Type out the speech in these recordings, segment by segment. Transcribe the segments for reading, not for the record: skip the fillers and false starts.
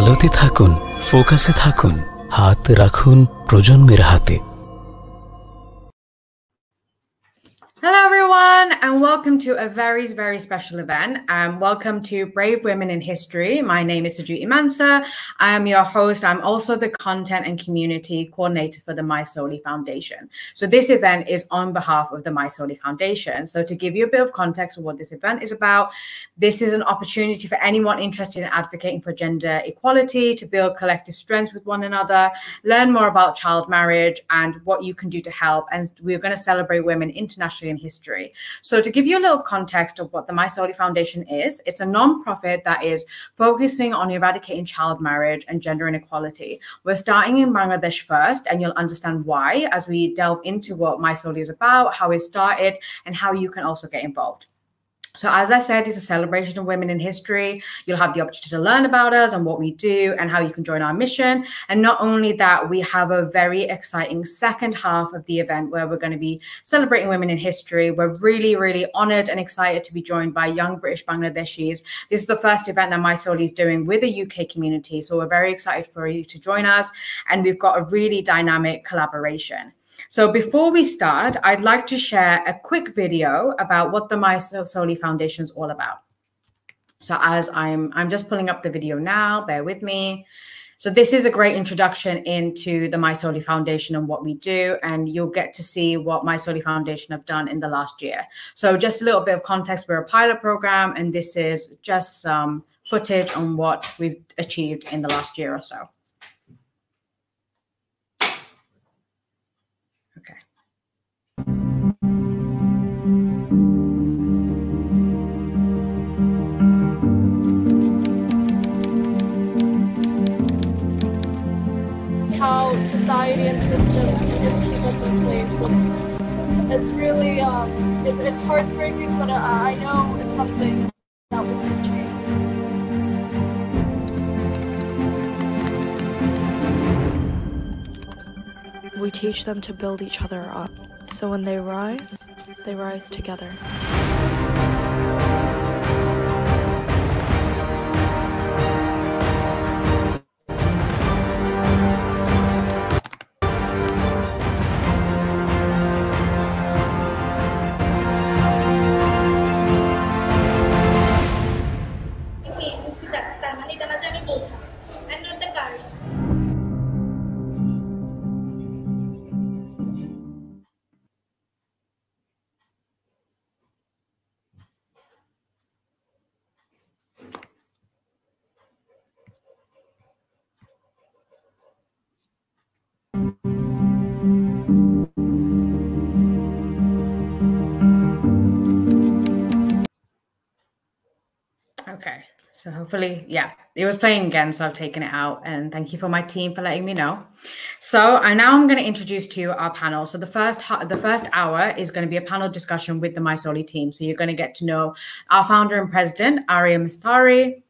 আলোতে থাকুন, ফোকাসে থাকুন, হাত রাখুন প্রজন্মের হাতে। Hello everyone, and welcome to a very, very special event. Welcome to Brave Women in History. My name is Suju Imansa. I am your host. I'm also the content and community coordinator for the My Soli Foundation. So this event is on behalf of the My Soli Foundation. So to give you a bit of context of what this event is about, this is an opportunity for anyone interested in advocating for gender equality to build collective strength with one another, learn more about child marriage and what you can do to help. And we're going to celebrate women internationally in history. So to give you a little context of what the My Soli Foundation is, it's a non-profit that is focusing on eradicating child marriage and gender inequality. We're starting in Bangladesh first, and you'll understand why as we delve into what My Soli is about, how it started, and how you can also get involved. So as I said, it's a celebration of women in history. You'll have the opportunity to learn about us and what we do and how you can join our mission. And not only that, we have a very exciting second half of the event where we're going to be celebrating women in history. We're really, really honored and excited to be joined by young British Bangladeshis. This is the first event that My Soli is doing with the UK community. So we're very excited for you to join us. And we've got a really dynamic collaboration. So before we start, I'd like to share a quick video about what the My Soli Foundation is all about. So as I'm just pulling up the video now, bear with me. So this is a great introduction into the My Soli Foundation and what we do, and you'll get to see what My Soli Foundation have done in the last year. So just a little bit of context, we're a pilot program, and this is just some footage on what we've achieved in the last year or so. Okay. How society and systems can just keep us in place. It's really it's heartbreaking, but I know it's something that we can change. We teach them to build each other up, so when they rise together. I'm not the cars. Okay, so hopefully, yeah, it was playing again, so I've taken it out, and thank you for my team for letting me know. So now I'm going to introduce to you our panel. So the first hour is going to be a panel discussion with the My Soli team. So you're going to get to know our founder and president, Arya Mistari,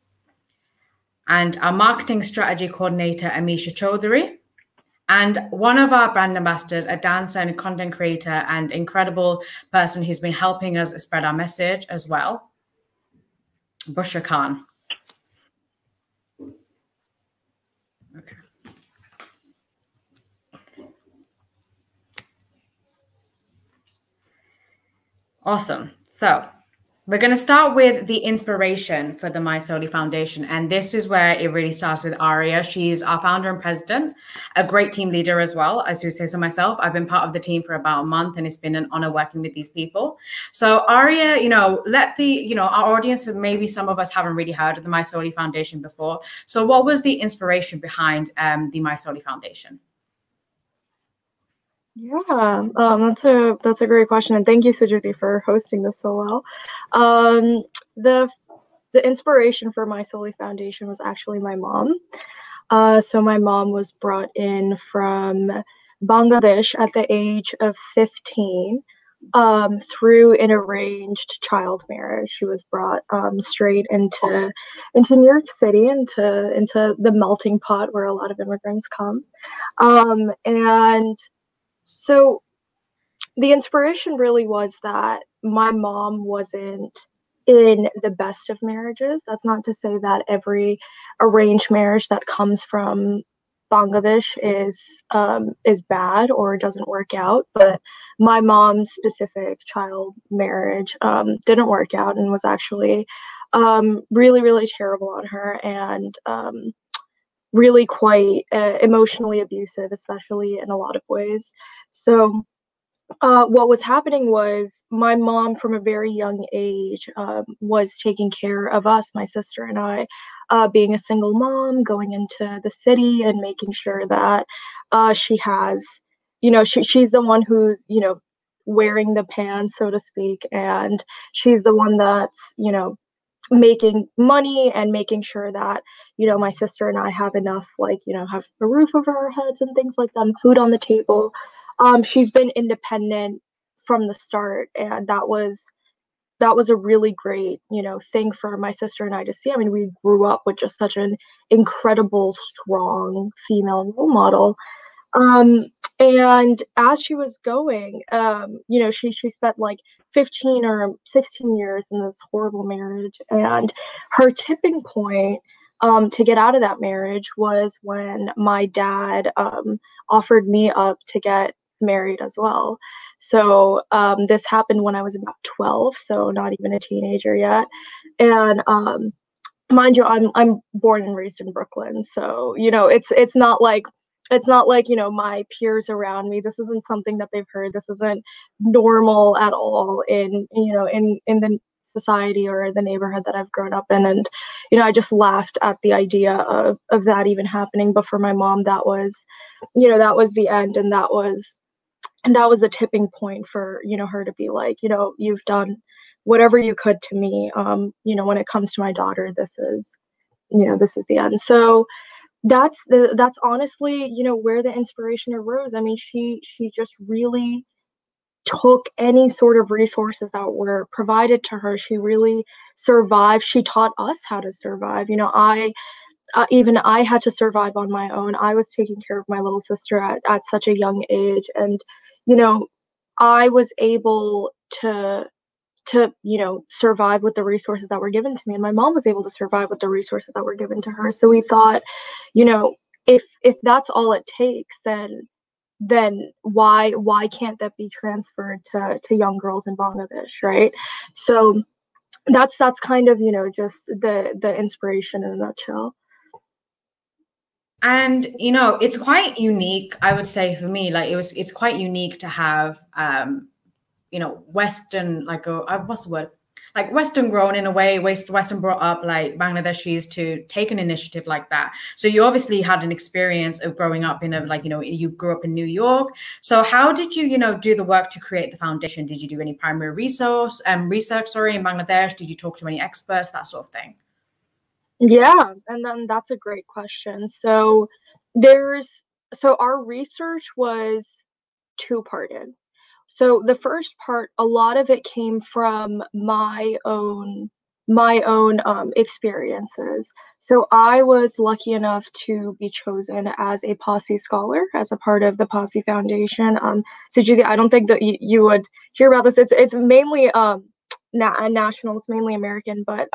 and our marketing strategy coordinator, Amisha Chaudhary, and one of our brand ambassadors, a dancer and content creator and incredible person who's been helping us spread our message as well, Bushra Khan. Okay. Awesome. So we're going to start with the inspiration for the My Soli Foundation. And this is where it really starts with Arya. She's our founder and president, a great team leader as well. As you say so myself, I've been part of the team for about a month, and it's been an honor working with these people. So Arya, our audience, maybe some of us haven't really heard of the My Soli Foundation before. So what was the inspiration behind the My Soli Foundation? Yeah, that's a great question, and thank you, Sujati, for hosting this so well. The inspiration for My Soli Foundation was actually my mom. So my mom was brought in from Bangladesh at the age of 15 through an arranged child marriage. She was brought straight into New York City, into the melting pot where a lot of immigrants come, and so the inspiration really was that my mom wasn't in the best of marriages. That's not to say that every arranged marriage that comes from Bangladesh is bad or doesn't work out, but my mom's specific child marriage didn't work out and was actually really, really terrible on her, and really quite emotionally abusive, especially in a lot of ways. So what was happening was my mom, from a very young age, was taking care of us, my sister and I, being a single mom, going into the city and making sure that she has, she's the one who's, wearing the pants, so to speak, and she's the one that's, making money and making sure that, my sister and I have enough, have a roof over our heads and things like that, and food on the table. She's been independent from the start, and that was a really great, thing for my sister and I to see. I mean, we grew up with just such an incredible, strong female role model. And as she was going, she spent like 15 or 16 years in this horrible marriage, and her tipping point to get out of that marriage was when my dad offered me up to get married as well. So this happened when I was about 12, so not even a teenager yet. And mind you, I'm born and raised in Brooklyn, so it's not like my peers around me. This isn't something that they've heard. This isn't normal at all in the society or the neighborhood that I've grown up in. And I just laughed at the idea of that even happening. But for my mom, that was the end, and that was the tipping point for her to be like, you've done whatever you could to me. When it comes to my daughter, this is the end. So that's honestly, where the inspiration arose. I mean, she just really took any sort of resources that were provided to her. She really survived. She taught us how to survive. Even I had to survive on my own. I was taking care of my little sister at such a young age, and I was able to survive with the resources that were given to me, and my mom was able to survive with the resources that were given to her. So we thought, if that's all it takes, then why can't that be transferred to young girls in Bangladesh, right? So that's kind of just the inspiration in a nutshell. And it's quite unique, I would say, for me. Like it's quite unique to have Western, what's the word? Like Western grown in a way, Western brought up like Bangladeshis to take an initiative like that. So you obviously had an experience of growing up in you grew up in New York. So how did you, do the work to create the foundation? Did you do any primary research, in Bangladesh? Did you talk to any experts, that sort of thing? Yeah, and then that's a great question. So our research was two-parted. So the first part, a lot of it came from my own experiences. So I was lucky enough to be chosen as a Posse scholar, as a part of the Posse Foundation. So Juicy, I don't think that you would hear about this. It's mainly national, it's mainly American, but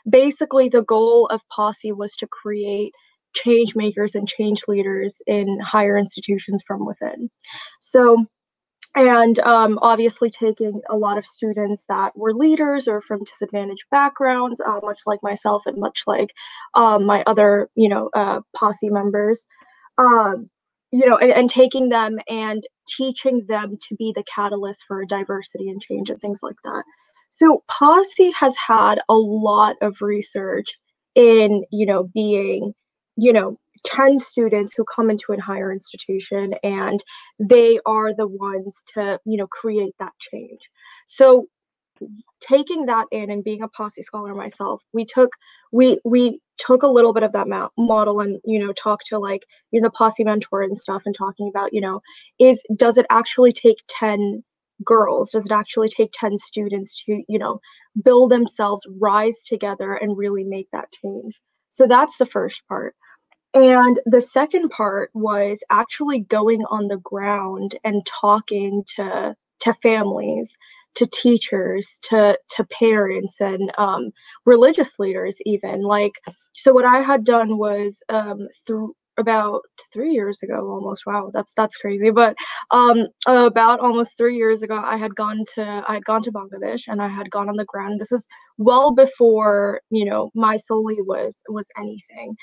basically the goal of Posse was to create change makers and change leaders in higher institutions from within. So, and obviously taking a lot of students that were leaders or from disadvantaged backgrounds, much like myself and much like my other, Posse members, and taking them and teaching them to be the catalyst for diversity and change and things like that. So Posse has had a lot of research in, being, 10 students who come into a higher institution, and they are the ones to, create that change. So taking that in and being a Posse scholar myself, we took a little bit of that model and, talked to the Posse mentor and stuff, and talking about, does it actually take 10 girls? Does it actually take 10 students to, build themselves, rise together, and really make that change? So that's the first part. And the second part was actually going on the ground and talking to families, to teachers, to parents, and religious leaders even. Like, so what I had done was through about 3 years ago almost. Wow, that's crazy. But about almost 3 years ago, I had gone to Bangladesh, and I had gone on the ground. This is well before, you know, my Soli was anything.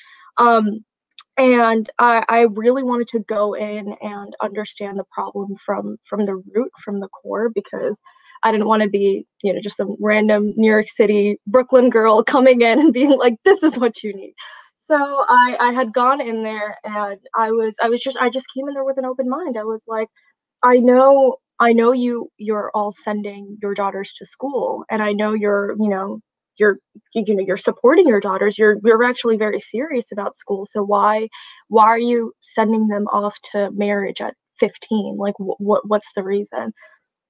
And I really wanted to go in and understand the problem from the root, from the core, because I didn't want to be, you know, just some random New York City, Brooklyn girl coming in and being like, this is what you need. So I had gone in there, and I just came in there with an open mind. I was like, I know you're all sending your daughters to school, and I know you're supporting your daughters. You're actually very serious about school. So why are you sending them off to marriage at 15? Like, what's the reason?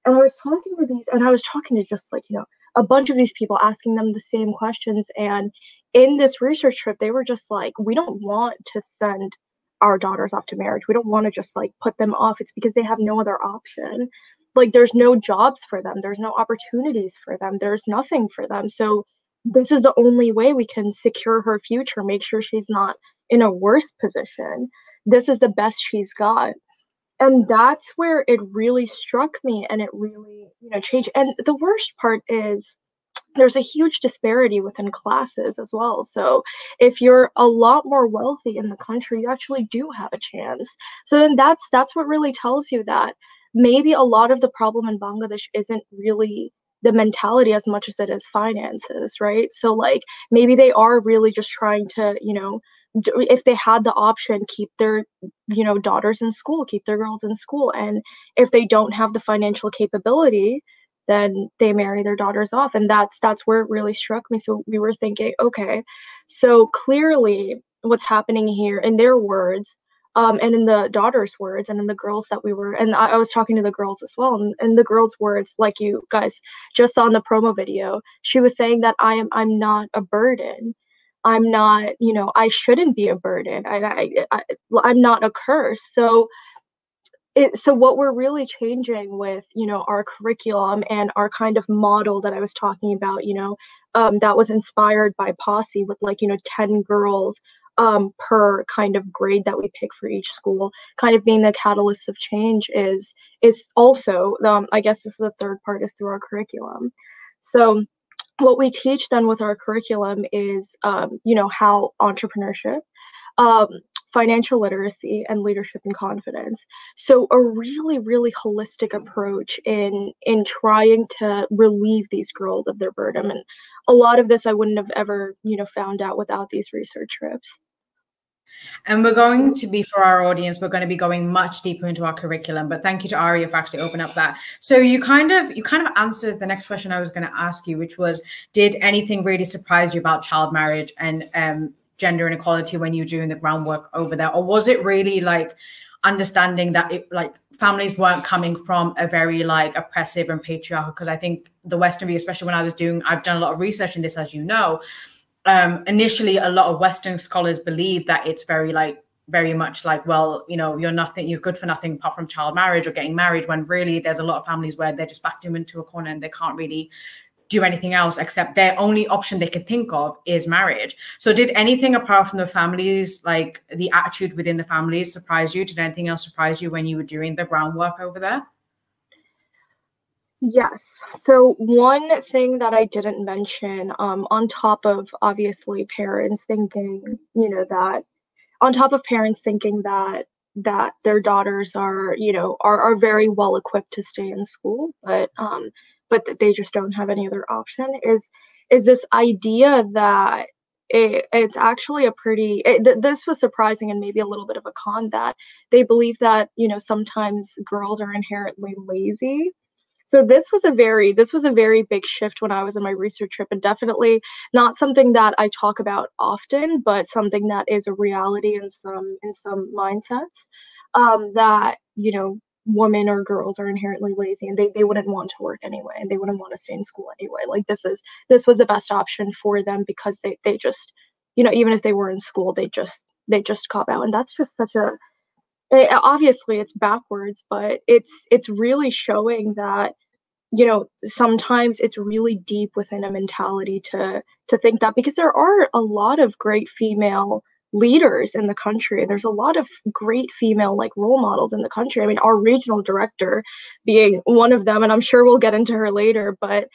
And I was talking to just, like, you know, a bunch of these people, asking them the same questions. And in this research trip, they were just like, we don't want to send our daughters off to marriage. We don't want to just like put them off. It's because they have no other option. Like, there's no jobs for them. There's no opportunities for them. There's nothing for them. So this is the only way we can secure her future, make sure she's not in a worse position. This is the best she's got. And that's where it really struck me, and it really, you know, changed. And the worst part is there's a huge disparity within classes as well. So if you're a lot more wealthy in the country, you actually do have a chance. So then that's what really tells you that maybe a lot of the problem in Bangladesh isn't really the mentality as much as it is finances, right? So like maybe they are really just trying to, you know, if they had the option, keep their, you know, daughters in school, keep their girls in school. And if they don't have the financial capability, then they marry their daughters off. And that's where it really struck me. So we were thinking, okay, so clearly what's happening here, in their words, and in the daughters' words, and in the girls that we were, and I was talking to the girls as well, and in the girls' words, like you guys just saw in the promo video, she was saying that I'm not a burden. I'm not, you know, I shouldn't be a burden. I'm not a curse. So what we're really changing with, you know, our curriculum and our kind of model that I was talking about, you know, that was inspired by Posse, with like, you know, 10 girls per kind of grade that we pick for each school, kind of being the catalyst of change, is also, I guess this is the third part, is through our curriculum. So what we teach then with our curriculum is, you know, how entrepreneurship, financial literacy, and leadership and confidence. So a really, really holistic approach in trying to relieve these girls of their burden. And a lot of this I wouldn't have ever, you know, found out without these research trips. And we're going to be, for our audience, we're going to be going much deeper into our curriculum. But thank you to Aria for actually opening up that. So you kind of answered the next question I was going to ask you, which was, did anything really surprise you about child marriage and gender inequality when you were doing the groundwork over there? Or was it really like understanding that it, like, families weren't coming from a very like oppressive and patriarchal? Because I think the Western view, especially when I've done a lot of research in this, as you know, initially a lot of Western scholars believe that it's very much like, well, you know, you're good for nothing apart from child marriage or getting married, when really there's a lot of families where they're just backed them into a corner and they can't really do anything else except their only option they can think of is marriage. So did anything apart from the families, like the attitude within the families, surprise you? Did anything else surprise you when you were doing the groundwork over there? Yes. So one thing that I didn't mention, on top of obviously parents thinking, you know, that their daughters are, you know, are very well equipped to stay in school, but that they just don't have any other option, is this idea that it's actually this was surprising and maybe a little bit of a con, that they believe that, you know, sometimes girls are inherently lazy. So this was a very big shift when I was in my research trip, and definitely not something that I talk about often, but something that is a reality in some mindsets, that, you know, women or girls are inherently lazy, and they wouldn't want to work anyway, and they wouldn't want to stay in school anyway. Like, this was the best option for them, because they just, you know, even if they were in school, they just cop out. And that's just such a, obviously it's backwards, but it's really showing that, you know, sometimes it's really deep within a mentality to think that, because there are a lot of great female leaders in the country. There's a lot of great female like role models in the country. I mean, our regional director being one of them, and I'm sure we'll get into her later, but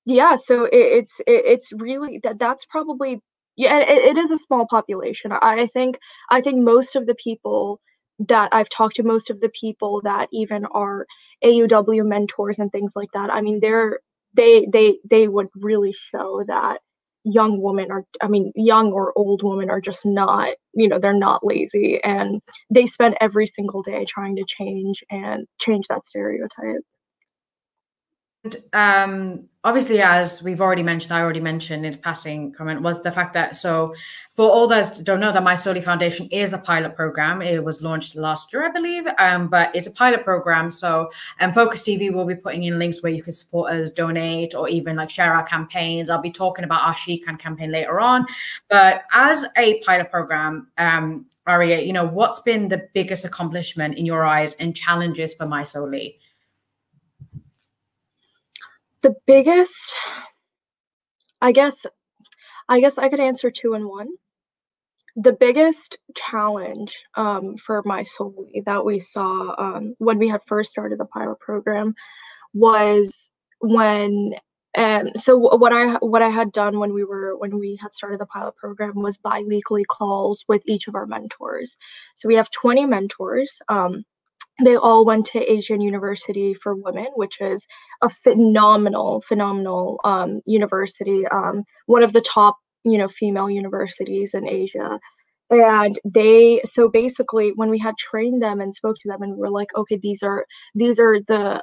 yeah, so it's really that's probably, yeah, it is a small population. I think most of the people that I've talked to, most of the people that even are AUW mentors and things like that, I mean, they would really show that young women are, I mean, young or old women are just not, you know, they're not lazy, and they spend every single day trying to change that stereotype. Obviously, as we've already mentioned, I already mentioned in a passing comment, was the fact that, so for all those who don't know, that My Soli Foundation is a pilot program. It was launched last year, I believe, but it's a pilot program. So Focus TV will be putting in links where you can support us, donate, or even like share our campaigns. I'll be talking about our She Can campaign later on. But as a pilot program, Aria, you know, what's been the biggest accomplishment in your eyes and challenges for My Soli? The biggest, I guess I could answer 2 in 1. The biggest challenge for My Soli that we saw when we had first started the pilot program was when so what I had done when we had started the pilot program was bi-weekly calls with each of our mentors. So we have 20 mentors. They all went to Asian University for Women, which is a phenomenal university, one of the top, you know, female universities in Asia. And so basically, when we had trained them and spoke to them, and we were like, okay, these are the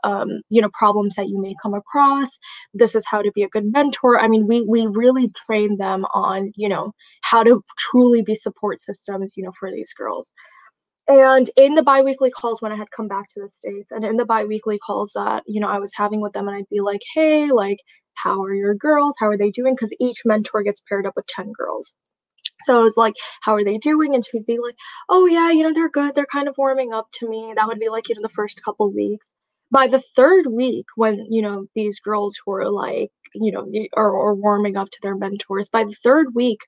you know, problems that you may come across. This is how to be a good mentor. I mean, we really trained them on, you know, how to truly be support systems, you know, for these girls. And in the biweekly calls, when I had come back to the States, and in the biweekly calls that, you know, I was having with them, and I'd be like, hey, like, how are your girls? How are they doing? Because each mentor gets paired up with 10 girls. So I was like, how are they doing? And she'd be like, oh, yeah, you know, they're good. They're kind of warming up to me. That would be like, you know, the first couple of weeks. By the third week, when, you know, these girls were like, you know, or warming up to their mentors, by the third week,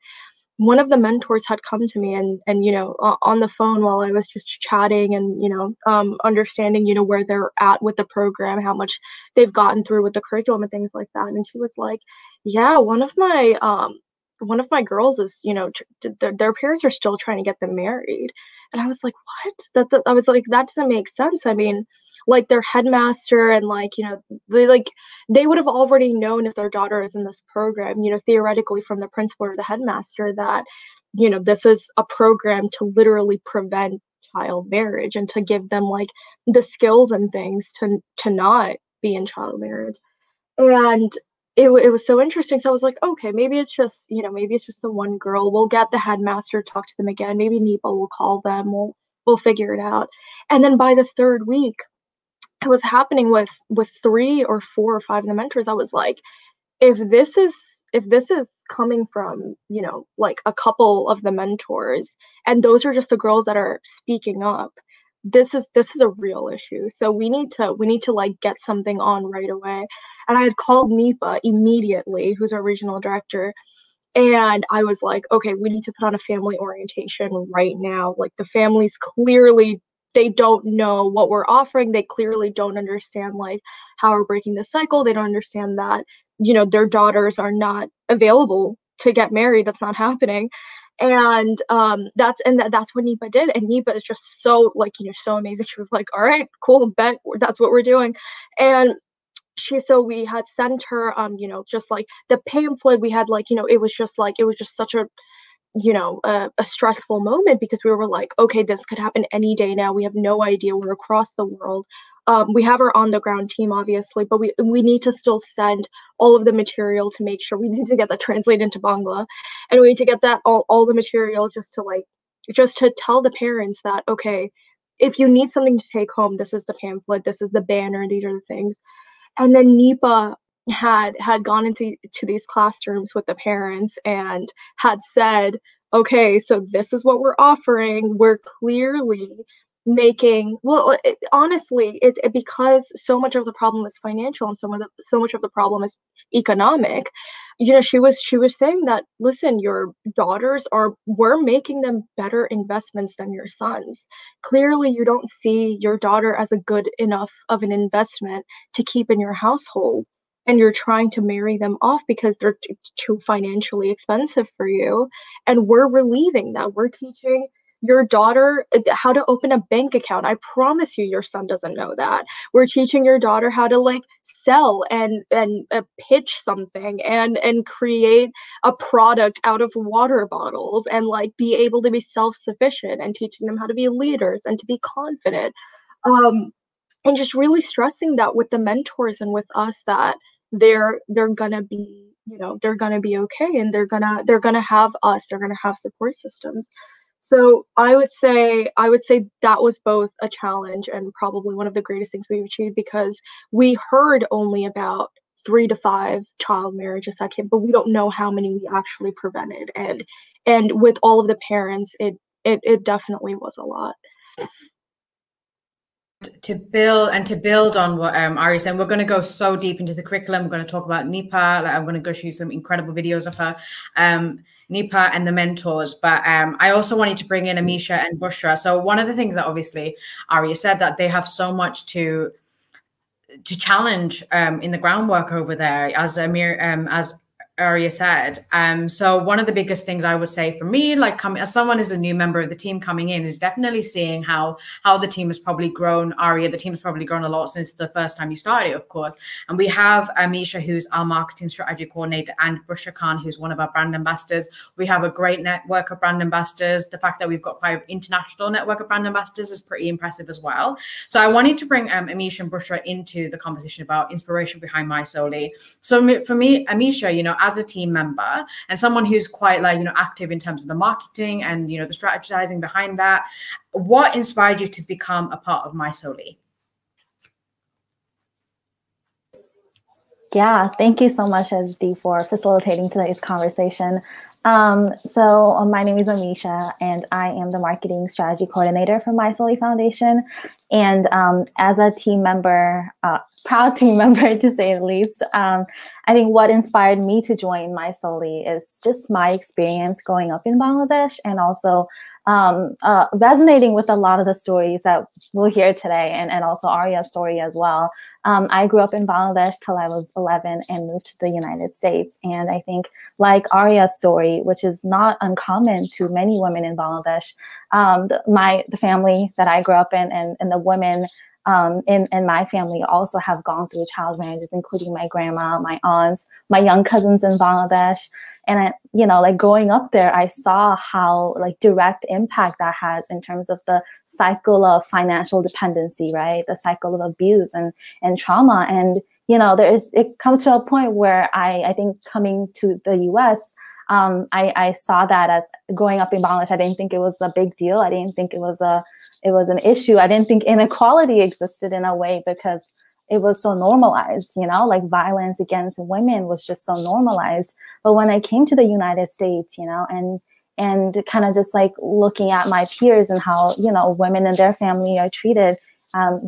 one of the mentors had come to me and you know, on the phone while I was just chatting and, you know, understanding, you know, where they're at with the program, how much they've gotten through with the curriculum and things like that. And she was like, yeah, one of my girls is, you know, their parents are still trying to get them married. And I was like, what? I was like, that doesn't make sense. I mean, like, their headmaster and, like, you know, they would have already known if their daughter is in this program, you know, theoretically from the principal or the headmaster, that, you know, this is a program to literally prevent child marriage and to give them like the skills and things to not be in child marriage. And it was so interesting. So I was like, okay, maybe it's just, you know, maybe it's just the one girl. We'll get the headmaster, talk to them again. Maybe Nipa will call them. We'll figure it out. And then by the third week, it was happening with 3 or 4 or 5 of the mentors. I was like, if this is coming from, you know, like a couple of the mentors, and those are just the girls that are speaking up, this is a real issue. So we need to like get something on right away. And I had called Nipa immediately, who's our regional director, and I was like, okay, we need to put on a family orientation right now. Like, the families clearly, they don't know what we're offering. They clearly don't understand like how we're breaking the cycle. They don't understand that, you know, their daughters are not available to get married. That's not happening. And that's what Nipa did. And Nipa is just so, like, you know, so amazing. She was like, all right, cool, bet that's what we're doing. And so we had sent her, you know, just like the pamphlet. We had, like, you know, it was just such a, you know, a stressful moment, because we were like, okay, this could happen any day now. We have no idea. We're across the world. We have our on the ground team, obviously, but we need to still send all of the material to make sure. We need to get that translated into Bangla, and we need to get that all the material just to tell the parents that, okay, if you need something to take home, this is the pamphlet, this is the banner, these are the things. And then Nipa had gone into these classrooms with the parents and had said, okay, so this is what we're offering. We're clearly making, well, honestly, because so much of the problem is financial and so much of the problem is economic. She was saying that, listen, your daughters we're making them better investments than your sons. Clearly you don't see your daughter as a good enough of an investment to keep in your household, and you're trying to marry them off because they're too financially expensive for you. And we're relieving that. We're teaching your daughter how to open a bank account. I promise you, your son doesn't know that. We're teaching your daughter how to like sell and pitch something and create a product out of water bottles and like be able to be self-sufficient, and teaching them how to be leaders and to be confident. And just really stressing that with the mentors and with us, that they're gonna be, they're gonna be okay, and they're gonna have us, they're gonna have support systems. So I would say that was both a challenge and probably one of the greatest things we've achieved, because we heard only about 3 to 5 child marriages that came, but we don't know how many we actually prevented. And with all of the parents, it definitely was a lot. To build on what Ari said, we're going to go so deep into the curriculum. We're going to talk about Nipa. I'm going to go show you some incredible videos of her, Nipa and the mentors. But I also wanted to bring in Amisha and Bushra. So one of the things that obviously Ari said, that they have so much to challenge in the groundwork over there, as Arya said. So one of the biggest things I would say for me, like as someone who's a new member of the team coming in, is definitely seeing how the team has probably grown. Arya, the team has probably grown a lot since the first time you started, of course. And we have Amisha, who's our marketing strategy coordinator, and Bushra Khan, who's one of our brand ambassadors. We have a great network of brand ambassadors. The fact that we've got quite an international network of brand ambassadors is pretty impressive as well. So I wanted to bring Amisha and Bushra into the conversation about inspiration behind My Soli. So for me, Amisha, as a team member and someone who's quite active in terms of the marketing and the strategizing behind that, what inspired you to become a part of My Soli? Yeah, thank you so much, SD, for facilitating today's conversation. So my name is Amisha, and I am the marketing strategy coordinator for My Soli Foundation. And as a team member, proud team member to say the least, I think what inspired me to join My Soli is just my experience growing up in Bangladesh, and also resonating with a lot of the stories that we'll hear today, and also Arya's story as well. I grew up in Bangladesh till I was 11 and moved to the United States. And I think, like Arya's story, which is not uncommon to many women in Bangladesh, the family that I grew up in, and the women in my family also have gone through child marriages, including my grandma, my aunts, my young cousins in Bangladesh. And like growing up there, I saw how like direct impact that has in terms of the cycle of financial dependency, right? The cycle of abuse and trauma. And it comes to a point where I think coming to the US, I saw that as growing up in Bangladesh. I didn't think it was a big deal. I didn't think it was an issue. I didn't think inequality existed in a way, because it was so normalized, like violence against women was just so normalized. But when I came to the United States, and kind of just like looking at my peers and how, women in their family are treated,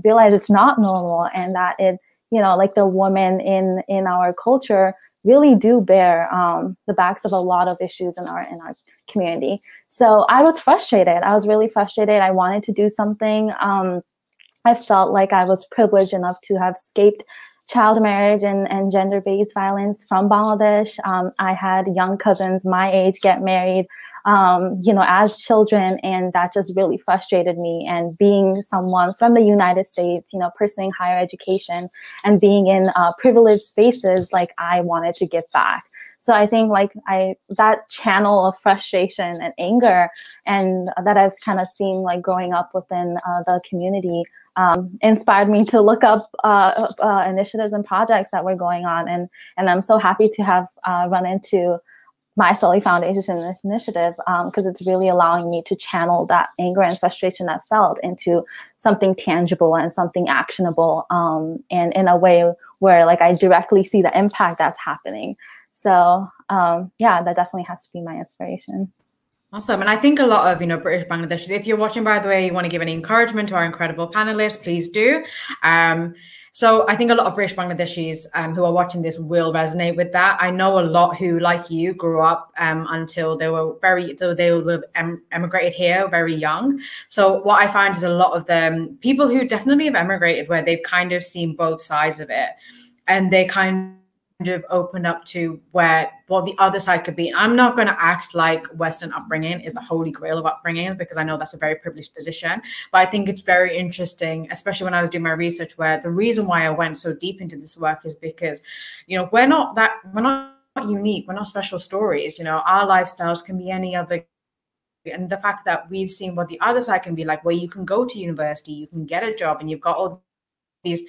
realize it's not normal, and that it, like the women in our culture really do bear the backs of a lot of issues in our community. So I was frustrated. I was really frustrated. I wanted to do something. I felt like I was privileged enough to have escaped child marriage and gender-based violence from Bangladesh. I had young cousins my age get married, as children, and that just really frustrated me. And being someone from the United States, pursuing higher education and being in privileged spaces, like I wanted to give back. So I think that channel of frustration and anger, and that I've kind of seen like growing up within the community, inspired me to look up initiatives and projects that were going on. And I'm so happy to have run into My Soli Foundation initiative, because it's really allowing me to channel that anger and frustration I felt into something tangible and something actionable, and in a way where like I directly see the impact that's happening. So yeah, that definitely has to be my inspiration. Awesome. And I think a lot of, British Bangladeshis, if you're watching, by the way, you want to give any encouragement to our incredible panelists, please do. So I think a lot of British Bangladeshis who are watching this will resonate with that. I know a lot who, like you, grew up until they were emigrated here very young. So what I find is a lot of them, people who definitely have emigrated, where they've kind of seen both sides of it, and they kind of opened up to what the other side could be. I'm not going to act like Western upbringing is the holy grail of upbringing, because I know that's a very privileged position. But I think it's very interesting, especially when I was doing my research, where the reason why I went so deep into this work is because, we're not unique. We're not special stories. Our lifestyles can be any other. And the fact that we've seen what the other side can be like, where you can go to university, you can get a job, and you've got all these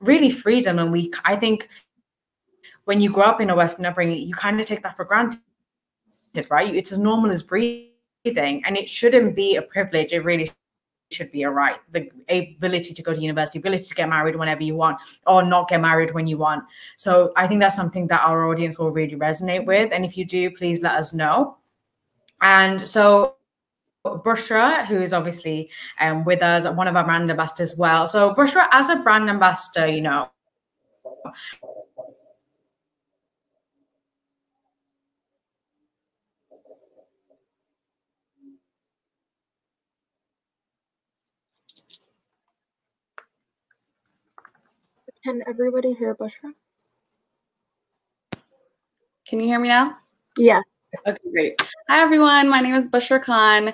really freedom. And I think, when you grow up in a Western upbringing, you kind of take that for granted, right? It's as normal as breathing, and it shouldn't be a privilege. It really should be a right. The ability to go to university, ability to get married whenever you want, or not get married when you want. So I think that's something that our audience will really resonate with. And if you do, please let us know. And so Bushra, who is obviously with us, one of our brand ambassadors as well. So Bushra, as a brand ambassador, Can everybody hear Bushra? Can you hear me now? Yes. Okay, great. Hi, everyone. My name is Bushra Khan.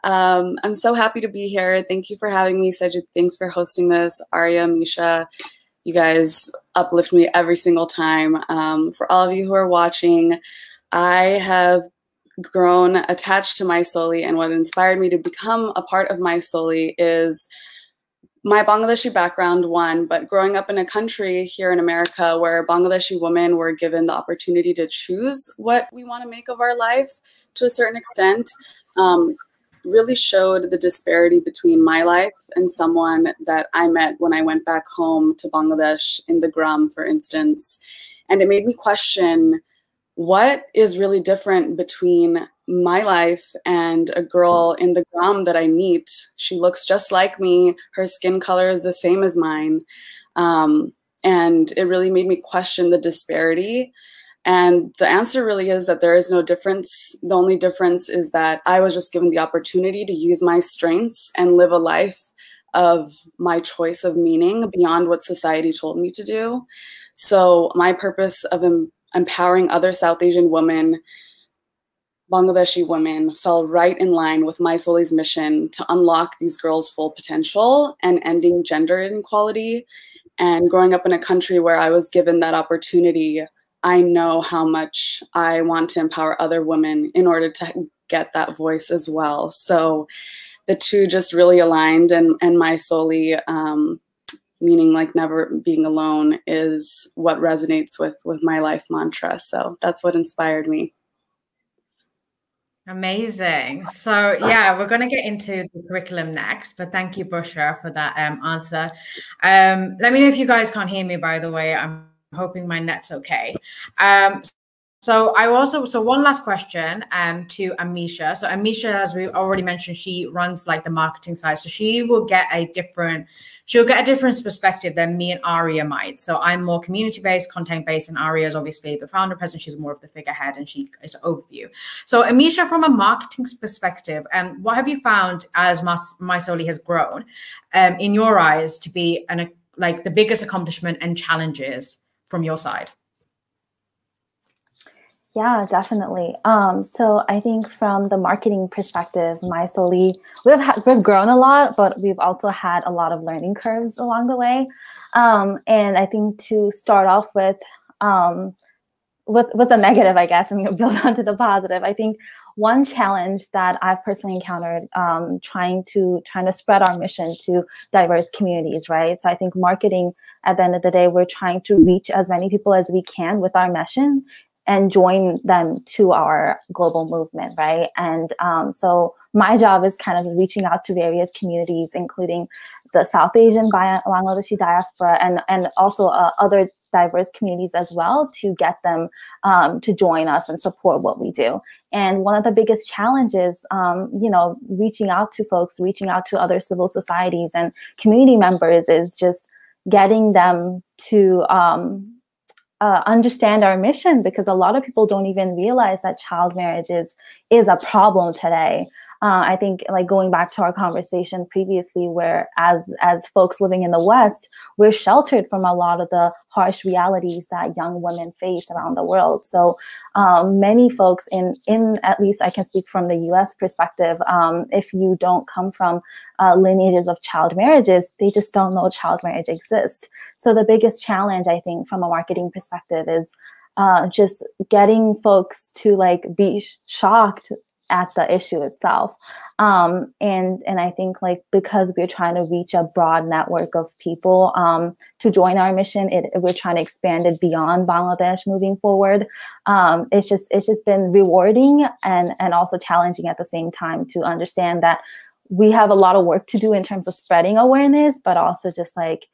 I'm so happy to be here. Thank you for having me, Sajid. Thanks for hosting this. Arya, Misha, you guys uplift me every single time. For all of you who are watching, I have grown attached to My Soli, and what inspired me to become a part of My Soli is my Bangladeshi background, one, but growing up in a country here in America where Bangladeshi women were given the opportunity to choose what we want to make of our life to a certain extent, really showed the disparity between my life and someone that I met when I went back home to Bangladesh in the Gram, for instance. And it made me question, what is really different between my life and a girl in the Gram that I meet? She looks just like me. Her skin color is the same as mine. And it really made me question the disparity. And the answer really is that there is no difference. The only difference is that I was just given the opportunity to use my strengths and live a life of my choice of meaning beyond what society told me to do. So my purpose of empowering other South Asian women, Bangladeshi women, fell right in line with My Soli's mission to unlock these girls' full potential and ending gender inequality. And growing up in a country where I was given that opportunity, I know how much I want to empower other women in order to get that voice as well. So the two just really aligned, and My Soli, meaning like never being alone, is what resonates with my life mantra. So that's what inspired me. Amazing. So yeah, we're going to get into the curriculum next, but thank you, Bushra, for that answer. Let me know if you guys can't hear me, by the way. I'm hoping my net's okay. So one last question to Amisha. So Amisha, as we already mentioned, she runs like the marketing side. So she'll get a different perspective than me and Arya might. So I'm more community-based, content-based, and Arya is obviously the founder president. She's more of the figurehead, and she is an overview. So Amisha, from a marketing perspective, what have you found as My Soli has grown in your eyes to be like the biggest accomplishment and challenges from your side? Yeah, definitely. So I think from the marketing perspective, My Soli, we've grown a lot, but we've also had a lot of learning curves along the way. And I think to start off with the negative, I guess, and build onto the positive, I think one challenge that I've personally encountered trying to spread our mission to diverse communities, right? So I think marketing, at the end of the day, we're trying to reach as many people as we can with our mission and join them to our global movement, right? And so my job is kind of reaching out to various communities, including the South Asian Bangladeshi diaspora and also other diverse communities as well to get them to join us and support what we do. And one of the biggest challenges, reaching out to folks, reaching out to other civil societies and community members is just getting them to understand our mission, because a lot of people don't even realize that child marriage is a problem today. I think, like, going back to our conversation previously, where as folks living in the West, we're sheltered from a lot of the harsh realities that young women face around the world. So many folks in at least I can speak from the US perspective, if you don't come from lineages of child marriages, they just don't know child marriage exists. So the biggest challenge, I think, from a marketing perspective is just getting folks to like be shocked at the issue itself. And I think, like, because we're trying to reach a broad network of people to join our mission, we're trying to expand it beyond Bangladesh moving forward. It's just been rewarding and also challenging at the same time to understand that we have a lot of work to do in terms of spreading awareness, but also just like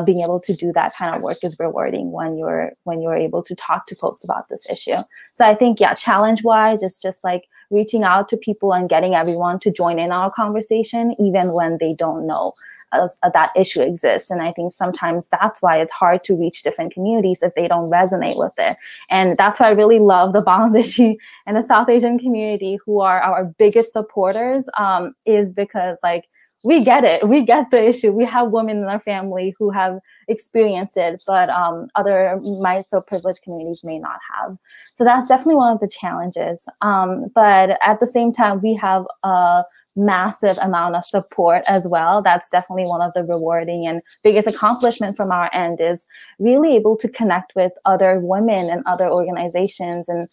being able to do that kind of work is rewarding when you're able to talk to folks about this issue. So I think, yeah, challenge-wise, it's just like reaching out to people and getting everyone to join in our conversation, even when they don't know that issue exists. And I think sometimes that's why it's hard to reach different communities if they don't resonate with it. And that's why I really love the Bangladeshi and the South Asian community, who are our biggest supporters, is because, like, we get it. We get the issue. We have women in our family who have experienced it, but other whites or privileged communities may not have. So that's definitely one of the challenges. But at the same time, we have a massive amount of support as well. That's definitely one of the rewarding and biggest accomplishment from our end, is really able to connect with other women and other organizations and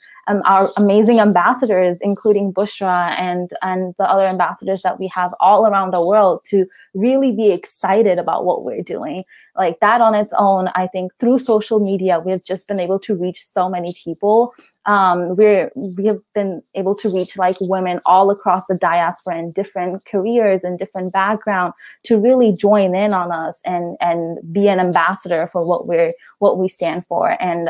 our amazing ambassadors, including Bushra and the other ambassadors that we have all around the world, to really be excited about what we're doing. Like, that on its own, I think through social media, we've just been able to reach so many people. We have been able to reach like women all across the diaspora in different careers and different background to really join in on us and be an ambassador for what we stand for and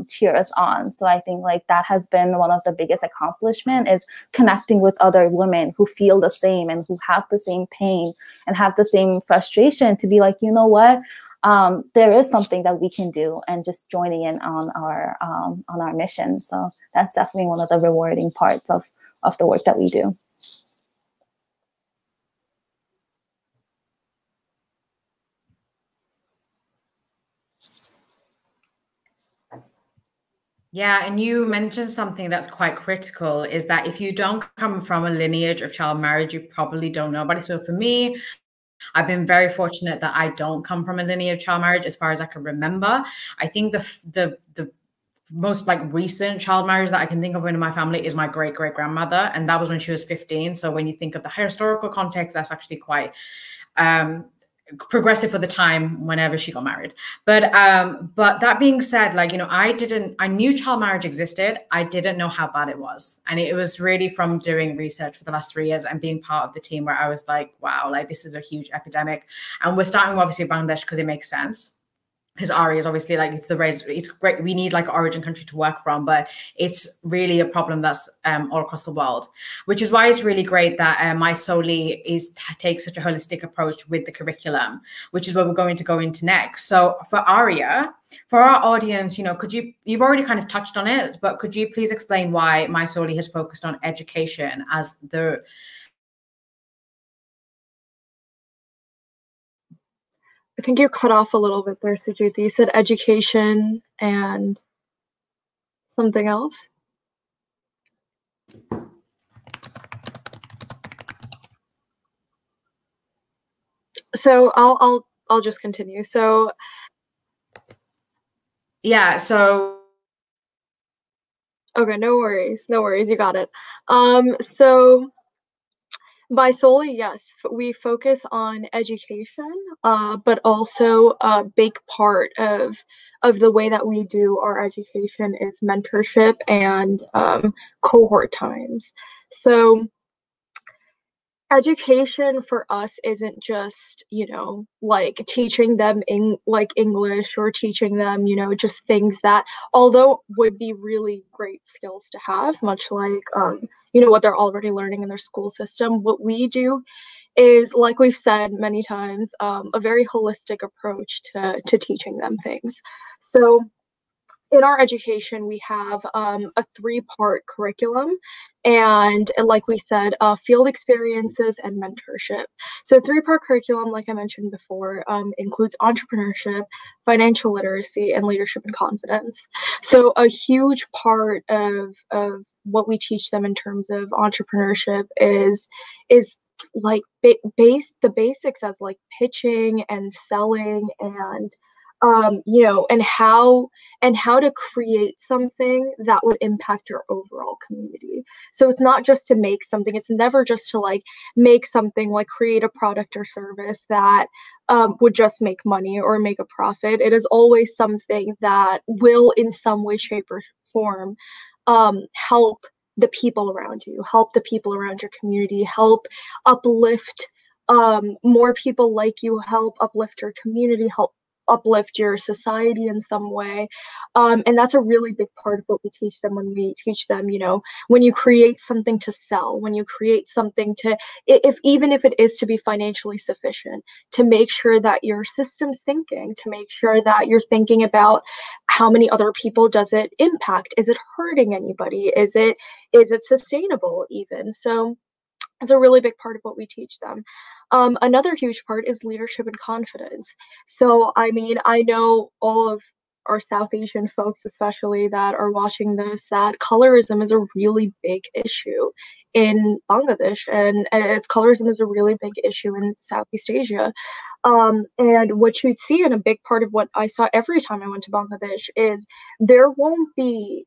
cheer us on. So I think, like, that has been one of the biggest accomplishment, is connecting with other women who feel the same and who have the same pain and have the same frustration, to be like, you know what? There is something that we can do, and just joining in on our mission. So that's definitely one of the rewarding parts of the work that we do. Yeah, and you mentioned something that's quite critical, is that if you don't come from a lineage of child marriage, you probably don't know about it. So for me, I've been very fortunate that I don't come from a lineage of child marriage as far as I can remember. I think the most like recent child marriage that I can think of in my family is my great-great-grandmother, and that was when she was 15. So when you think of the historical context, that's actually quite progressive for the time whenever she got married. But that being said, like, you know, I knew child marriage existed. I didn't know how bad it was. And it was really from doing research for the last 3 years and being part of the team where I was like, wow, like, this is a huge epidemic. And we're starting with, obviously, Bangladesh because it makes sense. Because ARI is obviously like, it's great. We need like an origin country to work from, but it's really a problem that's all across the world, which is why it's really great that My Soli takes such a holistic approach with the curriculum, which is what we're going to go into next. So for Aria, for our audience, you know, you've already kind of touched on it, but could you please explain why My Soli has focused on education as the I think you cut off a little bit there, Sujuti. You said education and something else. So I'll just continue. So yeah, so okay, no worries, you got it. So by Soli, yes, we focus on education, but also a big part of the way that we do our education is mentorship and cohort times. So education for us isn't just, like teaching them English, or teaching them, just things that, although would be really great skills to have, much like, what they're already learning in their school system. What we do is, like we've said many times, a very holistic approach to teaching them things. So in our education, we have a 3-part curriculum, and like we said, field experiences and mentorship. So 3-part curriculum, like I mentioned before, includes entrepreneurship, financial literacy, and leadership and confidence. So a huge part of what we teach them in terms of entrepreneurship is like the basics, as like pitching and selling, and and how to create something that would impact your overall community. So it's not just to make something. It's never just to like make something, like create a product or service that would just make money or make a profit. It is always something that will, in some way, shape, or form, help the people around you, help the people around your community, help uplift more people like you, help uplift your community, help uplift your society in some way. And that's a really big part of what we teach them when we teach them, when you create something to sell, when you create something to, even if it is to be financially sufficient, to make sure that your system's thinking, to make sure that you're thinking about how many other people does it impact? Is it hurting anybody? Is it sustainable even? So it's a really big part of what we teach them. Another huge part is leadership and confidence. So, I mean, I know all of our South Asian folks, especially that are watching this, that colorism is a really big issue in Bangladesh, and colorism is a really big issue in Southeast Asia. And what you'd see, and a big part of what I saw every time I went to Bangladesh, is there won't be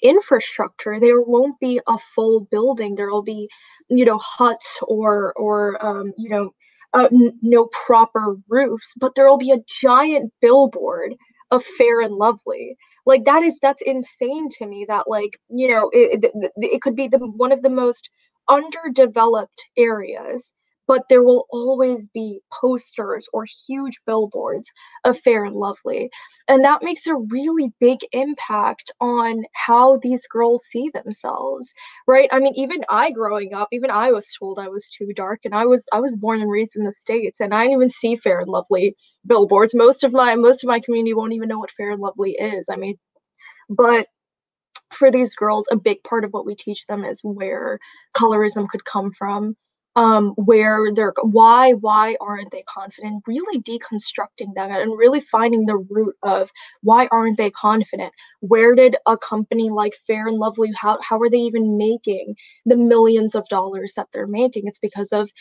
infrastructure. There won't be a full building. There will be, huts or no proper roofs, but there will be a giant billboard of Fair and Lovely. Like that's insane to me. That, like, it could be one of the most underdeveloped areas, but there will always be posters or huge billboards of Fair and Lovely. And that makes a really big impact on how these girls see themselves, right? I mean, even I growing up, even I was told I was too dark, and I was born and raised in the States, and I didn't even see Fair and Lovely billboards. Most of my community won't even know what Fair and Lovely is. I mean, but for these girls, a big part of what we teach them is where colorism could come from, where they're why aren't they confident, really deconstructing that and really finding the root of why aren't they confident. Where did a company like Fair and Lovely, how are they even making the millions of dollars that they're making? It's because of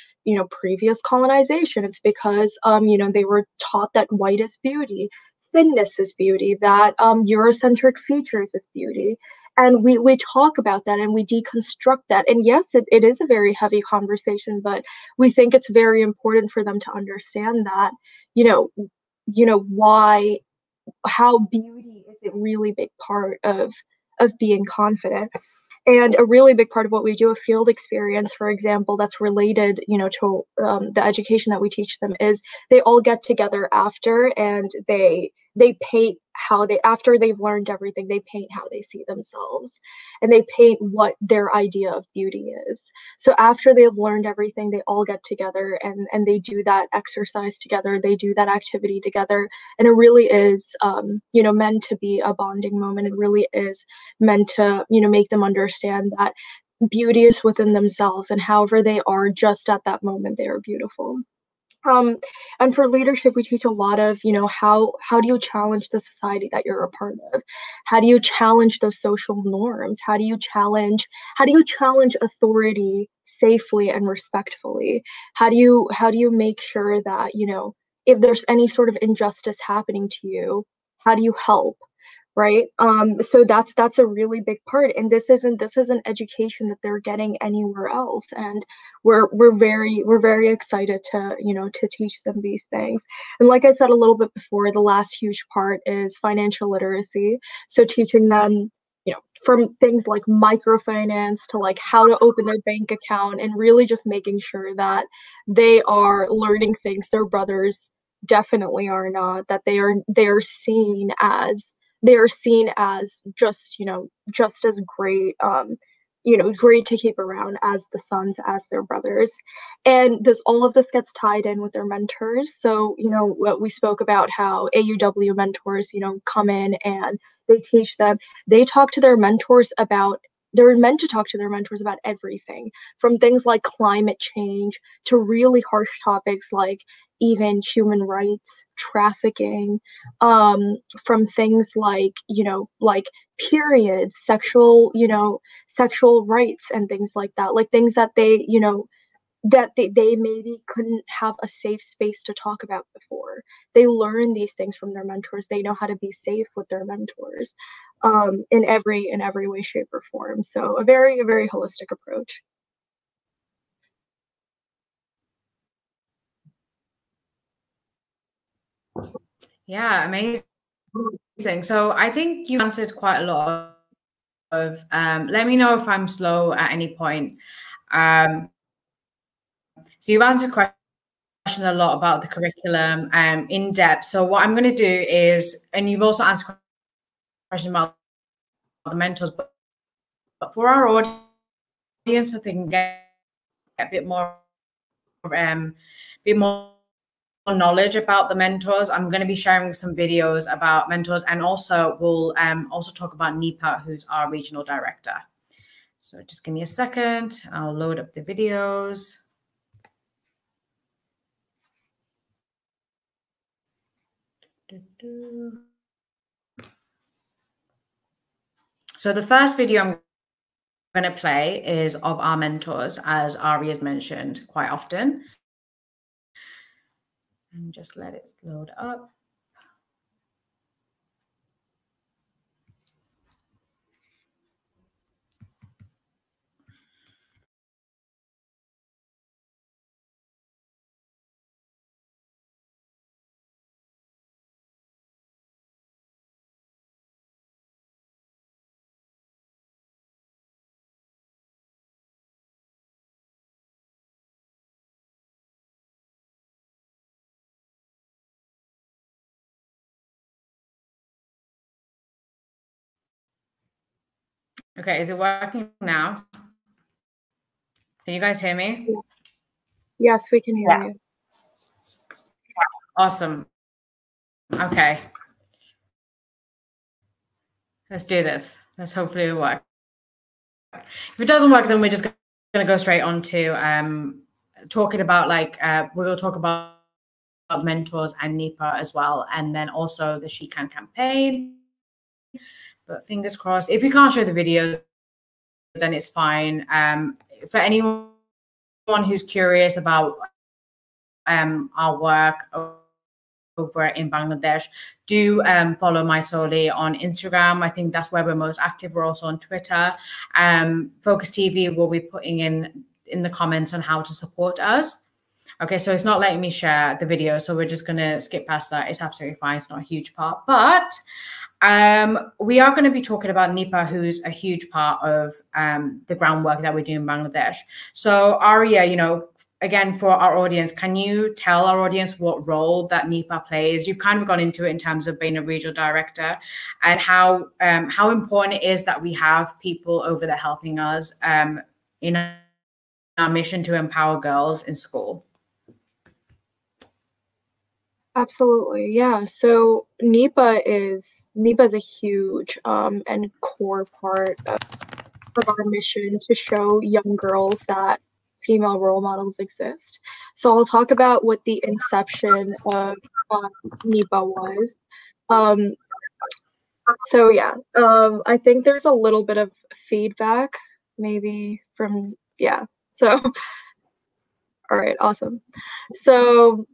previous colonization. It's because they were taught that white is beauty, thinness is beauty, that Eurocentric features is beauty. And we talk about that and we deconstruct that. And yes, it is a very heavy conversation, but we think it's very important for them to understand that, how beauty is a really big part of being confident. And a really big part of what we do, a field experience, for example, that's related, to the education that we teach them, is they all get together after, and they paint after they've learned everything, they paint how they see themselves, and they paint what their idea of beauty is. So after they've learned everything, they all get together and they do that exercise together, they do that activity together, and it really is, meant to be a bonding moment. It really is meant to, make them understand that beauty is within themselves, and however they are just at that moment, they are beautiful. And for leadership, we teach a lot of, how do you challenge the society that you're a part of? How do you challenge those social norms? How do you challenge authority safely and respectfully? How do you make sure that, if there's any sort of injustice happening to you, how do you help? Right. So that's a really big part. And this isn't education that they're getting anywhere else. And we're very excited to teach them these things. And like I said a little bit before, the last huge part is financial literacy. So teaching them from things like microfinance to like how to open their bank account, and really just making sure that they are learning things their brothers definitely are not, that they are seen as just just as great, great to keep around as the sons, as their brothers. And all of this gets tied in with their mentors. So what we spoke about, how AUW mentors come in and they teach them, they talk to their mentors about, they're meant to talk to their mentors about everything, from things like climate change to really harsh topics like even human rights, trafficking, from things like periods, sexual rights, and things like that, like things that they maybe couldn't have a safe space to talk about before. They learn these things from their mentors. They know how to be safe with their mentors, in every way, shape, or form. So a very holistic approach. Yeah, amazing. So I think you answered quite a lot of, let me know if I'm slow at any point. So you've answered question a lot about the curriculum in depth. So what I'm going to do is, and you've also answered a question about the mentors, but for our audience, so they can get a bit more knowledge about the mentors, I'm going to be sharing some videos about mentors, and also we'll also talk about Nipa, who's our regional director. So just give me a second. I'll load up the videos. So the first video I'm going to play is of our mentors, as Ari has mentioned quite often. And just let it load up. Okay, is it working now? Can you guys hear me? Yes, we can hear you. Awesome. Okay. Let's do this. Let's hopefully it'll work. If it doesn't work, then we're just going to go straight on to talking about, like, we'll talk about mentors and Nipa as well, and then also the She Can campaign. But fingers crossed. If you can't show the videos, then it's fine. For anyone who's curious about our work over in Bangladesh, do follow My Soli on Instagram. I think that's where we're most active. We're also on Twitter. Focus TV will be putting in the comments on how to support us. Okay, so it's not letting me share the video, so we're just going to skip past that. It's absolutely fine. It's not a huge part. But we are going to be talking about Nipa, who's a huge part of the groundwork that we do in Bangladesh. So Arya, again, for our audience, can you tell our audience what role that Nipa plays? You've kind of gone into it in terms of being a regional director, and how important it is that we have people over there helping us in our mission to empower girls in school. Absolutely, yeah. So Nipa is a huge and core part of our mission to show young girls that female role models exist. So I'll talk about what the inception of Nipa was. So yeah, I think there's a little bit of feedback, maybe from, yeah. So, all right, awesome. So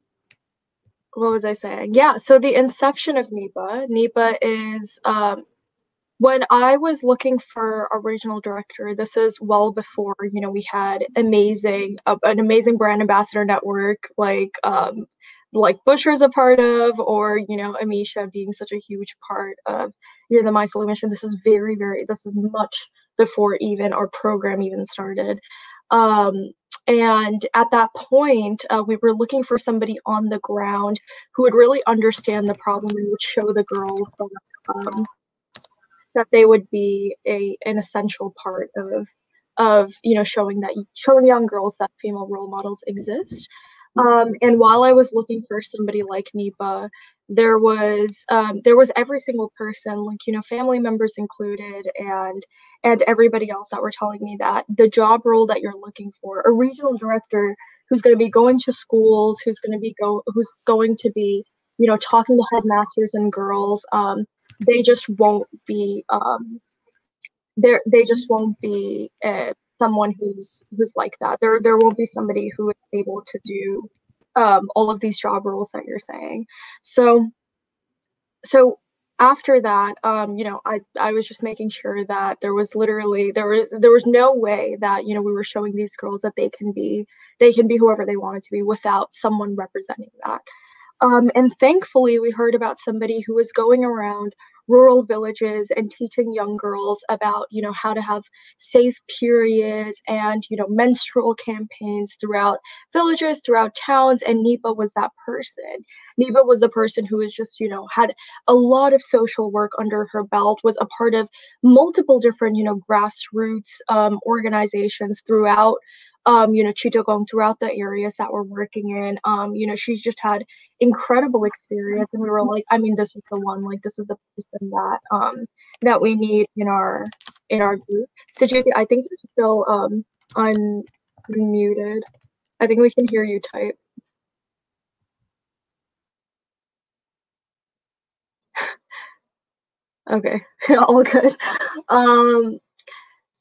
what was I saying? Yeah, so the inception of Nipa is, when I was looking for a regional director, this is well before, we had an amazing brand ambassador network like Busher's a part of, or, Amisha being such a huge part of, the My Soul mission. This is this is much before even our program even started. And at that point, we were looking for somebody on the ground who would really understand the problem and would show the girls that they would be an essential part of showing young girls that female role models exist. And while I was looking for somebody like Nipa, there was every single person, like, family members included, and everybody else that were telling me that the job role that you're looking for, a regional director who's going to be going to schools, who's going to be talking to headmasters and girls, they just won't be someone who's like that. There won't be somebody who is able to do all of these job roles that you're saying. So after that, I was just making sure that there was no way that we were showing these girls that they can be whoever they wanted to be without someone representing that. And thankfully, we heard about somebody who was going around rural villages and teaching young girls about, how to have safe periods and, menstrual campaigns throughout villages, throughout towns. And Nipa was that person. Nipa was the person who was just, had a lot of social work under her belt, was a part of multiple different, grassroots organizations throughout Chittagong, throughout the areas that we're working in. She's just had incredible experience, and we were like, this is the one, like, this is the person that we need in our group. Sujuti, I think you're still unmuted. I think we can hear you type. Okay, all good.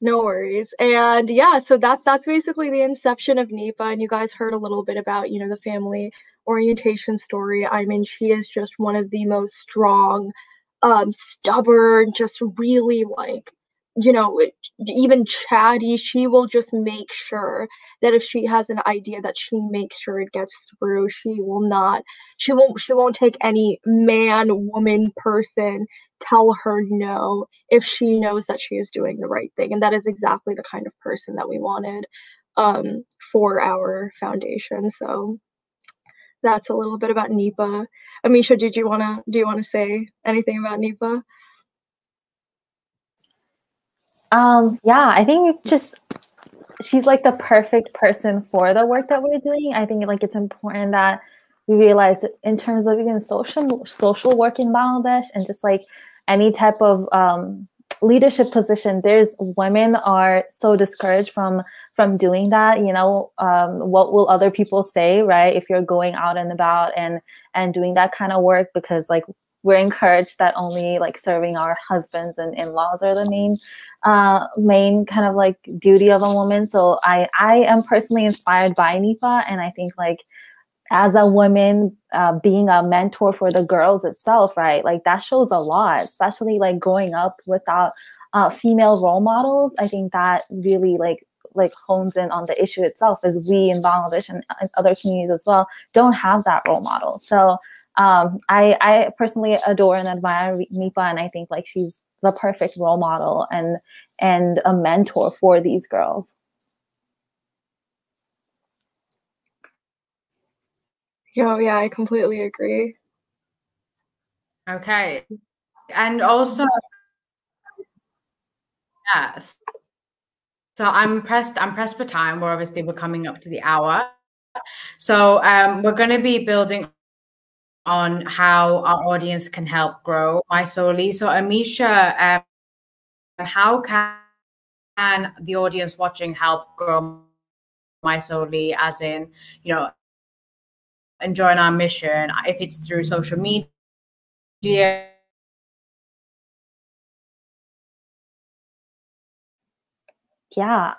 No worries. And yeah, so that's basically the inception of Nipa. And you guys heard a little bit about, the family orientation story. She is just one of the most strong, stubborn, just really like, even chatty. She will just make sure that if she has an idea, that she makes sure it gets through. She won't take any man, woman, person tell her no if she knows that she is doing the right thing. And that is exactly the kind of person that we wanted for our foundation. So that's a little bit about Nipa. Amisha, do you want to say anything about Nipa? Yeah, I think she's like the perfect person for the work that we're doing. I think like it's important that we realize that in terms of even social work in Bangladesh and just like any type of leadership position, women are so discouraged from doing that. What will other people say, right? If you're going out and about and doing that kind of work, because like we're encouraged that only like serving our husbands and in-laws are the main kind of like duty of a woman. So I am personally inspired by Nipa, and I think like as a woman, being a mentor for the girls itself, right? Like that shows a lot, especially like growing up without female role models. I think that really like hones in on the issue itself, as we in Bangladesh and other communities as well don't have that role model. So I personally adore and admire Nipa, and I think like she's the perfect role model and a mentor for these girls. Yeah, I completely agree. Okay. And also, yes. So I'm pressed for time. We're coming up to the hour. So we're going to be building on how our audience can help grow My Souli. So Amisha, how can the audience watching help grow My Souli, as in, and join our mission, if it's through social media? Yeah,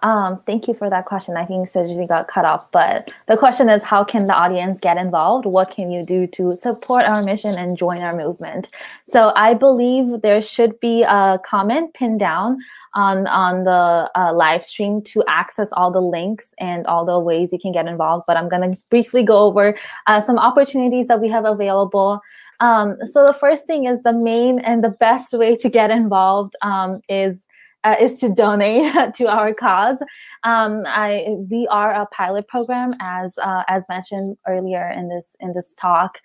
thank you for that question. I think Sajidi got cut off, but the question is, how can the audience get involved? What can you do to support our mission and join our movement? So I believe there should be a comment pinned down on the live stream to access all the links and all the ways you can get involved. But I'm going to briefly go over some opportunities that we have available. So the first thing is the main and the best way to get involved is to donate to our cause. We are a pilot program, as mentioned earlier in this talk.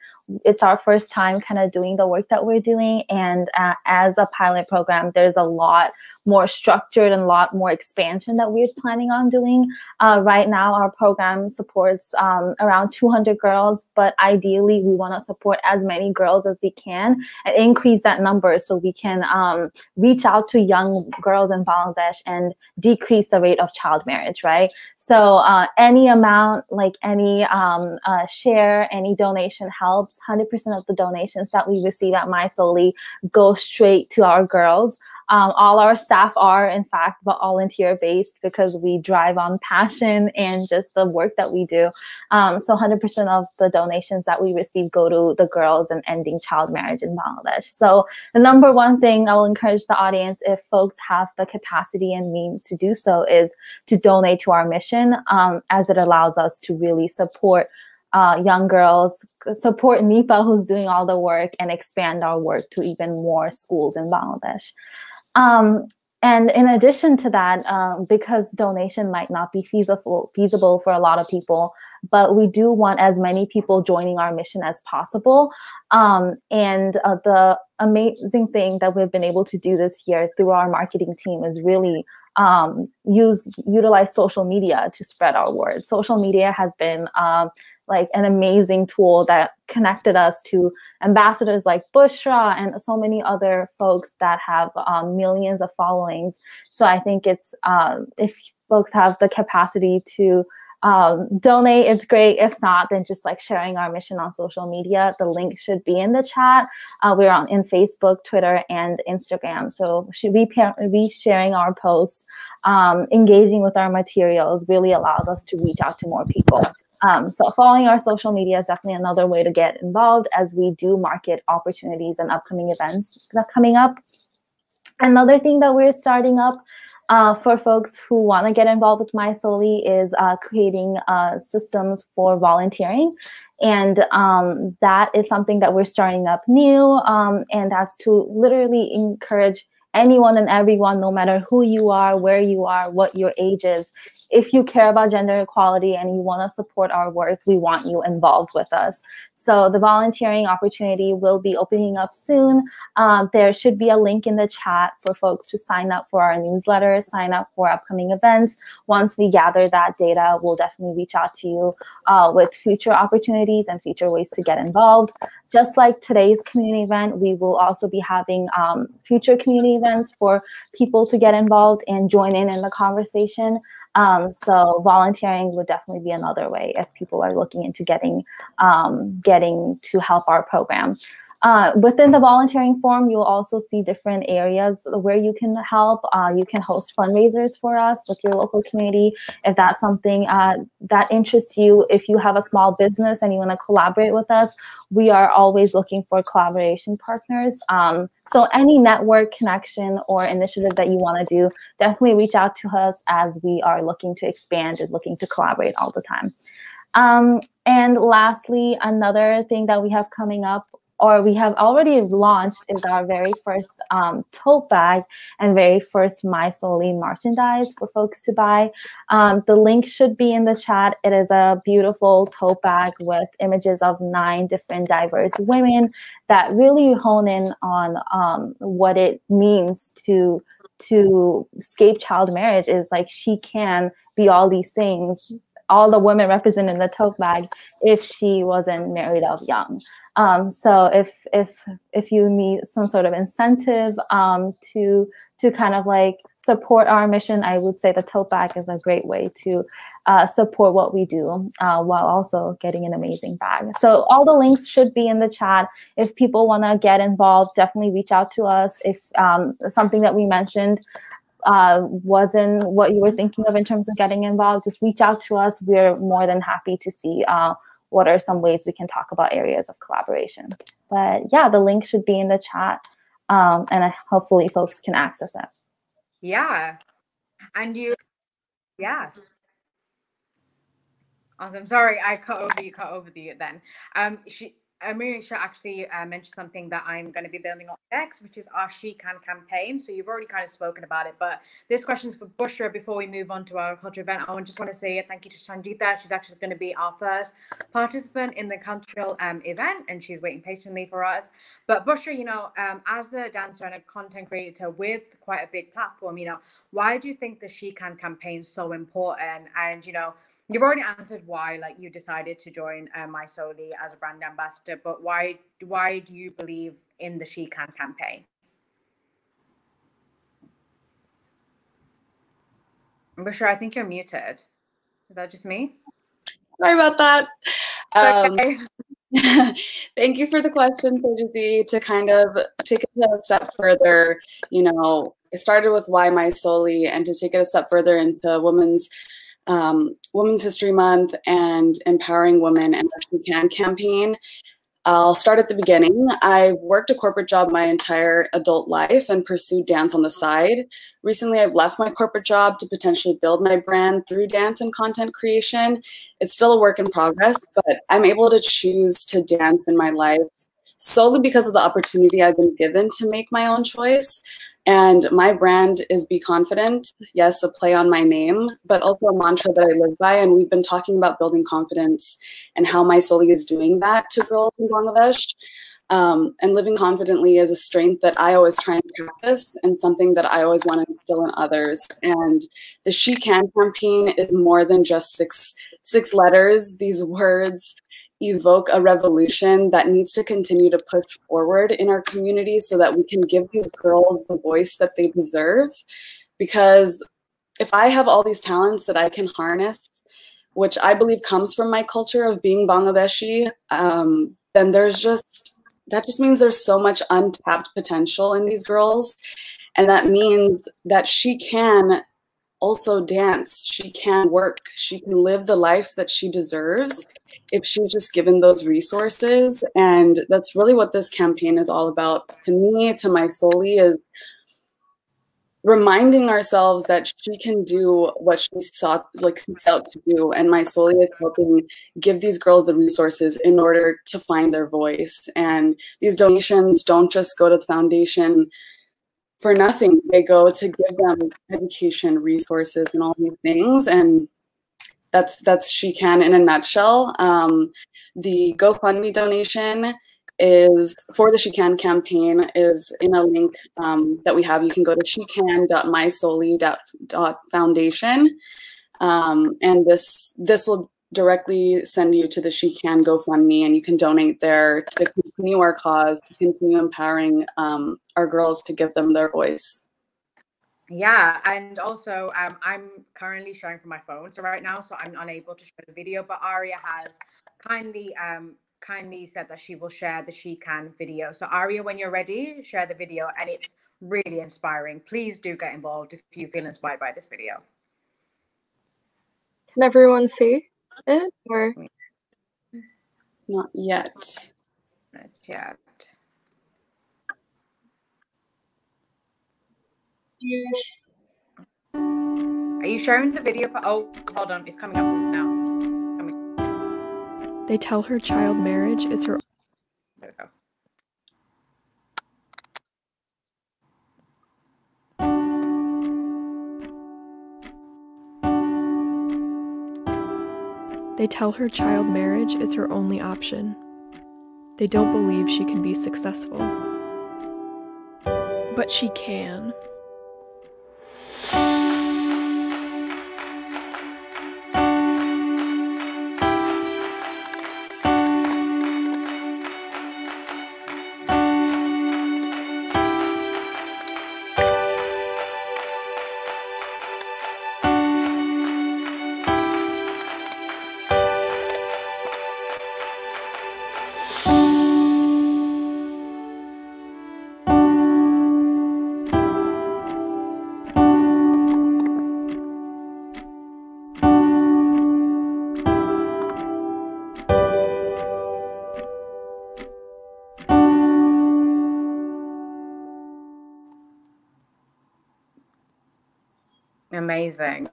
It's our first time kind of doing the work that we're doing, and as a pilot program, there's a lot more structured and a lot more expansion that we're planning on doing. Right now, our program supports around 200 girls, but ideally, we want to support as many girls as we can and increase that number so we can reach out to young girls in Bangladesh and decrease the rate of child marriage, right? So any amount, like any share, any donation helps. 100% of the donations that we receive at MySoli go straight to our girls. All our staff are, in fact, volunteer-based because we drive on passion and just the work that we do. So 100% of the donations that we receive go to the girls and ending child marriage in Bangladesh. So the number one thing I will encourage the audience, if folks have the capacity and means to do so, is to donate to our mission, as it allows us to really support young girls, support Nipa, who's doing all the work, and expand our work to even more schools in Bangladesh. And in addition to that, because donation might not be feasible for a lot of people, but we do want as many people joining our mission as possible. And the amazing thing that we've been able to do this year through our marketing team is really utilize social media to spread our word. Social media has been like an amazing tool that connected us to ambassadors like Bushra and so many other folks that have millions of followings. So I think it's, if folks have the capacity to donate, it's great. If not, then just like sharing our mission on social media. The link should be in the chat. We're in Facebook, Twitter, and Instagram. So should be sharing our posts, engaging with our materials really allows us to reach out to more people. So following our social media is definitely another way to get involved as we do market opportunities and upcoming events that are coming up. Another thing that we're starting up for folks who want to get involved with MySoli is creating systems for volunteering. And that is something that we're starting up new. And that's to literally encourage anyone and everyone, no matter who you are, where you are, what your age is. If you care about gender equality and you want to support our work, we want you involved with us. So the volunteering opportunity will be opening up soon. There should be a link in the chat for folks to sign up for our newsletter, sign up for upcoming events. Once we gather that data, we'll definitely reach out to you with future opportunities and future ways to get involved. Just like today's community event, we will also be having future community events for people to get involved and join in the conversation. So volunteering would definitely be another way if people are looking into getting to help our program. Within the volunteering form, you'll also see different areas where you can help. You can host fundraisers for us with your local community if that's something that interests you. If you have a small business and you want to collaborate with us, we are always looking for collaboration partners. So any network connection or initiative that you want to do, definitely reach out to us as we are looking to expand and looking to collaborate all the time. And lastly, another thing that we have coming up, or we have already launched, is our very first tote bag and very first MySoli merchandise for folks to buy. The link should be in the chat. It is a beautiful tote bag with images of 9 different diverse women that really hone in on what it means to escape child marriage. Is like she can be all these things, all the women represented in the tote bag, if she wasn't married off young. So if you need some sort of incentive to kind of like support our mission, I would say the tote bag is a great way to support what we do while also getting an amazing bag. So all the links should be in the chat. If people want to get involved, definitely reach out to us. If something that we mentioned wasn't what you were thinking of in terms of getting involved, just reach out to us. We're more than happy to see what are some ways we can talk about areas of collaboration. But yeah, the link should be in the chat, and hopefully folks can access it. Yeah. And you, yeah. Awesome. Sorry, I cut over you then. Marisha actually mentioned something that I'm going to be building on next, which is our She Can campaign. So you've already kind of spoken about it, but this question's for Bushra. Before we move on to our culture event, I just want to say thank you to Sanjita. She's actually going to be our first participant in the cultural event, and she's waiting patiently for us. But Bushra, as a dancer and a content creator with quite a big platform, why do you think the She Can campaign is so important? And you've already answered why, like, you decided to join My Solely as a brand ambassador, but why do you believe in the She Can campaign? Bushra, I think you're muted. Is that just me? Sorry about that. Okay. Thank you for the question, Sajiti. To kind of take it a step further, it started with Why My Solely, and to take it a step further into Women's History Month and empowering women and our She Can campaign. I'll start at the beginning. I've worked a corporate job my entire adult life and pursued dance on the side. Recently, I've left my corporate job to potentially build my brand through dance and content creation. It's still a work in progress, but I'm able to choose to dance in my life solely because of the opportunity I've been given to make my own choice. And my brand is Be Confident. Yes, a play on my name, but also a mantra that I live by. And we've been talking about building confidence and how My Solely is doing that to girls in Bangladesh. And living confidently is a strength that I always try and practice, and something that I always want to instill in others. And the She Can campaign is more than just six letters. These words evoke a revolution that needs to continue to push forward in our community so that we can give these girls the voice that they deserve. Because if I have all these talents that I can harness, which I believe comes from my culture of being Bangladeshi, then that just means there's so much untapped potential in these girls. And that means that she can also dance, she can work, she can live the life that she deserves if she's just given those resources. And that's really what this campaign is all about. To me, to My Solely, is reminding ourselves that she can do what she seeks out to do. And My Solely is helping give these girls the resources in order to find their voice. And these donations don't just go to the foundation for nothing. They go to give them education, resources, and all these things. And that's She Can in a nutshell. The GoFundMe donation is for the She Can campaign is in a link that we have. You can go to shecan.mysolely.foundation, and this will directly send you to the She Can GoFundMe, and you can donate there to continue our cause, to continue empowering our girls, to give them their voice. Yeah, and also I'm currently showing from my phone, so right now, so I'm unable to show the video, but Aria has kindly said that she will share the She Can video. So Aria, when you're ready, share the video, and it's really inspiring. Please do get involved if you feel inspired by this video. Can everyone see it, or? Not yet. Not yet. Are you sharing the video? Oh, hold on. It's coming up now. They tell her child marriage is her. There we go. They tell her child marriage is her only option. They don't believe she can be successful. But she can. Amazing.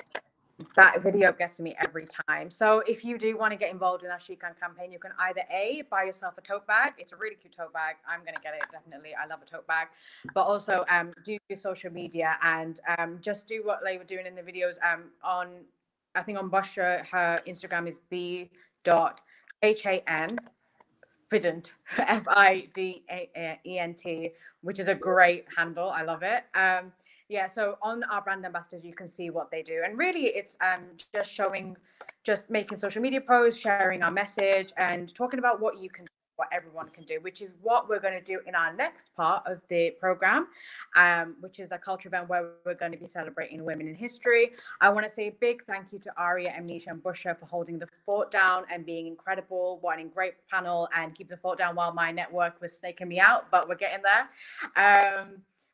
That video gets to me every time. So if you do want to get involved in our She Can campaign, you can either A, buy yourself a tote bag. It's a really cute tote bag. I'm going to get it, definitely. I love a tote bag. But also do your social media and just do what they were doing in the videos. I think on Bushra, her Instagram is b.han Fident, Fident, which is a great handle. I love it. Yeah, so on our brand ambassadors, you can see what they do. And really, it's just showing, just making social media posts, sharing our message, and talking about what you can do, what everyone can do, which is what we're going to do in our next part of the program, which is a culture event where we're going to be celebrating women in history. I want to say a big thank you to Aria, Amnesia, and Bushra for holding the fort down and being incredible. What a great panel, and keep the fort down while my network was snaking me out, but we're getting there.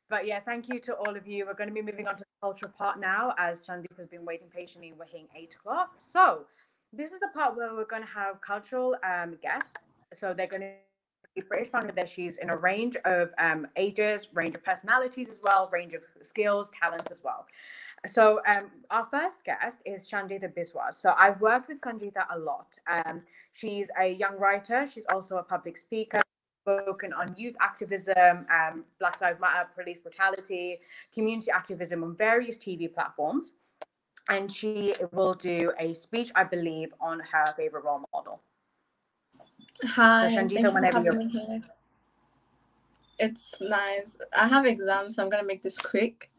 But yeah, thank you to all of you. We're going to be moving on to the cultural part now, as Shandeep has been waiting patiently. We're hitting 8 o'clock. So this is the part where we're going to have cultural guests. So they're going to be British Bangladeshis in a range of ages, range of personalities as well, range of skills, talents as well. So our first guest is Sanjita Biswas. So I've worked with Sanjita a lot. She's a young writer. She's also a public speaker, spoken on youth activism, Black Lives Matter, police brutality, community activism on various TV platforms. And she will do a speech, I believe, on her favorite role model. Hi, so thank you for having me here. It's nice. I have exams, so I'm going to make this quick.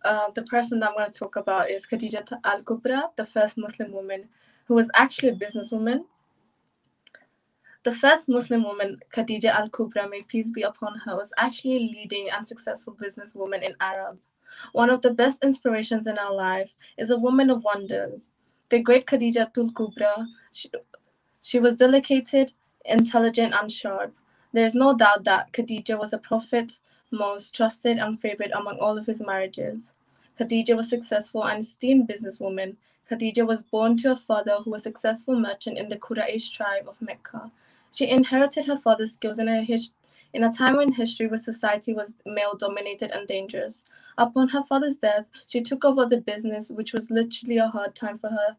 The person that I'm going to talk about is Khadija Al-Kubra, the first Muslim woman who was actually a businesswoman. The first Muslim woman, Khadija Al-Kubra, may peace be upon her, was actually a leading and successful businesswoman in Arab. One of the best inspirations in our life is a woman of wonders. The great Khadija Al-Kubra, she was delicate, intelligent, and sharp. There is no doubt that Khadija was a prophet, most trusted and favored among all of his marriages. Khadija was a successful and esteemed businesswoman. Khadija was born to a father who was a successful merchant in the Quraysh tribe of Mecca. She inherited her father's skills in a time in history where society was male-dominated and dangerous. Upon her father's death, she took over the business, which was literally a hard time for her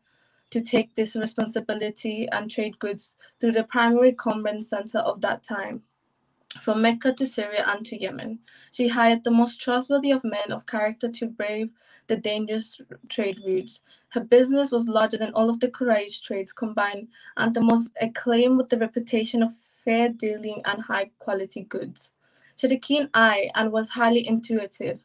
to take this responsibility and trade goods through the primary commerce center of that time, from Mecca to Syria and to Yemen. She hired the most trustworthy of men of character to brave the dangerous trade routes. Her business was larger than all of the Quraysh trades combined, and the most acclaimed with the reputation of fair dealing and high-quality goods. She had a keen eye and was highly intuitive,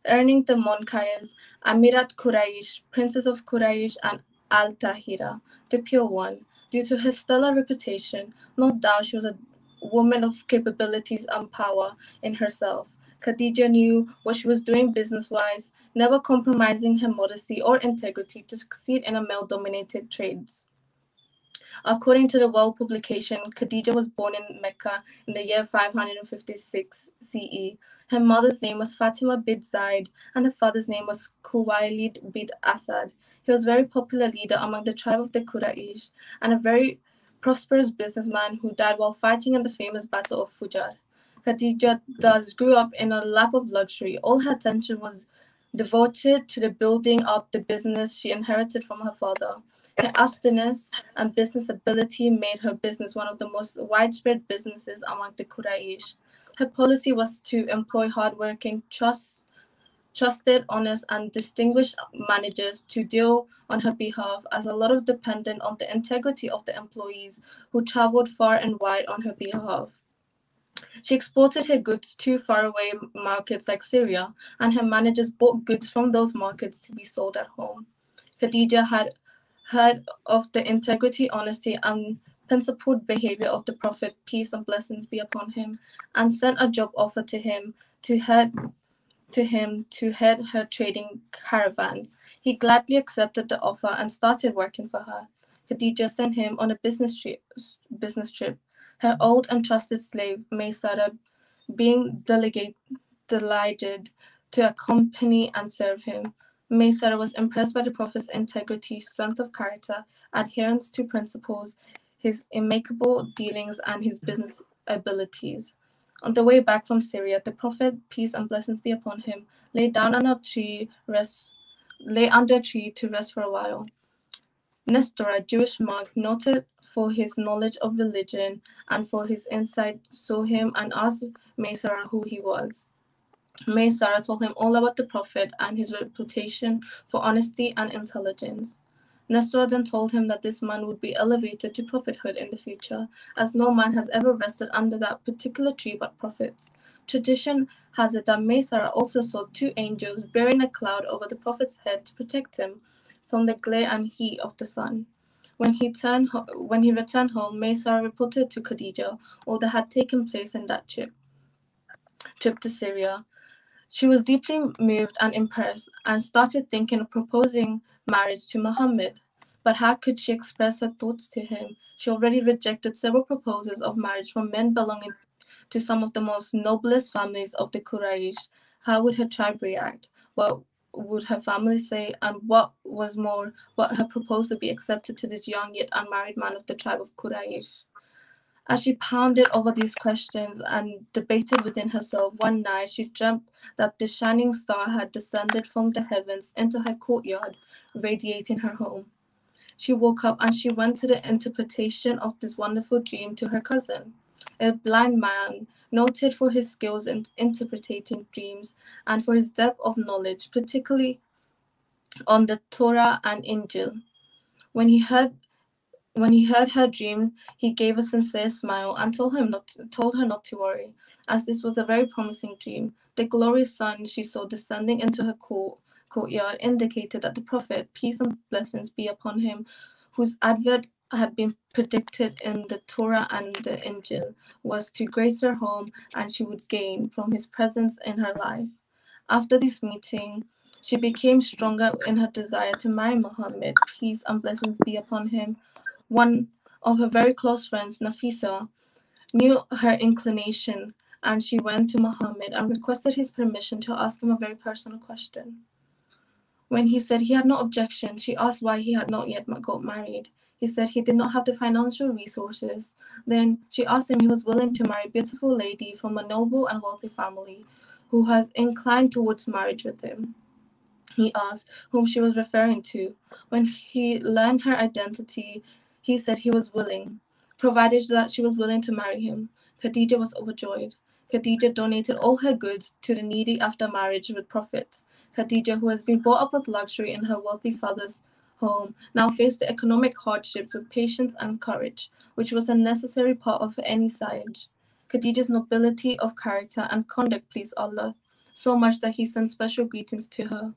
earning the Monkayas, Amirat Quraysh, Princess of Quraysh, and Al-Tahira, the Pure One. Due to her stellar reputation, no doubt she was a woman of capabilities and power in herself. Khadija knew what she was doing business-wise, never compromising her modesty or integrity to succeed in a male-dominated trades. According to the World publication, Khadija was born in Mecca in the year 556 CE. Her mother's name was Fatima bint Zaid, and her father's name was Khuwailid bint Asad. He was a very popular leader among the tribe of the Quraysh and a very prosperous businessman who died while fighting in the famous Battle of Fujar. Khadija thus grew up in a lap of luxury. All her attention was devoted to the building up the business she inherited from her father. Her astuteness and business ability made her business one of the most widespread businesses among the Quraysh. Her policy was to employ hardworking, trusted, honest, and distinguished managers to deal on her behalf, as a lot of depended on the integrity of the employees who traveled far and wide on her behalf. She exported her goods to faraway markets like Syria, and her managers bought goods from those markets to be sold at home. Khadija had heard of the integrity, honesty, and principled behavior of the Prophet, peace and blessings be upon him, and sent a job offer to him to head her trading caravans. He gladly accepted the offer and started working for her. Khadija sent him on a business trip. Her old and trusted slave, Maysara, being delighted to accompany and serve him. Maysara was impressed by the Prophet's integrity, strength of character, adherence to principles, his impeccable dealings, and his business abilities. On the way back from Syria, the Prophet, peace and blessings be upon him, lay down on a tree lay under a tree to rest for a while. Nestor, a Jewish monk noted for his knowledge of religion and for his insight, saw him and asked Maysara who he was. Maysara told him all about the Prophet and his reputation for honesty and intelligence. Nestor then told him that this man would be elevated to prophethood in the future, as no man has ever rested under that particular tree but prophets. Tradition has it that Maysara also saw two angels bearing a cloud over the Prophet's head to protect him from the glare and heat of the sun. When he returned home, Maysara reported to Khadija all that had taken place in that trip to Syria. She was deeply moved and impressed and started thinking of proposing marriage to Muhammad. But how could she express her thoughts to him? She already rejected several proposals of marriage from men belonging to some of the most noblest families of the Quraysh. How would her tribe react? What would her family say? And what was more, would her proposal be accepted to this young yet unmarried man of the tribe of Quraysh? As she pondered over these questions and debated within herself, one night she dreamt that the shining star had descended from the heavens into her courtyard, radiating her home. She woke up and she went to the interpretation of this wonderful dream to her cousin, a blind man noted for his skills in interpreting dreams and for his depth of knowledge, particularly on the Torah and Injil. When he heard her dream, he gave a sincere smile and told her not to worry, as this was a very promising dream. The glorious sun she saw descending into her courtyard indicated that the Prophet, peace and blessings be upon him, whose advent had been predicted in the Torah and the Injil, was to grace her home and she would gain from his presence in her life. After this meeting, she became stronger in her desire to marry Muhammad, peace and blessings be upon him. One of her very close friends, Nafisa, knew her inclination, and she went to Muhammad and requested his permission to ask him a very personal question. When he said he had no objection, she asked why he had not yet got married. He said he did not have the financial resources. Then she asked him if he was willing to marry a beautiful lady from a noble and wealthy family who was inclined towards marriage with him. He asked whom she was referring to. When he learned her identity, he said he was willing, provided that she was willing to marry him. Khadija was overjoyed. Khadija donated all her goods to the needy after marriage with Prophet. Khadija, who has been brought up with luxury in her wealthy father's home, now faced the economic hardships with patience and courage, which was a necessary part of any sage. Khadija's nobility of character and conduct pleased Allah so much that he sent special greetings to her.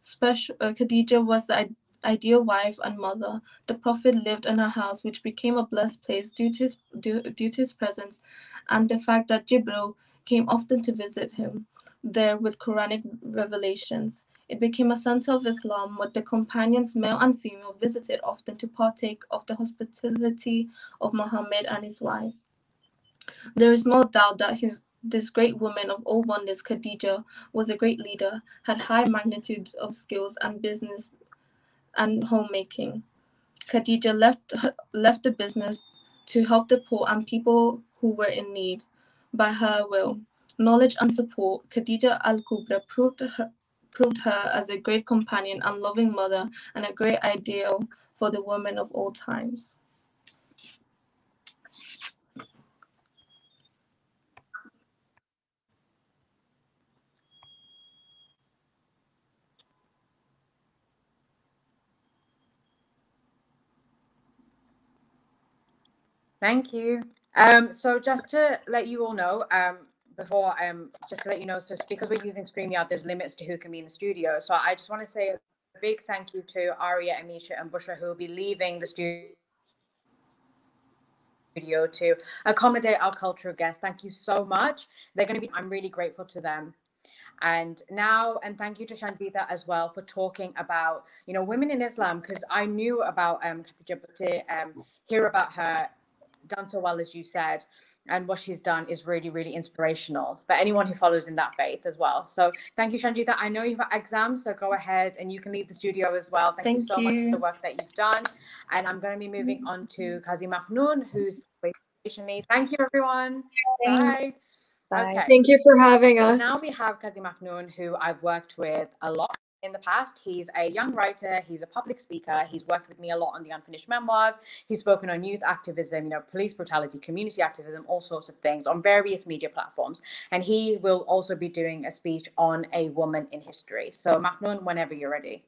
Khadija was the ideal wife and mother. The Prophet lived in her house, which became a blessed place due to his presence and the fact that Jibril came often to visit him there with Quranic revelations. It became a center of Islam, where the companions, male and female, visited often to partake of the hospitality of Muhammad and his wife. There is no doubt that this great woman of all wonders, Khadija, was a great leader, had high magnitudes of skills and business and homemaking. Khadija left the business to help the poor and people who were in need. By her will, knowledge and support, Khadija al-Kubra proved her as a great companion and loving mother and a great ideal for the women of all times. Thank you. So just to let you all know, just to let you know, so because we're using StreamYard, there's limits to who can be in the studio. So I just want to say a big thank you to Arya, Amisha, and Bushra, who will be leaving the studio to accommodate our cultural guests. Thank you so much. I'm really grateful to them. And thank you to Shanjita as well for talking about, women in Islam, because I knew about Khadija, but to hear about her done so well, as you said, and what she's done is really, really inspirational for anyone who follows in that faith as well. So thank you, Shanjita. I know you've got exams, so go ahead and you can leave the studio as well. Thank you so much for the work that you've done. And I'm going to be moving on to Qazi Mahnoon, who's patiently. Thank you, everyone. Thanks. Bye. Okay. Thank you for having us. So now we have Qazi Mahnoon, who I've worked with a lot. in the past. He's a young writer, he's a public speaker, he's worked with me a lot on the Unfinished Memoirs, he's spoken on youth activism, police brutality, community activism, all sorts of things on various media platforms. And he will also be doing a speech on a woman in history. So Mahmoud, whenever you're ready.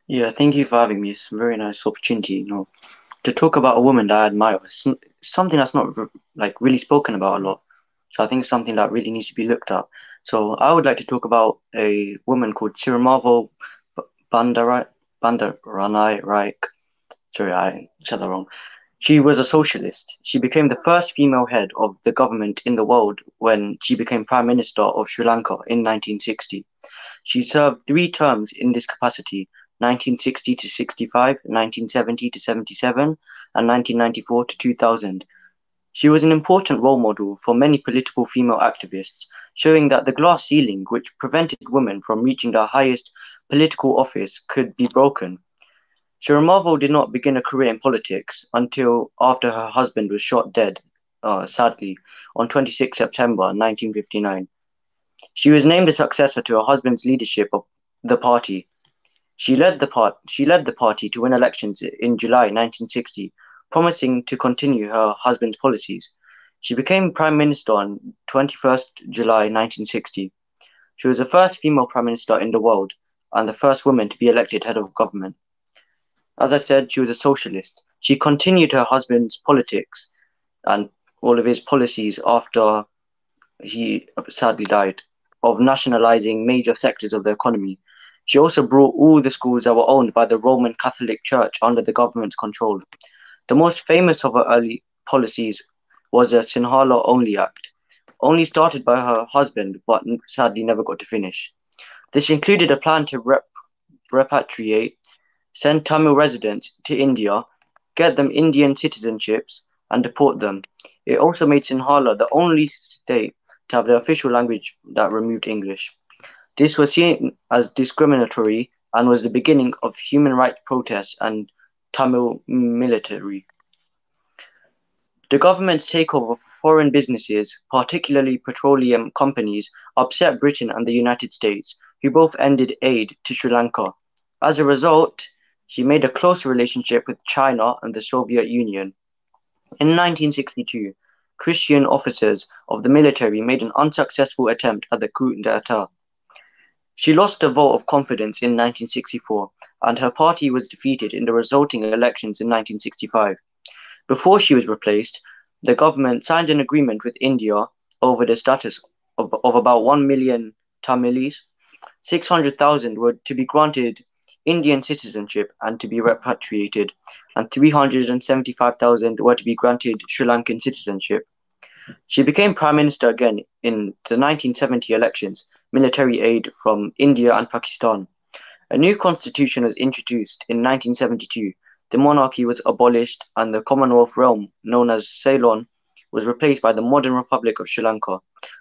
Yeah, thank you for having me. It's a very nice opportunity, to talk about a woman that I admire. It's something that's not really spoken about a lot. So I think it's something that really needs to be looked at. So I would like to talk about a woman called Sirimavo Bandaranaike. Sorry, I said that wrong. She was a socialist. She became the first female head of the government in the world when she became Prime Minister of Sri Lanka in 1960. She served 3 terms in this capacity, 1960 to 65, 1970 to 77, and 1994 to 2000. She was an important role model for many political female activists, showing that the glass ceiling which prevented women from reaching their highest political office could be broken. Sirimavo did not begin a career in politics until after her husband was shot dead, sadly, on 26 September 1959. She was named the successor to her husband's leadership of the party. She led the party to win elections in July 1960, promising to continue her husband's policies. She became Prime Minister on 21st July 1960. She was the first female Prime Minister in the world and the first woman to be elected head of government. As I said, she was a socialist. She continued her husband's politics and all of his policies after he sadly died, of nationalizing major sectors of the economy. She also brought all the schools that were owned by the Roman Catholic Church under the government's control. The most famous of her early policies was the Sinhala Only Act, only started by her husband but sadly never got to finish. This included a plan to repatriate, send Tamil residents to India, get them Indian citizenships, and deport them. It also made Sinhala the only state to have the official language that removed English. This was seen as discriminatory and was the beginning of human rights protests and Tamil military. The government's takeover of foreign businesses, particularly petroleum companies, upset Britain and the United States, who both ended aid to Sri Lanka. As a result, she made a close relationship with China and the Soviet Union. In 1962, Christian officers of the military made an unsuccessful attempt at the coup d'etat. She lost a vote of confidence in 1964, and her party was defeated in the resulting elections in 1965. Before she was replaced, the government signed an agreement with India over the status of about 1 million Tamilis. 600,000 were to be granted Indian citizenship and to be repatriated, and 375,000 were to be granted Sri Lankan citizenship. She became Prime Minister again in the 1970 elections, military aid from India and Pakistan. A new constitution was introduced in 1972. The monarchy was abolished and the Commonwealth realm, known as Ceylon, was replaced by the modern Republic of Sri Lanka.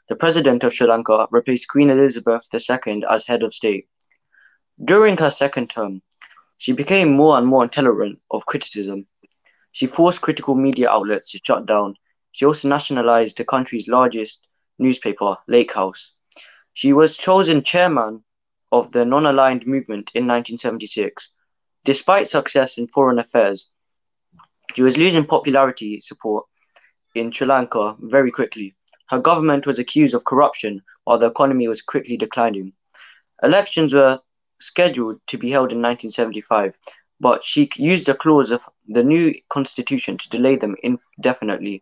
The President of Sri Lanka replaced Queen Elizabeth II as head of state. During her second term, she became more and more intolerant of criticism. She forced critical media outlets to shut down. She also nationalized the country's largest newspaper, Lake House. She was chosen chairman of the non-aligned movement in 1976. Despite success in foreign affairs, she was losing popularity support in Sri Lanka very quickly. Her government was accused of corruption while the economy was quickly declining. Elections were scheduled to be held in 1975, but she used a clause of the new constitution to delay them indefinitely.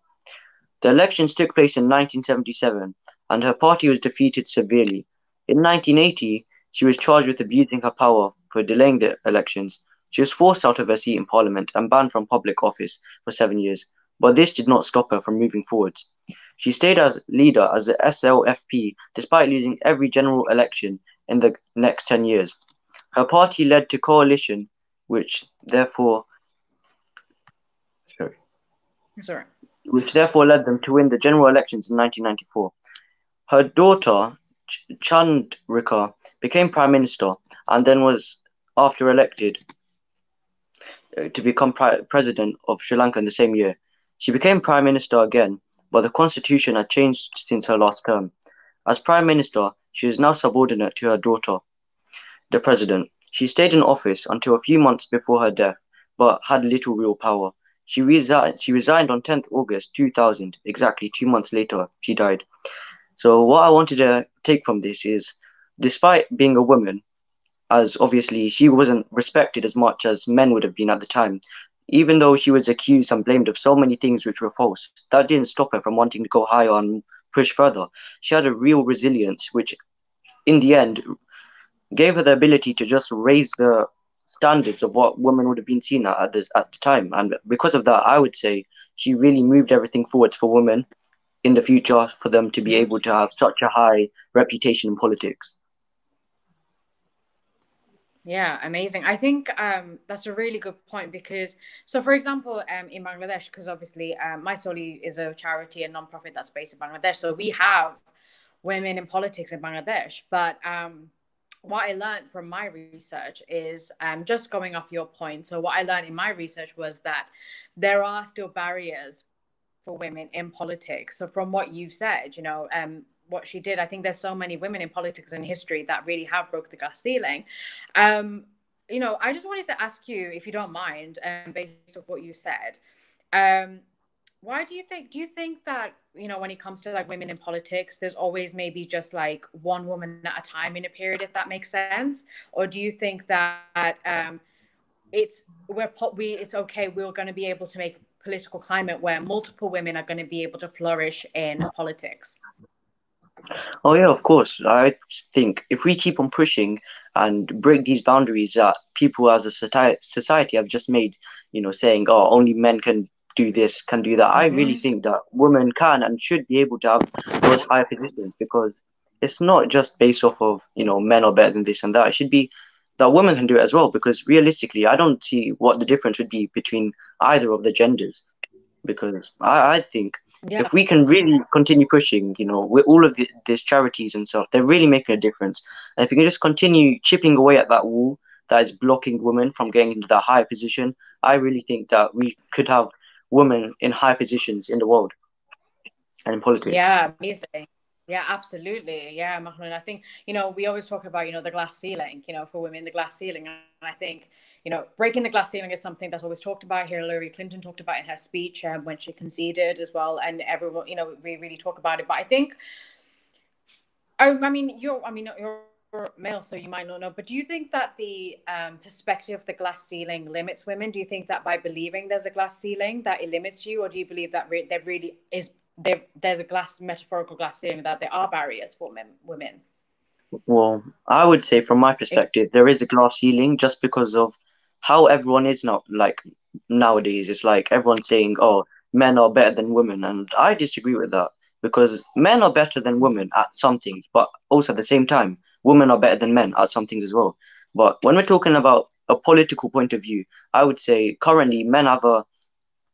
The elections took place in 1977, and her party was defeated severely. In 1980, she was charged with abusing her power for delaying the elections. She was forced out of her seat in parliament and banned from public office for 7 years, but this did not stop her from moving forwards. She stayed as leader as the SLFP despite losing every general election in the next 10 years. Her party led to coalition, which therefore led them to win the general elections in 1994. Her daughter, Chandrika, became Prime Minister and then was after elected to become President of Sri Lanka in the same year. She became Prime Minister again, but the constitution had changed since her last term. As Prime Minister, She is now subordinate to her daughter, the president. She stayed in office until a few months before her death, but had little real power. She resigned on 10th August 2000, exactly 2 months later, she died. So what I wanted to take from this is, despite being a woman, as obviously she wasn't respected as much as men would have been at the time, even though she was accused and blamed of so many things which were false, that didn't stop her from wanting to go higher and push further. She had a real resilience, which in the end gave her the ability to just raise the standards of what women would have been seen at the time. And because of that, I would say she really moved everything forward for women in the future, for them to be able to have such a high reputation in politics. Yeah, amazing. I think that's a really good point because, so for example, in Bangladesh, because obviously My Soli is a charity and non-profit that's based in Bangladesh, so we have women in politics in Bangladesh. But what I learned from my research is just going off your point. So what I learned in my research was that there are still barriers for women in politics. So from what you've said, what she did, I think there's so many women in politics and history that really have broke the glass ceiling. I just wanted to ask you, if you don't mind, based on what you said, why do you think that, when it comes to like women in politics, there's always maybe just like one woman at a time in a period, if that makes sense? Or do you think that it's okay, we're going to be able to make political climate where multiple women are going to be able to flourish in politics? Oh yeah, of course. I think if we keep on pushing and break these boundaries that people as a society have just made, saying, oh, only men can do this, can do that. I really think that women can and should be able to have those high positions, because it's not just based off of, men are better than this and that. It should be that women can do it as well, because realistically, I don't see what the difference would be between either of the genders. Because I think if we can really continue pushing, with all of these charities and stuff, they're really making a difference. And if we can just continue chipping away at that wall that is blocking women from getting into that high position, I really think that we could have women in high positions in the world and in politics. Yeah, amazing. Yeah, absolutely. Yeah, Mahmoud. I think, we always talk about, the glass ceiling, for women, the glass ceiling. And I think, breaking the glass ceiling is something that's always talked about. Hillary Clinton talked about in her speech when she conceded as well. And everyone, we really talk about it. But I think, you're male, so you might not know, but do you think that the perspective of the glass ceiling limits women? Do you think that by believing there's a glass ceiling that it limits you? Or do you believe that there really is there's a metaphorical glass ceiling, that there are barriers for women? Well, I would say from my perspective, there is a glass ceiling just because of how everyone is now. Like nowadays, it's like everyone's saying, "Oh, men are better than women," and I disagree with that, because men are better than women at some things, but also at the same time, women are better than men at some things as well. But when we're talking about a political point of view, I would say currently men have a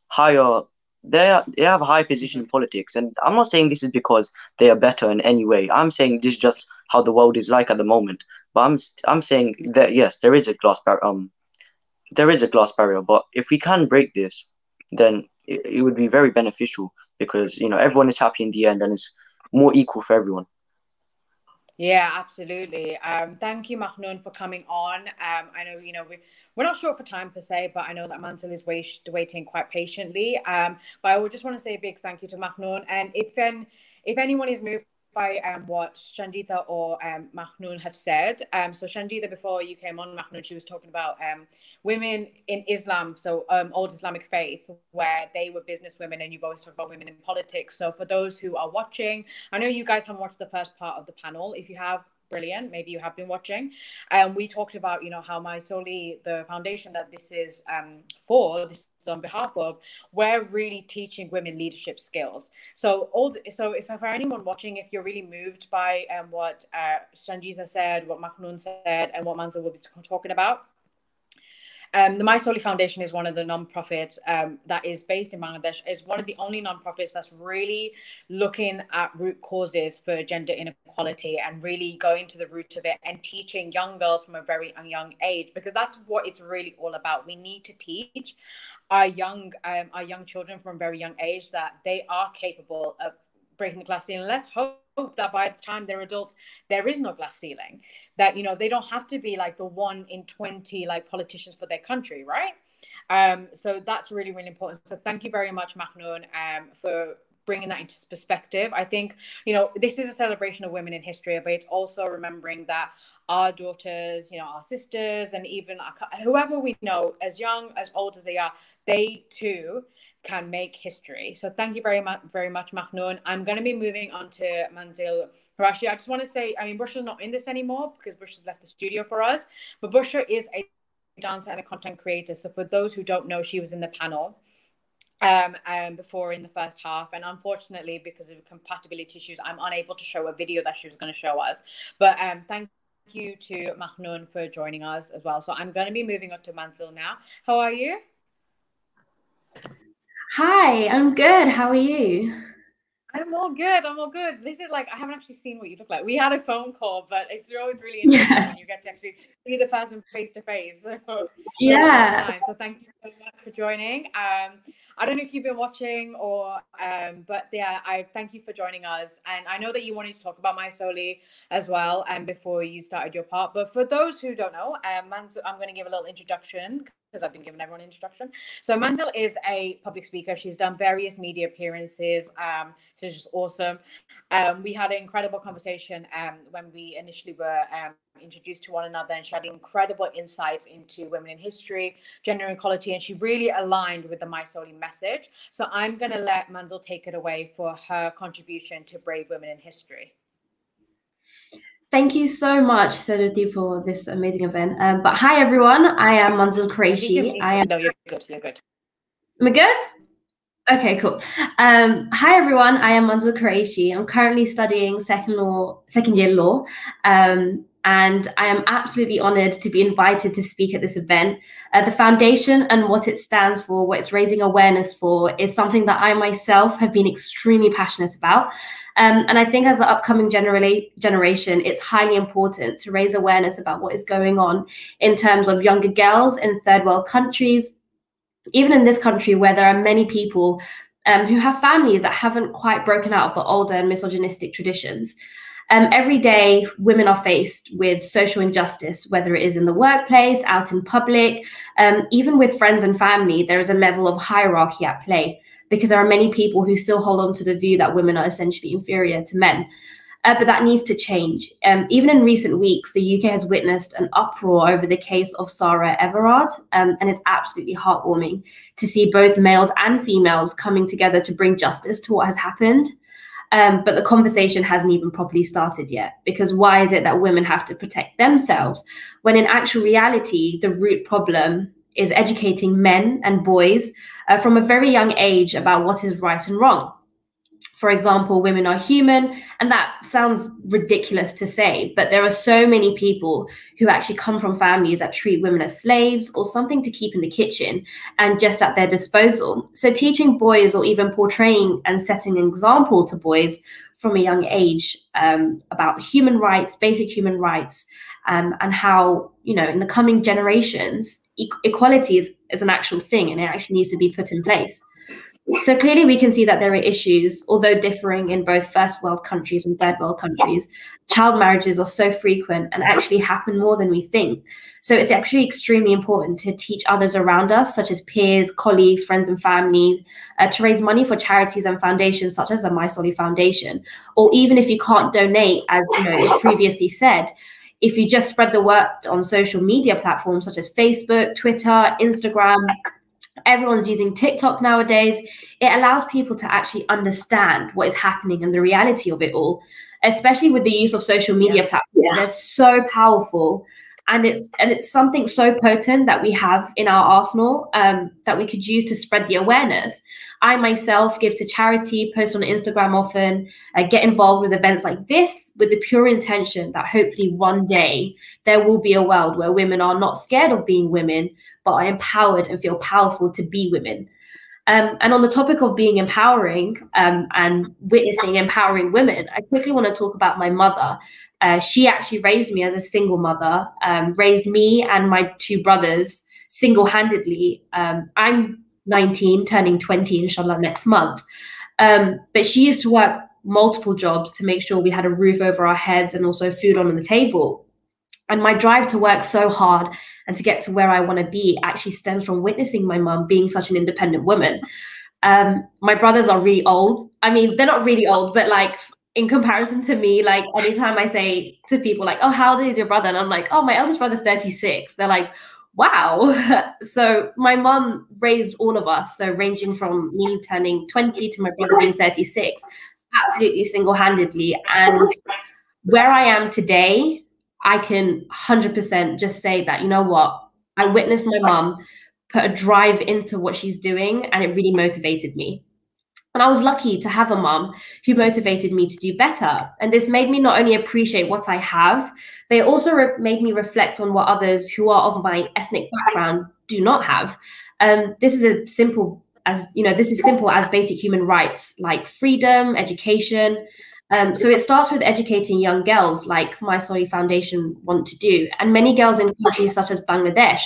higher they have a high position in politics, and I'm not saying this is because they are better in any way. I'm saying this is just how the world is like at the moment. But I'm saying that yes, there is a glass barrier, but if we can break this, then it would be very beneficial, because everyone is happy in the end and it's more equal for everyone. Yeah, absolutely. Thank you, Mahnoun, for coming on. I know, we're not short for time per se, but I know that Mansell is waiting quite patiently. But I would just want to say a big thank you to Mahnoun. And if anyone is moved by what Shanjita or Mahnoun have said. So Shanjita, before you came on, Mahnoun, she was talking about women in Islam, so old Islamic faith, where they were business women, and you've always talked about women in politics. So for those who are watching, I know you guys haven't watched the first part of the panel. If you have, brilliant. Maybe you have been watching. We talked about, how My Soli, the foundation that this is this is on behalf of, we're really teaching women leadership skills. So if for anyone watching, if you're really moved by what Shanjiza said, what Mahnoun said, and what Manzil will be talking about, the My Soli Foundation is one of the non-profits that is based in Bangladesh. Is one of the only non-profits that's really looking at root causes for gender inequality and really going to the root of it and teaching young girls from a very young age, because that's what it's really all about. We need to teach our young children from very young age that they are capable of breaking the glass ceiling. Let's hope that by the time they're adults, there is no glass ceiling, that, you know, they don't have to be like the 1 in 20 like politicians for their country, right? So that's really, really important. So thank you very much, Mahnoon, for bringing that into perspective. I think, you know, this is a celebration of women in history, but it's also remembering that our daughters, you know, our sisters, and even whoever we know, as young, as old as they are, they too can make history. So thank you very much, Mahnoon. I'm going to be moving on to Manzil Harashi. I just want to say, I mean, Bushra's not in this anymore because Bushra's left the studio for us, but Bushra is a dancer and a content creator. So for those who don't know, she was in the panel before in the first half, and unfortunately because of compatibility issues, I'm unable to show a video that she was going to show us. But thank you to Mahnoon for joining us as well. So I'm going to be moving on to Manzil now. How are you? Hi, I'm good. How are you? I'm all good. I'm all good. This is like, I haven't actually seen what you look like. We had a phone call, but it's always really interesting when you get to actually see the person face to face. Yeah. So thank you so much for joining. I don't know if you've been watching or, but yeah, I thank you for joining us. And I know that you wanted to talk about My Soli as well, before you started your part. But for those who don't know, Manzil, I'm going to give a little introduction, because I've been giving everyone an introduction. So Manzil is a public speaker. She's done various media appearances. She's just awesome. We had an incredible conversation when we initially were introduced to one another, and she had incredible insights into women in history, gender equality, and she really aligned with the My Soli message. So I'm going to let Manzil take it away for her contribution to Brave Women in History. Thank you so much, Seduti, for this amazing event. But hi, everyone. I am Manzil Qureshi. No, you're good. You're good. Am I good? Okay, cool. Hi, everyone. I am Manzil Qureshi. I'm currently studying second year law. And I am absolutely honored to be invited to speak at this event. The foundation and what it stands for, what it's raising awareness for, is something that I myself have been extremely passionate about. And I think as the upcoming generation, it's highly important to raise awareness about what is going on in terms of younger girls in third world countries, even in this country where there are many people who have families that haven't quite broken out of the older and misogynistic traditions. Every day, women are faced with social injustice, whether it is in the workplace, out in public, even with friends and family. There is a level of hierarchy at play, because there are many people who still hold on to the view that women are essentially inferior to men. But that needs to change. Even in recent weeks, the UK has witnessed an uproar over the case of Sarah Everard, and it's absolutely heartwarming to see both males and females coming together to bring justice to what has happened. But the conversation hasn't even properly started yet, because why is it that women have to protect themselves when in actual reality, the root problem is educating men and boys from a very young age about what is right and wrong. For example, women are human, and that sounds ridiculous to say, but there are so many people who actually come from families that treat women as slaves or something to keep in the kitchen and just at their disposal. So teaching boys, or even portraying and setting an example to boys from a young age about human rights, basic human rights, and how, you know, in the coming generations, equality is an actual thing, and it actually needs to be put in place. So clearly we can see that there are issues, although differing in both first world countries and third world countries. Child marriages are so frequent and actually happen more than we think. So it's actually extremely important to teach others around us, such as peers, colleagues, friends and family, to raise money for charities and foundations such as the My Soli Foundation. Or even if you can't donate, as you know, as previously said, if you just spread the word on social media platforms such as Facebook, Twitter, Instagram, everyone's using TikTok nowadays, it allows people to actually understand what is happening and the reality of it all, especially with the use of social media platforms. They're so powerful, and it's something so potent that we have in our arsenal that we could use to spread the awareness. I myself give to charity, post on Instagram often, get involved with events like this with the pure intention that hopefully one day there will be a world where women are not scared of being women, but are empowered and feel powerful to be women. And on the topic of being empowering and witnessing empowering women, I quickly want to talk about my mother. She actually raised me as a single mother, raised me and my two brothers single-handedly. I'm 19, turning 20, inshallah, next month. But she used to work multiple jobs to make sure we had a roof over our heads and also food on the table. And my drive to work so hard and to get to where I want to be actually stems from witnessing my mum being such an independent woman. My brothers are really old. I mean, they're not really old, but like in comparison to me, like anytime I say to people like, oh, how old is your brother? And I'm like, oh, my eldest brother's 36. They're like, wow. So my mum raised all of us. So ranging from me turning 20 to my brother being 36, absolutely single-handedly. And where I am today, I can 100% just say that, you know what, I witnessed my mum put a drive into what she's doing, and it really motivated me. And I was lucky to have a mum who motivated me to do better. And this made me not only appreciate what I have, but it also made me reflect on what others who are of my ethnic background do not have. This is simple as basic human rights like freedom, education. So it starts with educating young girls like My Soy Foundation want to do. And many girls in countries such as Bangladesh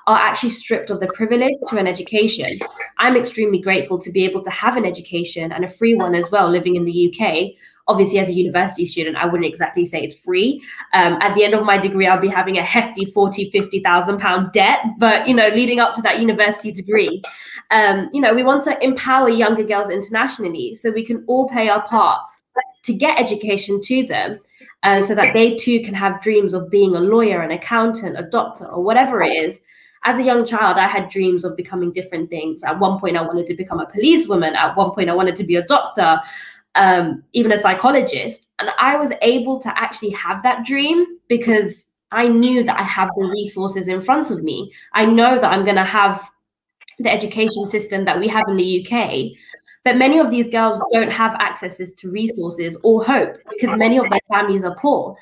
are actually stripped of the privilege to an education. I'm extremely grateful to be able to have an education, and a free one as well, living in the UK. Obviously, as a university student, I wouldn't exactly say it's free. At the end of my degree, I'll be having a hefty 40, 50,000 pound debt, but, you know, leading up to that university degree, you know, we want to empower younger girls internationally so we can all play our part to get education to them, so that they too can have dreams of being a lawyer, an accountant, a doctor, or whatever it is. As a young child, I had dreams of becoming different things. At one point, I wanted to become a policewoman. At one point, I wanted to be a doctor, even a psychologist. And I was able to actually have that dream because I knew that I have the resources in front of me. I know that I'm going to have the education system that we have in the UK. But many of these girls don't have access to resources or hope because many of their families are poor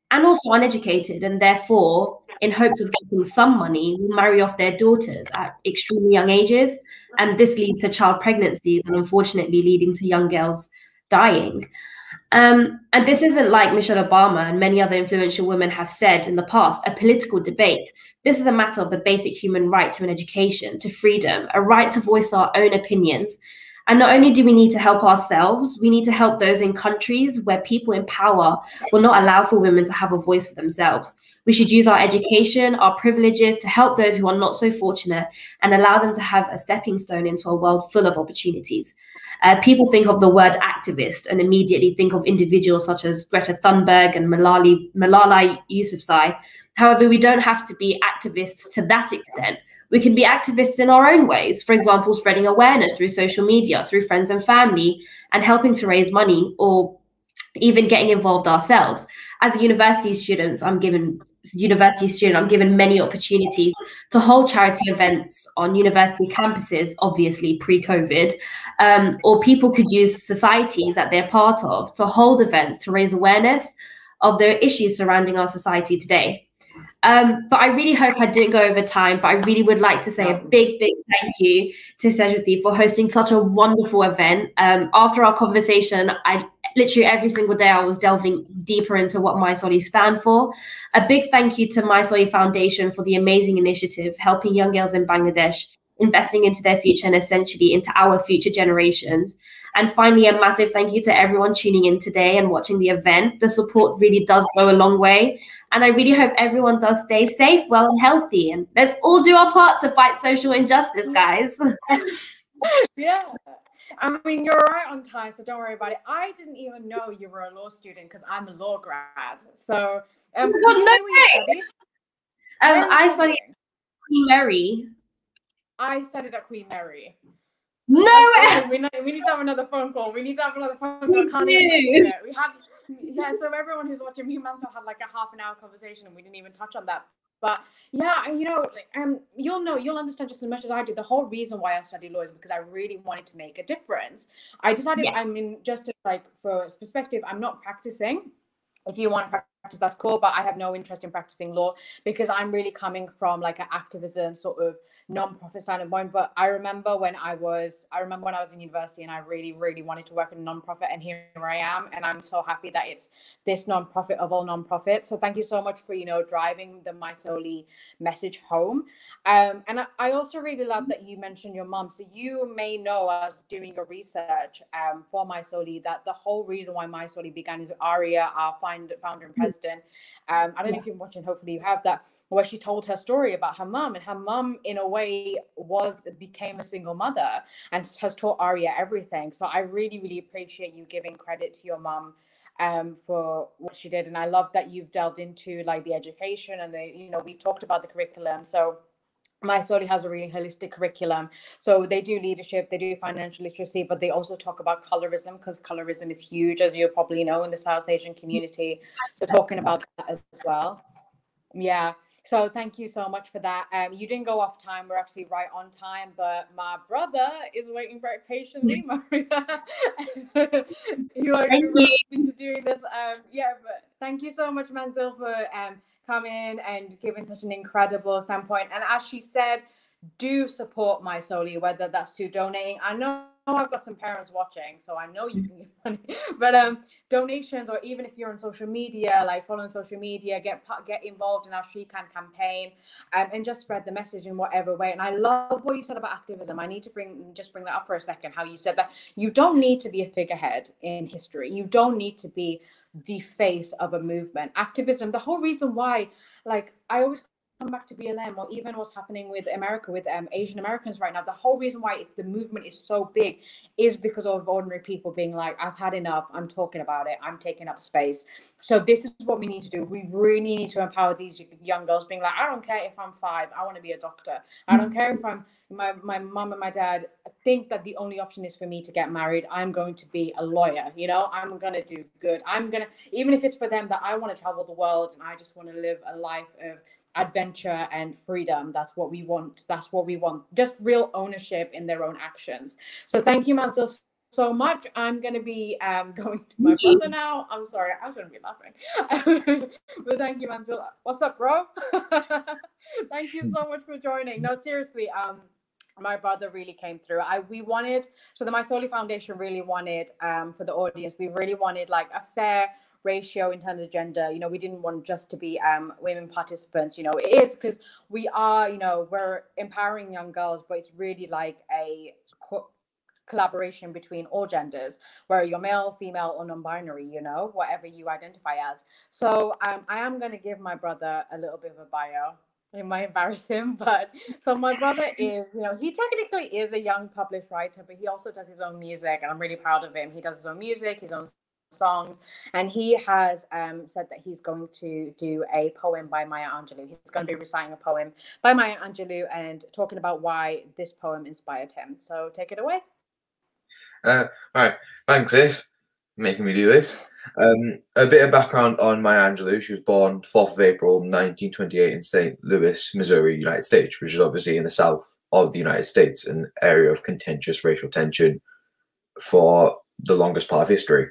and also uneducated, and therefore, in hopes of getting some money, will marry off their daughters at extremely young ages. And this leads to child pregnancies and unfortunately leading to young girls dying. And this isn't, like Michelle Obama and many other influential women have said in the past, a political debate. This is a matter of the basic human right to an education, to freedom, a right to voice our own opinions. And not only do we need to help ourselves, we need to help those in countries where people in power will not allow for women to have a voice for themselves. We should use our education, our privileges to help those who are not so fortunate and allow them to have a stepping stone into a world full of opportunities. People think of the word activist and immediately think of individuals such as Greta Thunberg and Malala Yousafzai. However, we don't have to be activists to that extent. We can be activists in our own ways, for example, spreading awareness through social media, through friends and family, and helping to raise money, or even getting involved ourselves. As a university student, I'm given many opportunities to hold charity events on university campuses, obviously pre-COVID, or people could use societies that they're part of to hold events to raise awareness of the issues surrounding our society today. But I really hope I didn't go over time, but I really would like to say a big thank you to Sejuti for hosting such a wonderful event. After our conversation, literally every single day I was delving deeper into what My Soy stand for. A big thank you to My Soy Foundation for the amazing initiative, helping young girls in Bangladesh, investing into their future and essentially into our future generations. And finally, a massive thank you to everyone tuning in today and watching the event. The support really does go a long way. And I really hope everyone does stay safe, well, and healthy. And let's all do our part to fight social injustice, guys. Yeah. I mean, you're right on time, so don't worry about it. I didn't even know you were a law student because I'm a law grad. So, did you say what you studied? I studied at Queen Mary. I studied at Queen Mary. No, we need to have another phone call. We need to have another phone call. I can't even do it. We had, yeah. So everyone who's watching, me and Mansa had like a half-an-hour conversation, and we didn't even touch on that. But yeah, you know, you'll understand just as much as I do. The whole reason why I studied law is because I really wanted to make a difference. I decided, I mean, just to, like, for perspective, I'm not practicing. If you want to that's cool, but I have no interest in practicing law because I'm really coming from like an activism sort of non-profit standpoint. But I remember when I was in university and I really, really wanted to work in a non-profit, and here I am, and I'm so happy that it's this non-profit of all non-profits. So thank you so much for, driving the My Soli message home. And I also really love that you mentioned your mom. So you may know, as doing your research for My Soli, that the whole reason why My Soli began is Aria, our founder and president. I don't know if you're watching, hopefully you have that, where she told her story about her mom, and her mom in a way became a single mother and has taught Aria everything. So I really, really appreciate you giving credit to your mom for what she did. And I love that you've delved into like the education and we've talked about the curriculum. So My Soli has a really holistic curriculum. So they do leadership, they do financial literacy, but they also talk about colorism, because colorism is huge, as you probably know, in the South Asian community. So talking about that as well. Yeah. So thank you so much for that. You didn't go off time. We're actually right on time, but my brother is waiting very patiently. Maria, you are to doing this. But thank you so much, Manzil, for coming and giving such an incredible standpoint. And as she said, do support My Soli, whether that's to donating. I know I've got some parents watching, so I know you can give money, but donations, or even if you're on social media, like following social media, get involved in our She Can campaign, and just spread the message in whatever way. And I love what you said about activism. I need to bring that up for a second, how you said that you don't need to be a figurehead in history. You don't need to be the face of a movement. Activism, the whole reason why, like, I always come back to BLM, or even what's happening with America, with Asian Americans right now, the whole reason why the movement is so big is because of ordinary people being like, I've had enough, I'm talking about it, I'm taking up space. So this is what we need to do. We really need to empower these young girls, being like, I don't care if I'm 5, I want to be a doctor. I don't care if my mom and my dad think that the only option is for me to get married. I'm going to be a lawyer, I'm going to do good. Even if it's for them, that I want to travel the world and I just want to live a life of adventure and freedom. That's what we want. Just real ownership in their own actions. So thank you, Manzo, so much. I'm going to be going to my brother now. I'm sorry, I shouldn't be laughing. But thank you, Manzo. What's up, bro? Thank you so much for joining. No, seriously, my brother really came through. The My Soli Foundation really wanted, for the audience, we really wanted like a fair ratio in terms of gender. We didn't want just to be women participants. It is because we are, we're empowering young girls, but it's really like a collaboration between all genders, where you're male, female, or non-binary, whatever you identify as. So I am going to give my brother a little bit of a bio. It might embarrass him, but so my brother is, he technically is a young published writer, but he also does his own music, and I'm really proud of him. He does his own music, his own songs, and he has said that he's going to do a poem by Maya Angelou. He's going to be reciting a poem by Maya Angelou and talking about why this poem inspired him. So take it away. All right, thanks, sis, making me do this. A bit of background on Maya Angelou. She was born 4th of April 1928 in St. Louis, Missouri, United States, which is obviously in the south of the United States, an area of contentious racial tension for the longest part of history.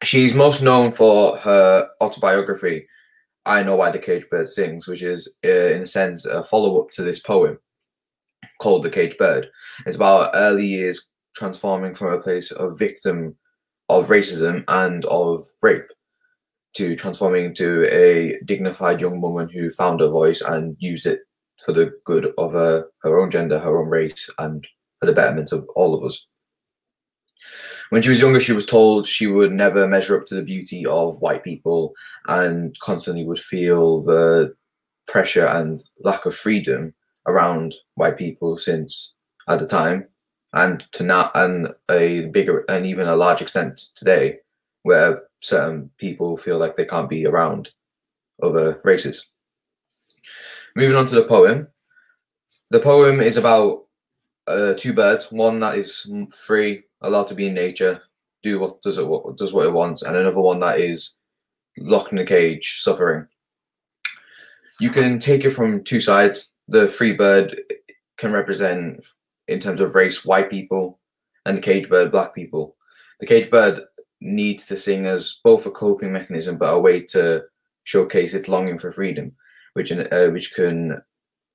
She's most known for her autobiography, I Know Why the Caged Bird Sings, which is, in a sense, a follow-up to this poem called The Caged Bird. It's about early years transforming from a place of victim of racism and of rape to transforming into a dignified young woman who found her voice and used it for the good of her own gender, her own race, and for the betterment of all of us. When she was younger, she was told she would never measure up to the beauty of white people and constantly would feel the pressure and lack of freedom around white people, since at the time and to now, and a bigger and even a large extent today, where certain people feel like they can't be around other races. Moving on to the poem. The poem is about 2 birds, one that is free, allowed to be in nature, does what it wants, and another one that is locked in a cage, suffering. You can take it from 2 sides. The free bird can represent, in terms of race, white people, and the caged bird, black people. The caged bird needs to sing as both a coping mechanism, but a way to showcase its longing for freedom, which can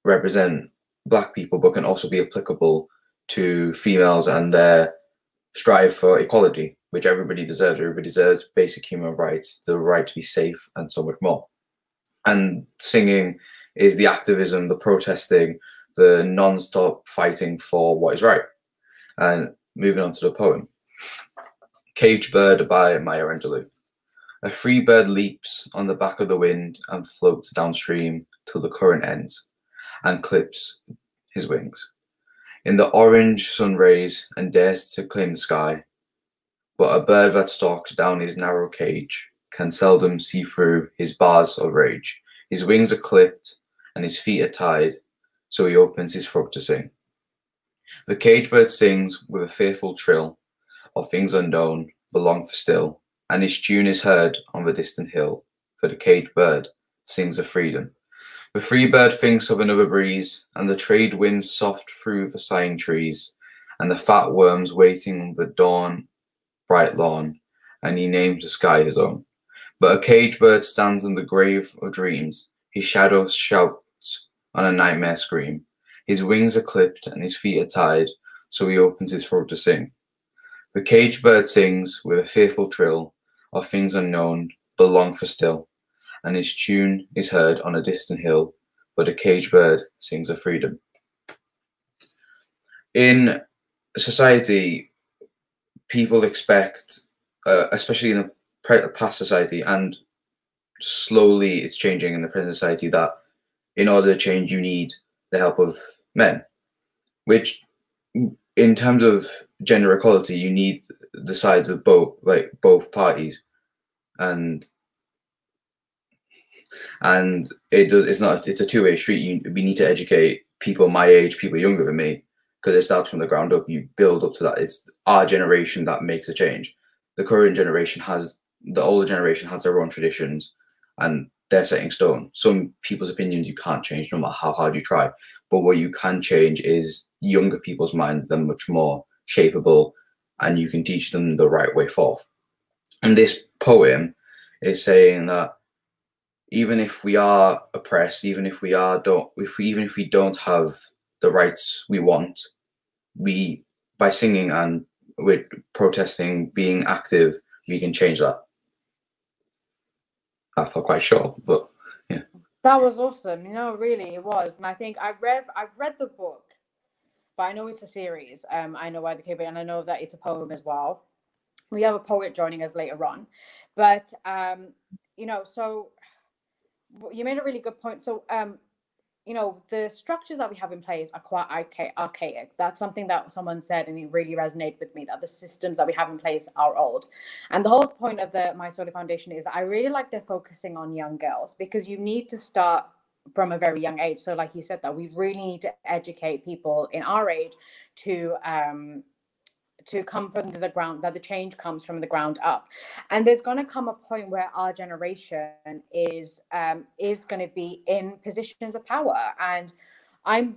represent Black people, but can also be applicable to females and their strive for equality, which everybody deserves. Everybody deserves basic human rights, the right to be safe, and so much more. And singing is the activism, the protesting, the non-stop fighting for what is right. And moving on to the poem. Caged Bird by Maya Angelou. A free bird leaps on the back of the wind and floats downstream till the current ends and clips his wings in the orange sun rays and dares to claim the sky. But a bird that stalks down his narrow cage can seldom see through his bars of rage. His wings are clipped and his feet are tied, so he opens his throat to sing. The caged bird sings with a fearful trill of things unknown, but long for still, and his tune is heard on the distant hill, for the caged bird sings of freedom. The free bird thinks of another breeze, and the trade winds soft through the sighing trees, and the fat worms waiting on the dawn bright lawn, and he names the sky his own. But a caged bird stands in the grave of dreams, his shadow shouts on a nightmare scream. His wings are clipped and his feet are tied, so he opens his throat to sing. The caged bird sings with a fearful trill of things unknown, but long for still, and his tune is heard on a distant hill, but a caged bird sings of freedom. In society, people expect, especially in the past society, and slowly it's changing in the present society, that in order to change, you need the help of men, which in terms of gender equality, you need the sides of both parties, and it's a two-way street. We need to educate people my age, people younger than me, because it starts from the ground up. You build up to that. It's our generation that makes a change. The current generation the older generation has their own traditions, and they're set in stone. Some people's opinions you can't change no matter how hard you try. But what you can change is younger people's minds. They're much more shapeable, and you can teach them the right way forth. And this poem is saying that even if we are oppressed, even if we don't have the rights we want, by singing and with protesting, being active, we can change that. I felt quite sure, but yeah. That was awesome. Really, it was. And I think I've read the book, but I know it's a series. I know why the cable, and I know that it's a poem as well. We have a poet joining us later on, but so you made a really good point. So the structures that we have in place are quite archaic. That's something that someone said, and it really resonated with me, that the systems that we have in place are old. And the whole point of the My Story Foundation is I really like they're focusing on young girls, because you need to start from a very young age. So like you said, that we really need to educate people in our age to come from the ground, that the change comes from the ground up. And there's going to come a point where our generation is going to be in positions of power. And I'm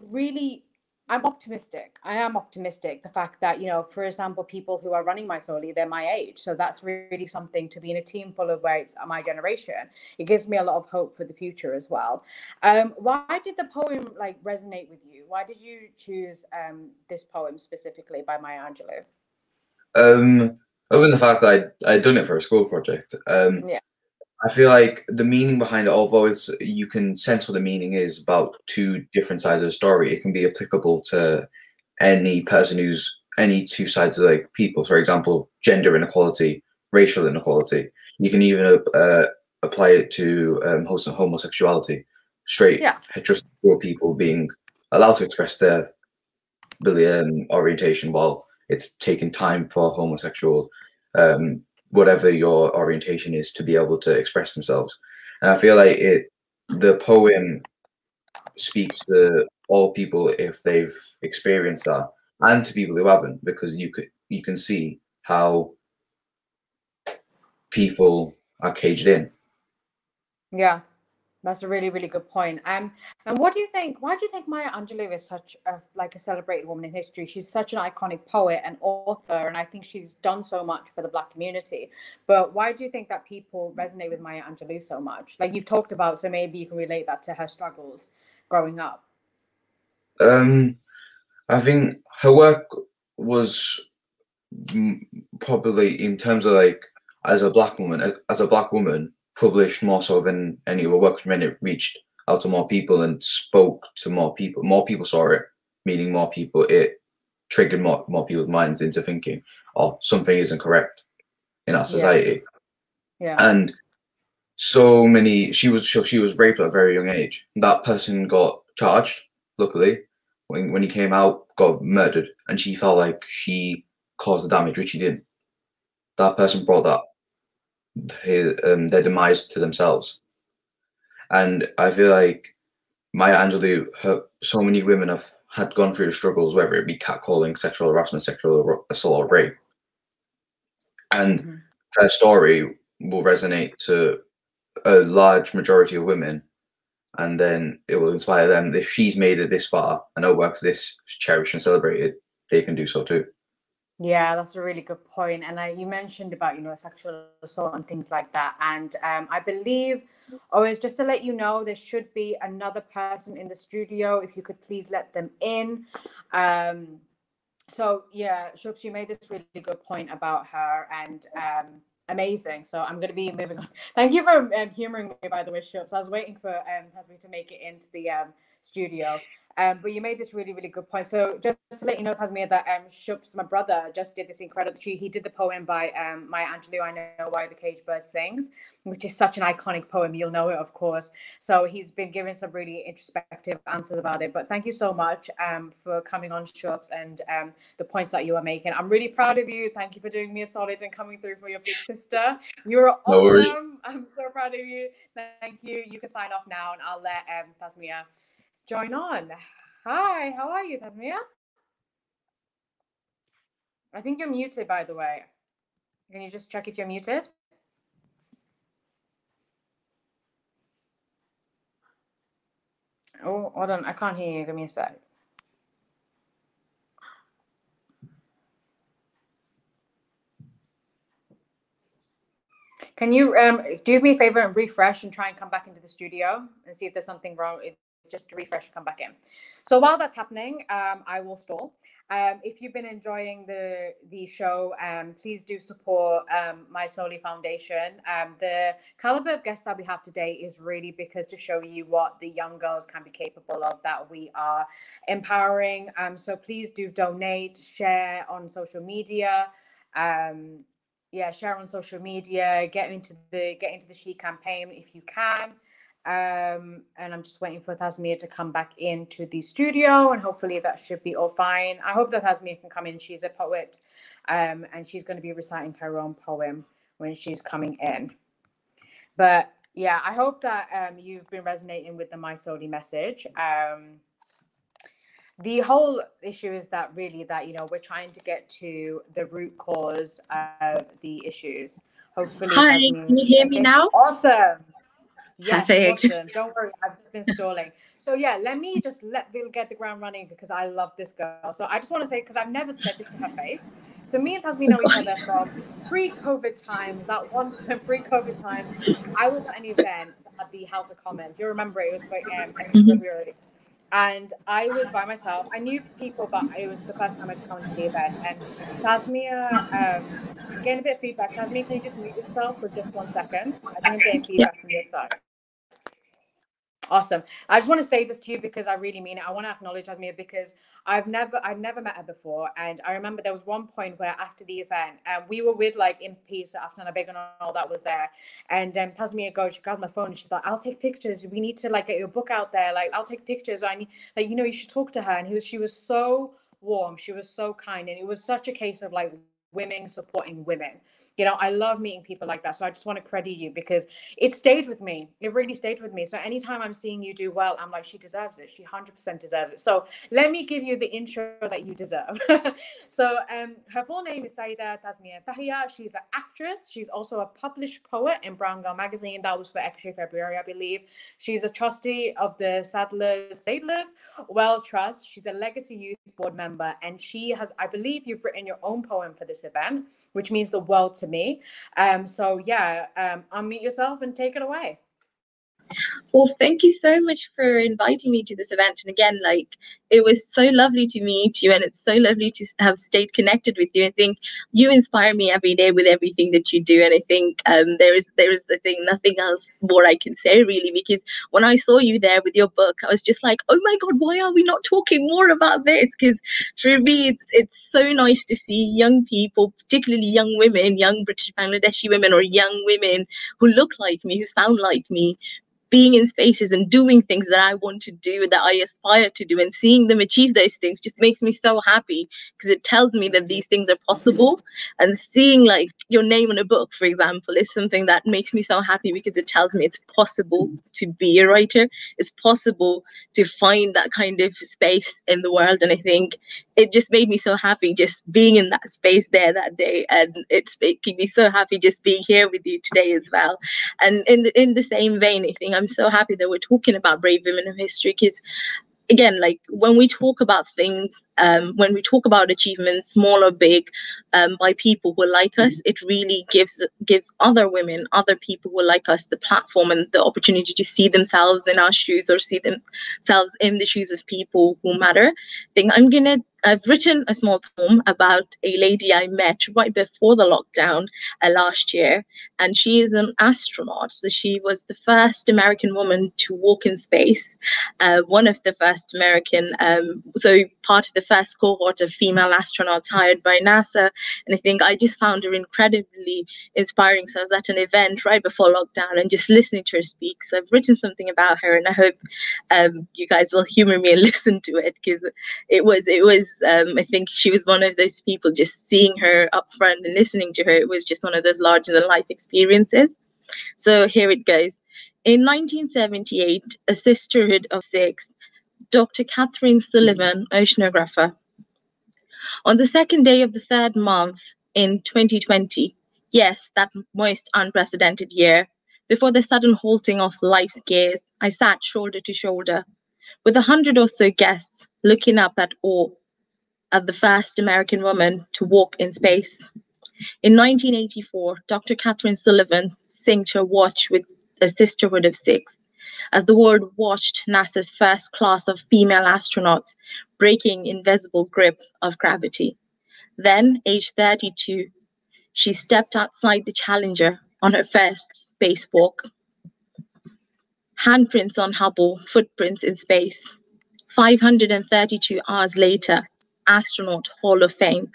optimistic. I am optimistic. The fact that, for example, people who are running My Soli, they're my age. So that's really something, to be in a team full of where it's my generation. It gives me a lot of hope for the future as well. Why did the poem resonate with you? Why did you choose this poem specifically by Maya Angelou? Other than the fact that I'd done it for a school project, Yeah. I feel like the meaning behind it, although you can sense what the meaning is about two different sides of the story, it can be applicable to any person who's any two sides of people. For example, gender inequality, racial inequality. You can even apply it to homosexuality, straight heterosexual people being allowed to express their orientation, while it's taken time for homosexual, whatever your orientation is, to be able to express themselves. And I feel like the poem speaks to all people if they've experienced that, and to people who haven't, because you can see how people are caged in. Yeah. That's a really, really good point. And what do you think? Why do you think Maya Angelou is such a celebrated woman in history? She's such an iconic poet and author, and I think she's done so much for the Black community. But why do you think that people resonate with Maya Angelou so much? Like you've talked about, so maybe you can relate that to her struggles growing up. I think her work was probably, in terms of like as a Black woman, published more so than any other work, when it reached out to more people and spoke to more people. More people saw it, meaning more people. It triggered more people's minds into thinking, "Oh, something isn't correct in our society." Yeah. And so many. She was raped at a very young age. That person got charged. Luckily, when he came out, got murdered, and she felt like she caused the damage, which she didn't. That person brought that their demise to themselves. And I feel like Maya Angelou, so many women had gone through the struggles, whether it be catcalling, sexual harassment, sexual assault, or rape. And her story will resonate to a large majority of women, and then it will inspire them. If she's made it this far and her work's this cherished and celebrated, they can do so too. Yeah, that's a really good point. And you mentioned about, sexual assault and things like that. And I believe, always just to let you know, there should be another person in the studio. If you could please let them in. So yeah, Shubs, you made this really good point about her, and amazing. So I'm going to be moving on. Thank you for humoring me, by the way, Shubs. I was waiting for Hasmi to make it into the studio. But you made this really, really good point. So just to let you know, Tasmia, that Shubs, my brother, just did this incredible. He did the poem by Maya Angelou, I Know Why the Caged Bird Sings, which is such an iconic poem. You'll know it, of course. So he's been giving some really introspective answers about it. But thank you so much for coming on, Shubs, and the points that you are making. I'm really proud of you. Thank you for doing me a solid and coming through for your big sister. You're awesome. No worries. I'm so proud of you. Thank you. You can sign off now, and I'll let Tasmia join on. Hi, how are you, Tasmia? I think you're muted, by the way. Can you just check if you're muted? Oh, hold on. I can't hear you. Give me a sec. Can you do me a favor and refresh and try and come back into the studio and see if there's something wrong? Just to refresh and come back in. So while that's happening, I will stall. If you've been enjoying the show, please do support My Soli Foundation. The caliber of guests that we have today is really because to show you what the young girls can be capable of, that we are empowering. So please do donate, share on social media. Share on social media, get into the She campaign if you can. And I'm just waiting for Tasmia to come back into the studio, and hopefully that should be all fine. I hope that Tasmia can come in. She's a poet, and she's going to be reciting her own poem when she's coming in. But yeah, I hope that you've been resonating with the My Soli message. The whole issue is that really that, we're trying to get to the root cause of the issues. Hopefully. Hi, can you hear me now? Awesome. Yes, Perfect. awesome. Don't worry, I've just been stalling. So yeah, let me just let Bill get the ground running because I love this girl. So I just want to say, because I've never said this to her face. So me and Tasmi know each other from pre-COVID times. That one pre-COVID time, I was at an event at the House of Commons. You remember it was for February. And I was by myself. I knew people, but it was the first time I'd come to the event. And Tasmia, getting a bit of feedback. Tasmia, can you just mute yourself for just 1 second? I think I'm getting feedback from your side. Awesome. I just want to say this to you because I really mean it. I want to acknowledge Tasmia because I've never met her before. And I remember there was one point where after the event, we were with like MP, so After Big and all that was there. And Tasmia she grabbed my phone and she's like, I'll take pictures. We need to like get your book out there. Like, I'll take pictures. I need, like, you should talk to her. And she was so warm. She was so kind. And it was such a case of like, women supporting women. You know, I love meeting people like that. So I just want to credit you because it stayed with me. It really stayed with me. So anytime I'm seeing you do well, I'm like, she deserves it. She 100% deserves it. So let me give you the intro that you deserve. So her full name is Saida Tasmia Tahia. She's an actress. She's also a published poet in Brown Girl magazine. That was for extra February, I believe. She's a trustee of the Sadler's Well Trust. She's a Legacy Youth Board member. And she has, I believe you've written your own poem for this event, which means the world to me. So yeah, unmute yourself and take it away. Well, thank you so much for inviting me to this event. And again, like, it was so lovely to meet you, and it's so lovely to have stayed connected with you. I think you inspire me every day with everything that you do. And I think there is the thing, nothing else more I can say really, because when I saw you there with your book, I was just like, oh my God, why are we not talking more about this? Because for me, it's so nice to see young people, particularly young women, young British Bangladeshi women, or young women who look like me, who sound like me, being in spaces and doing things that I want to do, that I aspire to do, and seeing them achieve those things just makes me so happy, because it tells me that these things are possible. And seeing like your name on a book, for example, is something that makes me so happy, because it tells me it's possible to be a writer. It's possible to find that kind of space in the world. And I think it just made me so happy just being in that space there that day. And it's making me so happy just being here with you today as well. And in the same vein, I think I'm so happy that we're talking about brave women of history, because again, like when we talk about things, when we talk about achievements, small or big, by people who like us, it really gives other women, other people who like us, the platform and the opportunity to see themselves in our shoes, or see themselves in the shoes of people who matter. I think I've written a small poem about a lady I met right before the lockdown last year, and she is an astronaut. So she was the first American woman to walk in space, one of the first American, so part of the first cohort of female astronauts hired by NASA. And I think I just found her incredibly inspiring. So I was at an event right before lockdown and just listening to her speak. So I've written something about her, and I hope you guys will humor me and listen to it, because it was I think she was one of those people, just seeing her up front and listening to her, it was just one of those larger than life experiences. So here it goes. In 1978, a sisterhood of 6, Dr. Catherine Sullivan, oceanographer. On the second day of the third month in 2020, yes, that most unprecedented year, before the sudden halting of life's gears, I sat shoulder to shoulder with 100 or so guests, looking up at awe at the first American woman to walk in space. In 1984, Dr. Catherine Sullivan synced her watch with a sisterhood of 6, as the world watched NASA's first class of female astronauts breaking invisible grip of gravity. Then, aged 32, she stepped outside the Challenger on her first spacewalk. Handprints on Hubble, footprints in space. 532 hours later, astronaut Hall of Fame.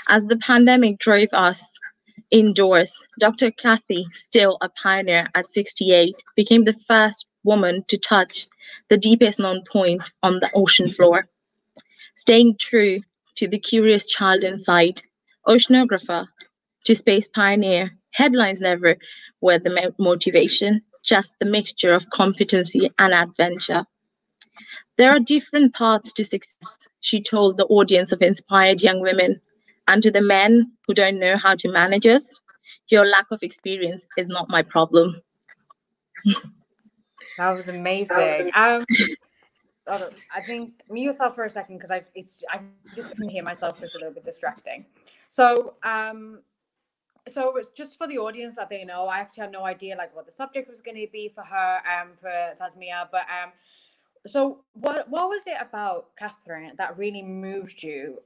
As the pandemic drove us indoors, Dr. Kathy, still a pioneer at 68, became the first woman to touch the deepest known point on the ocean floor. Staying true to the curious child inside, oceanographer to space pioneer, headlines never were the motivation, just the mixture of competency and adventure. There are different paths to success, she told the audience of inspired young women. And to the men who don't know how to manage us, your lack of experience is not my problem. That was amazing. I think mute yourself for a second, because I just can hear myself, so it's a little bit distracting. So so it's just for the audience that they know, I actually had no idea like what the subject was going to be for her, for Tasmia, but so what was it about Catherine that really moved you,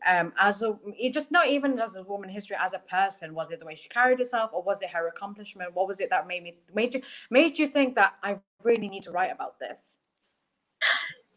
just not even as a woman in history, as a person? Was it the way she carried herself, or was it her accomplishment? What was it that made you think that I really need to write about this?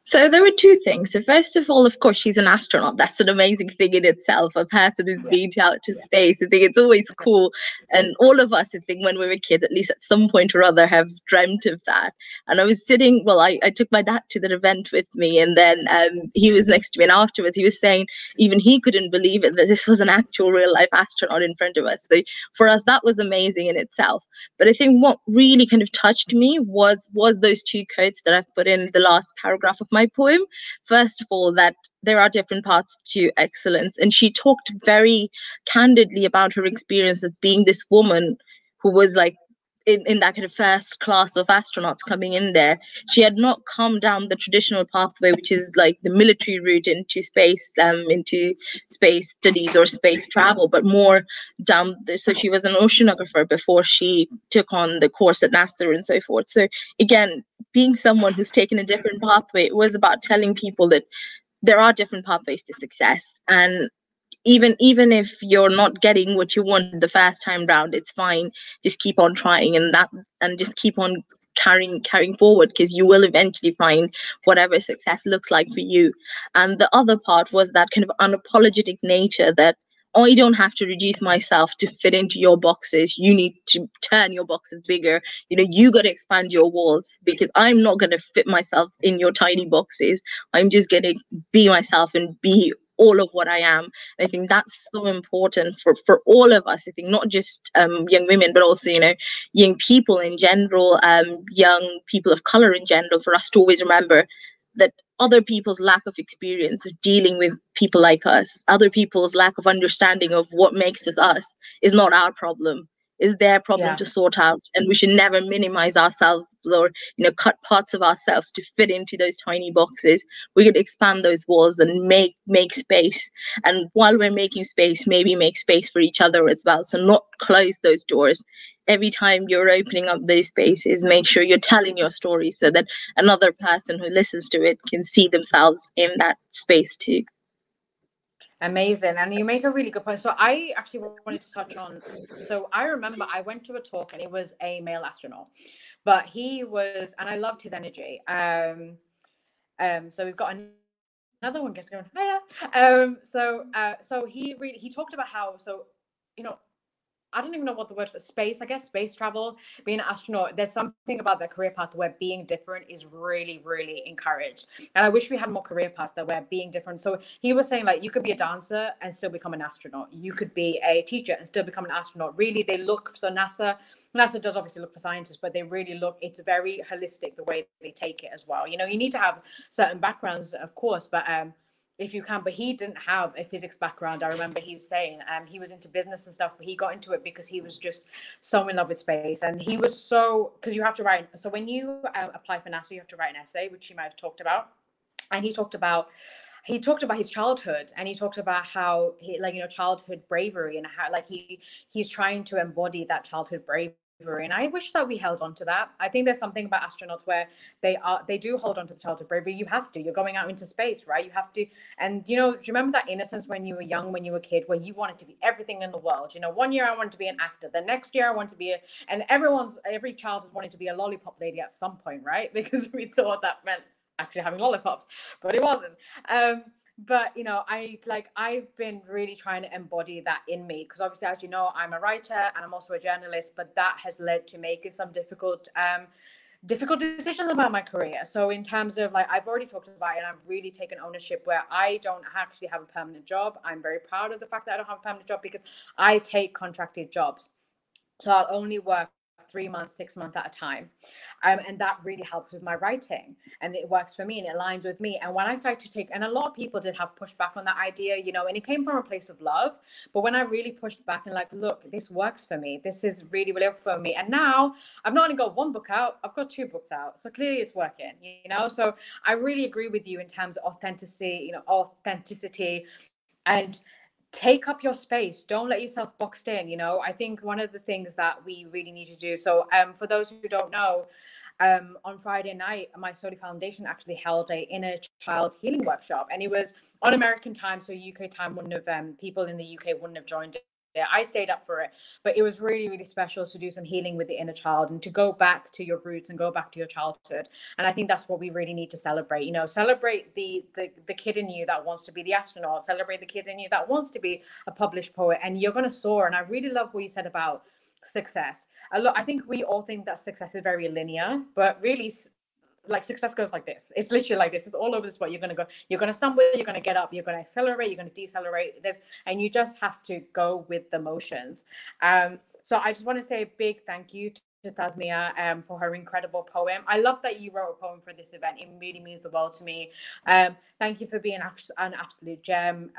So there were two things. So first of all, of course, she's an astronaut. That's an amazing thing in itself. A person who's been out to space. I think it's always cool. And all of us, I think, when we were kids, at least at some point or other, have dreamt of that. And I was sitting, well, I took my dad to that event with me, and then he was next to me. And afterwards, he was saying even he couldn't believe it, that this was an actual real life astronaut in front of us. So for us, that was amazing in itself. But I think what really kind of touched me was those two quotes that I've put in the last paragraph of my poem. First of all, that there are different paths to excellence. And she talked very candidly about her experience of being this woman who was like in that kind of first class of astronauts coming in there. She had not come down the traditional pathway, which is like the military route into space studies or space travel, but more down so she was an oceanographer before she took on the course at NASA and so forth. So again, being someone who's taken a different pathway, it was about telling people that there are different pathways to success. And even if you're not getting what you want the first time round, it's fine. Just keep on trying, and just keep on carrying forward, because you will eventually find whatever success looks like for you. And the other part was that kind of unapologetic nature that I don't have to reduce myself to fit into your boxes. You need to turn your boxes bigger. You got to expand your walls, because I'm not going to fit myself in your tiny boxes. I'm just going to be myself and be all of what I am. I think that's so important for all of us. I think not just young women, but also, young people in general, young people of color in general, for us to always remember that other people's lack of experience of dealing with people like us, other people's lack of understanding of what makes us is not our problem, is their problem to sort out. And we should never minimize ourselves or cut parts of ourselves to fit into those tiny boxes. We could expand those walls and make space. And while we're making space, maybe make space for each other as well. So not close those doors. Every time you're opening up those spaces, make sure you're telling your story so that another person who listens to it can see themselves in that space too. Amazing. And you make a really good point. So I actually wanted to touch on, so I remember I went to a talk and it was a male astronaut, but he was, and I loved his energy. So we've got another one just going, hiya. So he talked about how, I don't even know what the word for space, I guess space travel, being an astronaut, there's something about the career path where being different is really, really encouraged. And I wish we had more career paths that where being different. So he was saying, like, you could be a dancer and still become an astronaut. You could be a teacher and still become an astronaut. Really, they look, so NASA does obviously look for scientists, but they really look, it's very holistic the way they take it as well. You need to have certain backgrounds, of course, but if you can. But he didn't have a physics background. I remember he was saying he was into business and stuff, but he got into it because he was just so in love with space. And he was because you have to write, so when you apply for NASA, you have to write an essay, which he might have talked about. And he talked about his childhood, and he talked about how he, childhood bravery, and how he's trying to embody that childhood bravery. And I wish that we held on to that. I think there's something about astronauts where they do hold on to the childhood bravery. You have to. You're going out into space, right? You have to. And do you remember that innocence when you were young, when you were a kid, where you wanted to be everything in the world? One year I wanted to be an actor. The next year I wanted to be and every child has wanted to be a lollipop lady at some point, right? Because we thought that meant actually having lollipops, but it wasn't. But I've been really trying to embody that in me, because obviously, as you know, I'm a writer and I'm also a journalist, but that has led to making some difficult decisions about my career. So in terms of I've already talked about it, and I've really taken ownership where I don't actually have a permanent job. I'm very proud of the fact that I don't have a permanent job, because I take contracted jobs. So I'll only work 3 months, 6 months at a time. And that really helps with my writing, and it works for me and it aligns with me. And when I started to and a lot of people did have pushback on that idea, and it came from a place of love. But when I really pushed back and look, this works for me. This is really, really for me. And now I've not only got 1 book out, I've got 2 books out. So clearly it's working, So I really agree with you in terms of authenticity, and take up your space. Don't let yourself boxed in. I think one of the things that we really need to do, so for those who don't know, on Friday night, my Soli Foundation actually held a inner child healing workshop, and it was on American time, so UK time wouldn't have people in the UK wouldn't have joined it. I stayed up for it, but it was really, really special to do some healing with the inner child and to go back to your roots and go back to your childhood. And I think that's what we really need to celebrate. You know, celebrate the kid in you that wants to be the astronaut, celebrate the kid in you that wants to be a published poet, and you're going to soar. And I really love what you said about success. I think we all think that success is very linear, but really, like, success goes like this. It's literally like this. It's all over the spot. You're going to stumble, you're going to get up, you're going to accelerate, you're going to decelerate this, and you just have to go with the motions. So I just want to say a big thank you to Tasmia for her incredible poem. I love that you wrote a poem for this event. It really means the world to me. Thank you for being an absolute gem,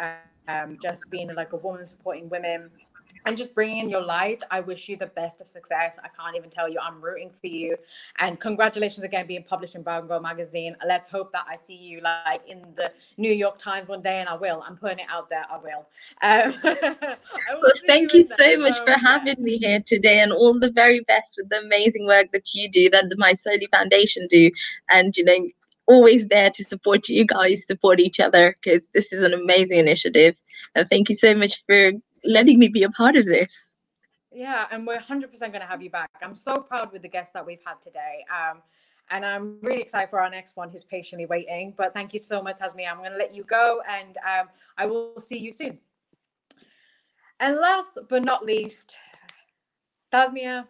just being like a woman supporting women and just bringing in your light. I wish you the best of success. I can't even tell you, I'm rooting for you. And congratulations again, being published in Bongo magazine. Let's hope that I see you like in the New York Times one day, and I will. I'm putting it out there, I will. Well, thank you so much for having me here today, and all the very best with the amazing work that you do, that the My Soli Foundation do. And, you know, always there to support you guys, support each other, because this is an amazing initiative. And thank you so much for letting me be a part of this. Yeah, and we're 100% going to have you back. I'm so proud with the guests that we've had today. And I'm really excited for our next one who's patiently waiting. But thank you so much, Tasmia. I'm going to let you go, and I will see you soon. And last but not least, Tasmia,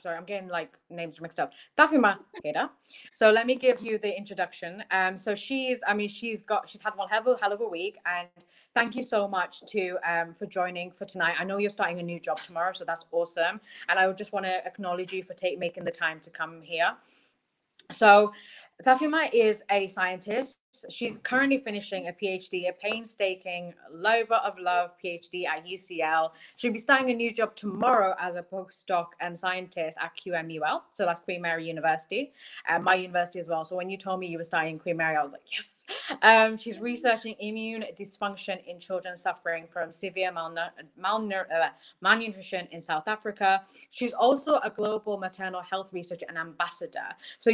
sorry, I'm getting like names mixed up. Tafima Heda. So let me give you the introduction. So she's had one hell of a week, and thank you so much for joining for tonight. I know you're starting a new job tomorrow, so that's awesome. And I would just want to acknowledge you for making the time to come here. So Tafima is a scientist. She's currently finishing a PhD, a painstaking labor of love PhD at UCL. She'll be starting a new job tomorrow as a postdoc scientist at QMUL. So that's Queen Mary University, my university as well. So when you told me you were studying Queen Mary, I was like, yes. She's researching immune dysfunction in children suffering from severe malnutrition in South Africa. She's also a global maternal health researcher and ambassador. So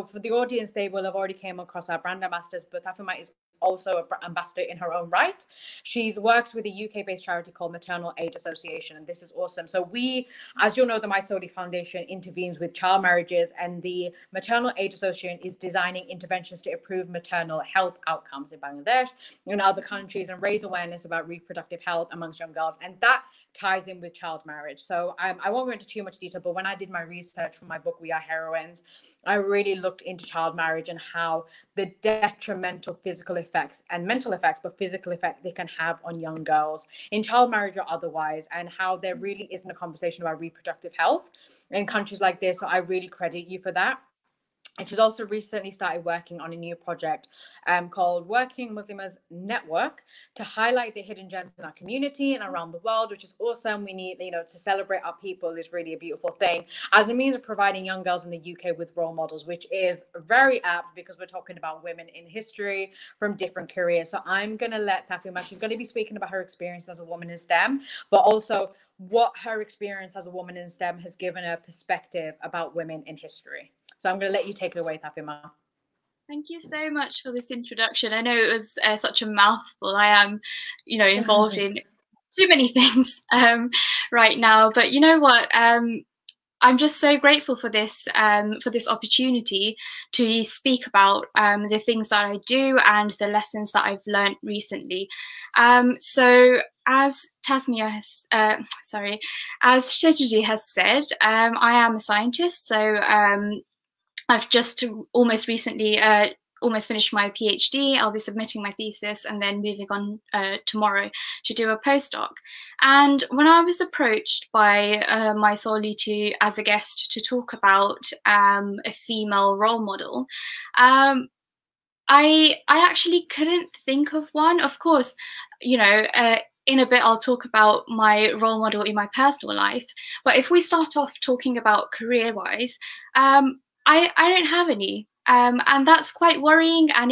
for the audience, they will have already came across our brand ambassadors, but Tafima is also an ambassador in her own right. She's worked with a UK-based charity called Maternal Aid Association, and this is awesome. So we, as you'll know, the My Soli Foundation intervenes with child marriages, and the Maternal Aid Association is designing interventions to improve maternal health outcomes in Bangladesh and other countries and raise awareness about reproductive health amongst young girls, and that ties in with child marriage. So I won't go into too much detail, but when I did my research for my book, We Are Heroines, I really looked into child marriage and how the detrimental physical effects and mental effects, but physical effects they can have on young girls in child marriage or otherwise, and how there really isn't a conversation about reproductive health in countries like this. So I really credit you for that. And she's also recently started working on a new project called Working Muslimas Network to highlight the hidden gems in our community and around the world, which is awesome. We need, to celebrate our people is really a beautiful thing as a means of providing young girls in the UK with role models, which is very apt because we're talking about women in history from different careers. So I'm going to let Tafima, she's going to be speaking about her experience as a woman in STEM, but also what her experience as a woman in STEM has given her perspective about women in history. So I'm going to let you take it away, Tafima. Thank you so much for this introduction. I know it was such a mouthful. I am, involved in too many things right now. But you know what? I'm just so grateful for this opportunity to speak about the things that I do and the lessons that I've learned recently. So as Tasmia has, as Shejuji has said, I am a scientist. So I've just almost recently almost finished my PhD. I'll be submitting my thesis and then moving on tomorrow to do a postdoc. And when I was approached by My Soli as a guest to talk about a female role model, I actually couldn't think of one. Of course, in a bit I'll talk about my role model in my personal life. But if we start off talking about career-wise, I don't have any, and that's quite worrying. And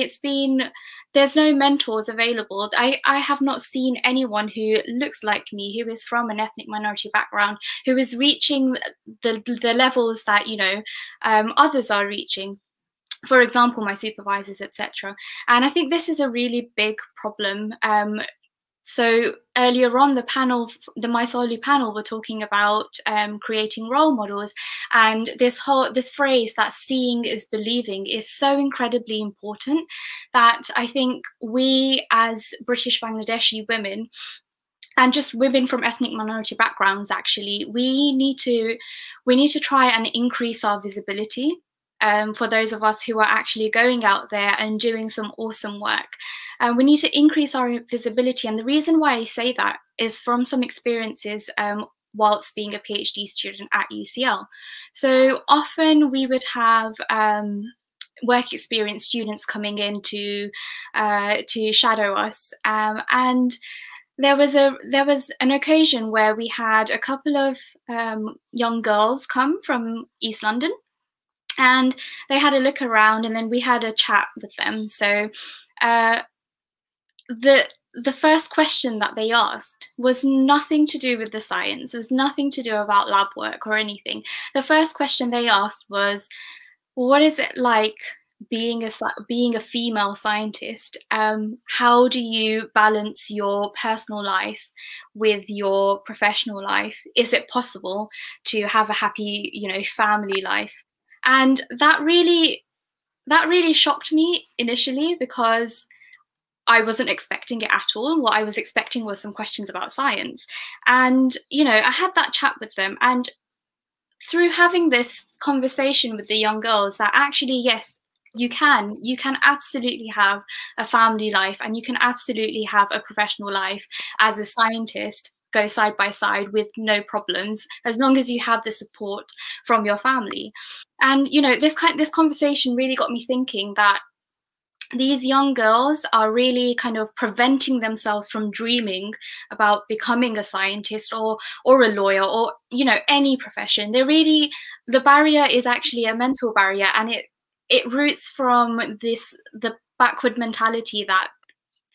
there's no mentors available. I have not seen anyone who looks like me, who is from an ethnic minority background, who is reaching the levels that others are reaching. For example, my supervisors, etc. And I think this is a really big problem So earlier on, the MySoli panel were talking about creating role models, and this phrase that seeing is believing is so incredibly important that I think we as British Bangladeshi women, and just women from ethnic minority backgrounds, actually, we need to try and increase our visibility. For those of us who are actually going out there and doing some awesome work. We need to increase our visibility. And the reason why I say that is from some experiences whilst being a PhD student at UCL. So often we would have work experience students coming in to shadow us. And there was an occasion where we had a couple of young girls come from East London. And they had a look around, and then we had a chat with them. So the first question that they asked was nothing to do with the science. It was nothing to do about lab work or anything. The first question they asked was, what is it like being a female scientist? How do you balance your personal life with your professional life? Is it possible to have a happy, family life? And that really shocked me initially, because I wasn't expecting it at all. What I was expecting was some questions about science. And, I had that chat with them. And through having this conversation with the young girls, that actually, yes, you can absolutely have a family life, and you can absolutely have a professional life as a scientist, go side by side with no problems, as long as you have the support from your family. And this conversation really got me thinking that these young girls are really kind of preventing themselves from dreaming about becoming a scientist or a lawyer or any profession. The barrier is actually a mental barrier, and it roots from the backward mentality that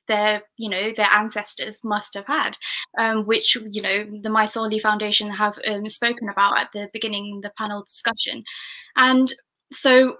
their ancestors must have had, which the MySoli Foundation have spoken about at the beginning of the panel discussion. And so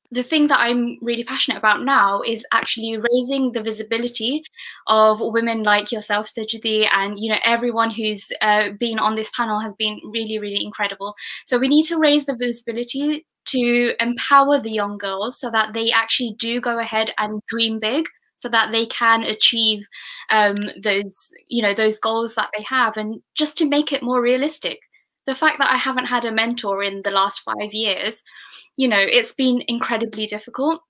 the thing that I'm really passionate about now is actually raising the visibility of women like yourself, Sajidi, and everyone who's been on this panel has been really, really incredible. So we need to raise the visibility to empower the young girls so that they actually do go ahead and dream big, so that they can achieve those goals that they have, and just to make it more realistic. The fact that I haven't had a mentor in the last 5 years, it's been incredibly difficult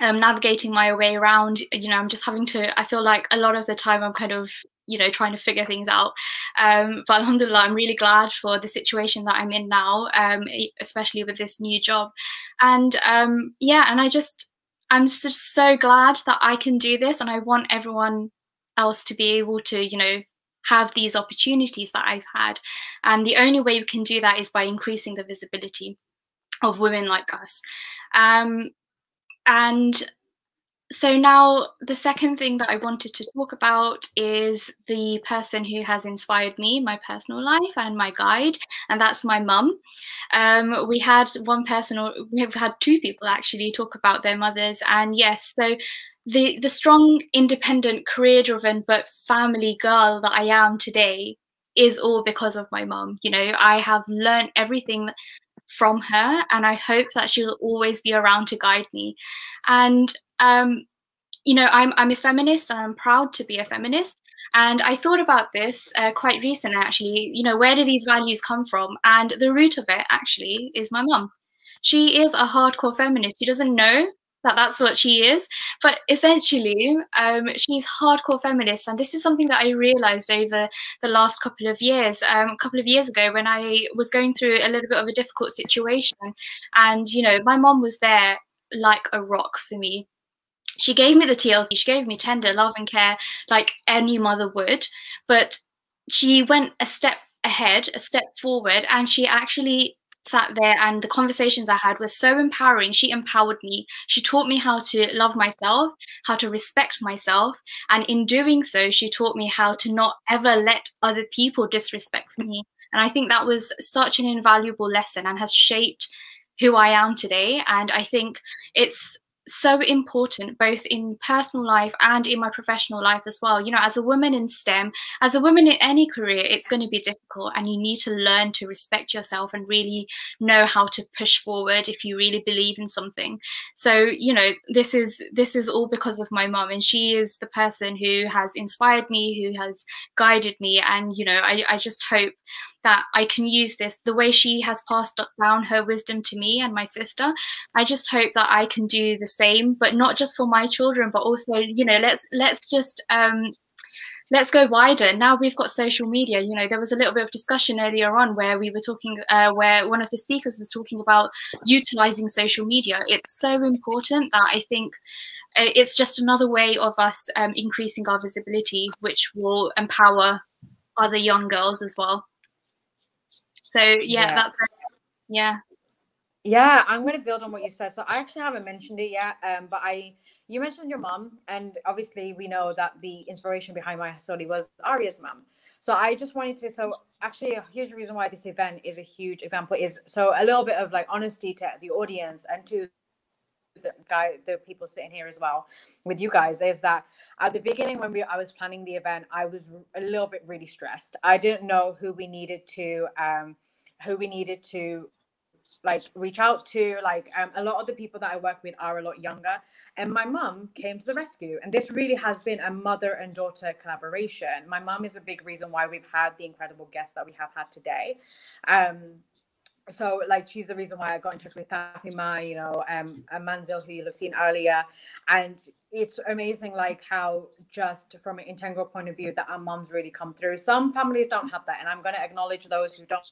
navigating my way around. I'm just having to, I feel like a lot of the time I'm kind of, trying to figure things out. But alhamdulillah, I'm really glad for the situation that I'm in now, especially with this new job. And and I'm just so glad that I can do this, and I want everyone else to be able to, have these opportunities that I've had. And the only way we can do that is by increasing the visibility of women like us. And so now the second thing that I wanted to talk about is the person who has inspired me in my personal life and my guide, and that's my mum. We've had two people actually talk about their mothers, and yes, so the strong, independent, career-driven but family girl that I am today is all because of my mum. I have learned everything from her, and I hope that she'll always be around to guide me. And I'm a feminist, and I'm proud to be a feminist. And I thought about this quite recently, actually. Where do these values come from? And the root of it actually is my mum. She is a hardcore feminist. She doesn't know that that's what she is, but essentially she's hardcore feminist. And this is something that I realized over the last couple of years. A couple of years ago, when I was going through a little bit of a difficult situation, and my mom was there like a rock for me. She gave me the TLC, she gave me tender love and care like any mother would, but she went a step ahead, a step forward, and she actually sat there, and the conversations I had were so empowering. She empowered me. She taught me how to love myself, how to respect myself, and in doing so, she taught me how to not ever let other people disrespect me. And I think that was such an invaluable lesson and has shaped who I am today. And I think it's so important, both in personal life and in my professional life as well. You know, as a woman in STEM, as a woman in any career, it's going to be difficult, and you need to learn to respect yourself and really know how to push forward if you really believe in something. So, you know, this is all because of my mom, and she is the person who has inspired me, who has guided me. And, you know, I just hope that I can use this, the way she has passed down her wisdom to me and my sister. I just hope that I can do the same, but not just for my children, but also, you know, let's just let's go wider. Now we've got social media. You know, there was a little bit of discussion earlier on where we were talking, where one of the speakers was talking about utilizing social media. It's so important that I think it's just another way of us increasing our visibility, which will empower other young girls as well. So yeah, that's it. Yeah. Yeah, I'm going to build on what you said. So I actually haven't mentioned it yet, but you mentioned your mom, and obviously we know that the inspiration behind my Soli was Arya's mom. So I just wanted to, so actually a huge reason why this event is a huge example is, so a little bit of like honesty to the audience and to the people sitting here as well with you guys, is that at the beginning when I was planning the event, I was a little bit really stressed. I didn't know who we needed to like reach out to. Like a lot of the people that I work with are a lot younger, and my mum came to the rescue. And this really has been a mother and daughter collaboration. My mum is a big reason why we've had the incredible guests that we have had today. So like she's the reason why I got in touch with Fatima, you know, Manzil, who you'll have seen earlier. And it's amazing like how just from an integral point of view that our moms really come through. Some families don't have that, and I'm going to acknowledge those who don't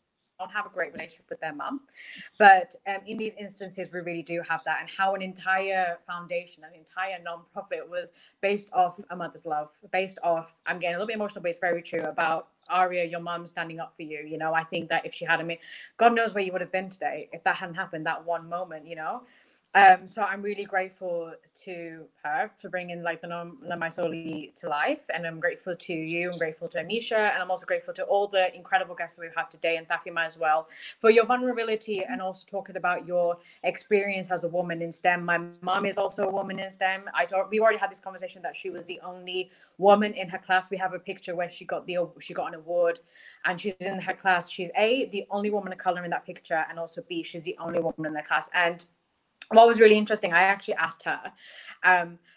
have a great relationship with their mum, but in these instances we really do have that. And how an entire foundation, an entire non-profit was based off a mother's love, based off, I'm getting a little bit emotional, but it's very true, about Arya, your mum standing up for you. You know, I think that if she had God knows where you would have been today if that hadn't happened, that one moment, you know. So I'm really grateful to her for bringing like the Mysoli to life, and I'm grateful to you, I'm grateful to Amisha, and I'm also grateful to all the incredible guests that we've had today, and Fatima as well, for your vulnerability and also talking about your experience as a woman in STEM. My mom is also a woman in STEM. We already had this conversation that she was the only woman in her class. We have a picture where she got an award, and she's in her class. She's the only woman of color in that picture, and also B, she's the only woman in the class. And what was really interesting, I actually asked her,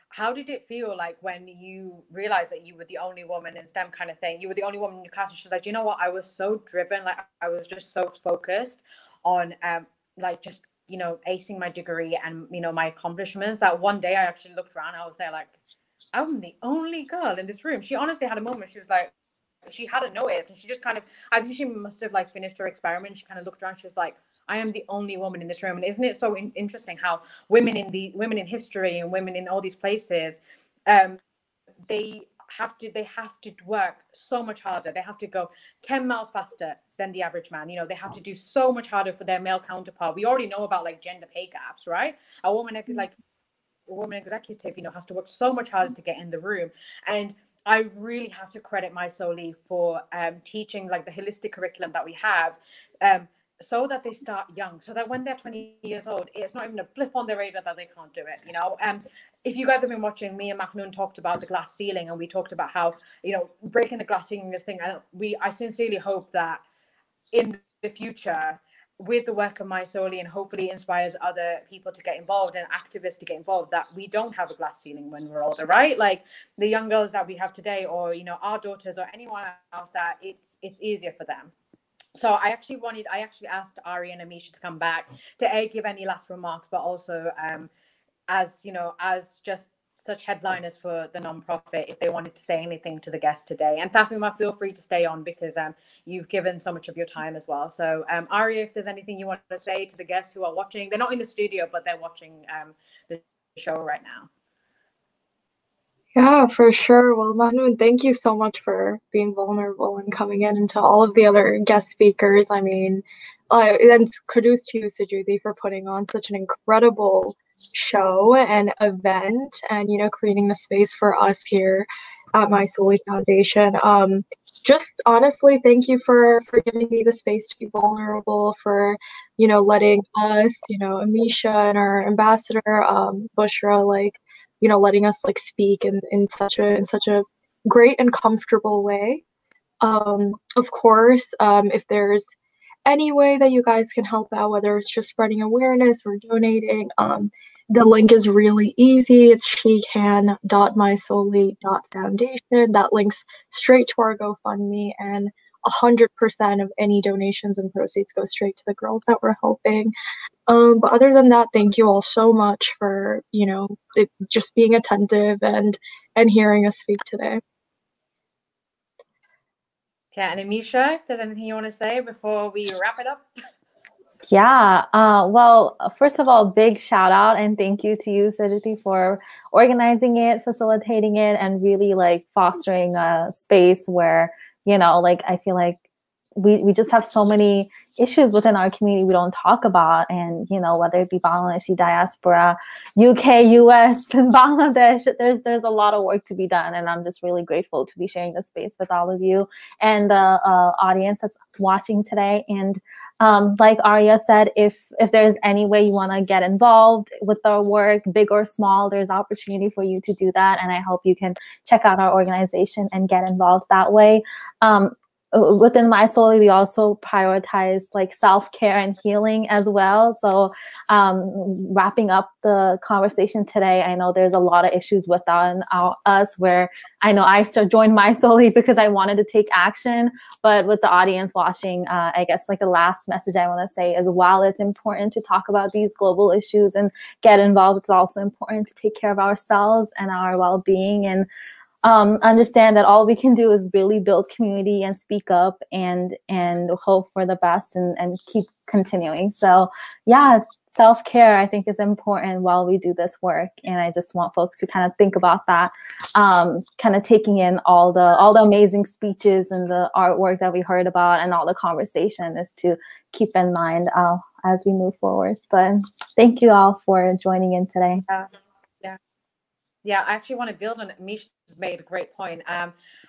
how did it feel like when you realized that you were the only woman in STEM kind of thing? You were the only woman in your class. And she was like, you know what? I was so driven. Like I was just so focused on like just, you know, acing my degree and, you know, my accomplishments, that one day I actually looked around. I was there like, I was the only girl in this room. She honestly had a moment. She was like, she hadn't noticed. And she just kind of, I think she must have like finished her experiment. She kind of looked around. She was like, I am the only woman in this room. And isn't it so interesting how women in history and women in all these places, they have to work so much harder. They have to go 10 miles faster than the average man. You know, they have to do so much harder for their male counterpart. We already know about like gender pay gaps, right? A woman executive, you know, has to work so much harder to get in the room. And I really have to credit my Soli for teaching like the holistic curriculum that we have, so that they start young, so that when they're 20 years old, it's not even a blip on their radar that they can't do it, you know. If you guys have been watching, me and Mahnoon talked about the glass ceiling, and we talked about how, you know, breaking the glass ceiling, this thing. I sincerely hope that in the future, with the work of my Soli, and hopefully inspires other people to get involved and activists to get involved, that we don't have a glass ceiling when we're older, right? Like the young girls that we have today, or, you know, our daughters or anyone else, that it's easier for them. So I actually asked Ari and Amisha to come back to give any last remarks, but also as, you know, as just such headliners for the nonprofit, if they wanted to say anything to the guests today. And Fatima, feel free to stay on, because you've given so much of your time as well. So Ari, if there's anything you want to say to the guests who are watching, they're not in the studio, but they're watching the show right now. Yeah, for sure. Well, Mahnoon, thank you so much for being vulnerable and coming in, and to all of the other guest speakers. I mean, and kudos to you, Sujuti, for putting on such an incredible show and event, and, you know, creating the space for us here at My Soli Foundation. Just honestly, thank you for giving me the space to be vulnerable, for, you know, letting us, you know, Amisha and our ambassador, Bushra, like, you know, letting us like speak in such a great and comfortable way. Of course, if there's any way that you guys can help out, whether it's just spreading awareness or donating, the link is really easy. It's shecan.mysoli.foundation. That links straight to our GoFundMe, and 100% of any donations and proceeds go straight to the girls that we're helping. But other than that, thank you all so much for, you know, just being attentive and hearing us speak today. Yeah, and Amisha, if there's anything you want to say before we wrap it up. Yeah, well, first of all, big shout out and thank you to you, Sajati, for organizing it, facilitating it, and really like fostering a space where, you know, like I feel like we just have so many issues within our community we don't talk about. And, you know, whether it be Bangladeshi diaspora, UK, US, and Bangladesh, there's a lot of work to be done. And I'm just really grateful to be sharing this space with all of you and the audience that's watching today. And like Arya said, if there's any way you want to get involved with our work, big or small, there's opportunity for you to do that. And I hope you can check out our organization and get involved that way. Within My Soli, we also prioritize like self-care and healing as well. So wrapping up the conversation today, I know there's a lot of issues within us where I know I joined My Soli because I wanted to take action, but with the audience watching, I guess like the last message I want to say is while it's important to talk about these global issues and get involved, it's also important to take care of ourselves and our well-being and understand that all we can do is really build community and speak up and hope for the best and keep continuing. So yeah, self-care I think is important while we do this work. And I just want folks to kind of think about that, kind of taking in all the amazing speeches and the artwork that we heard about and all the conversation is to keep in mind as we move forward. But thank you all for joining in today. Yeah, I actually want to build on it. Misha's made a great point.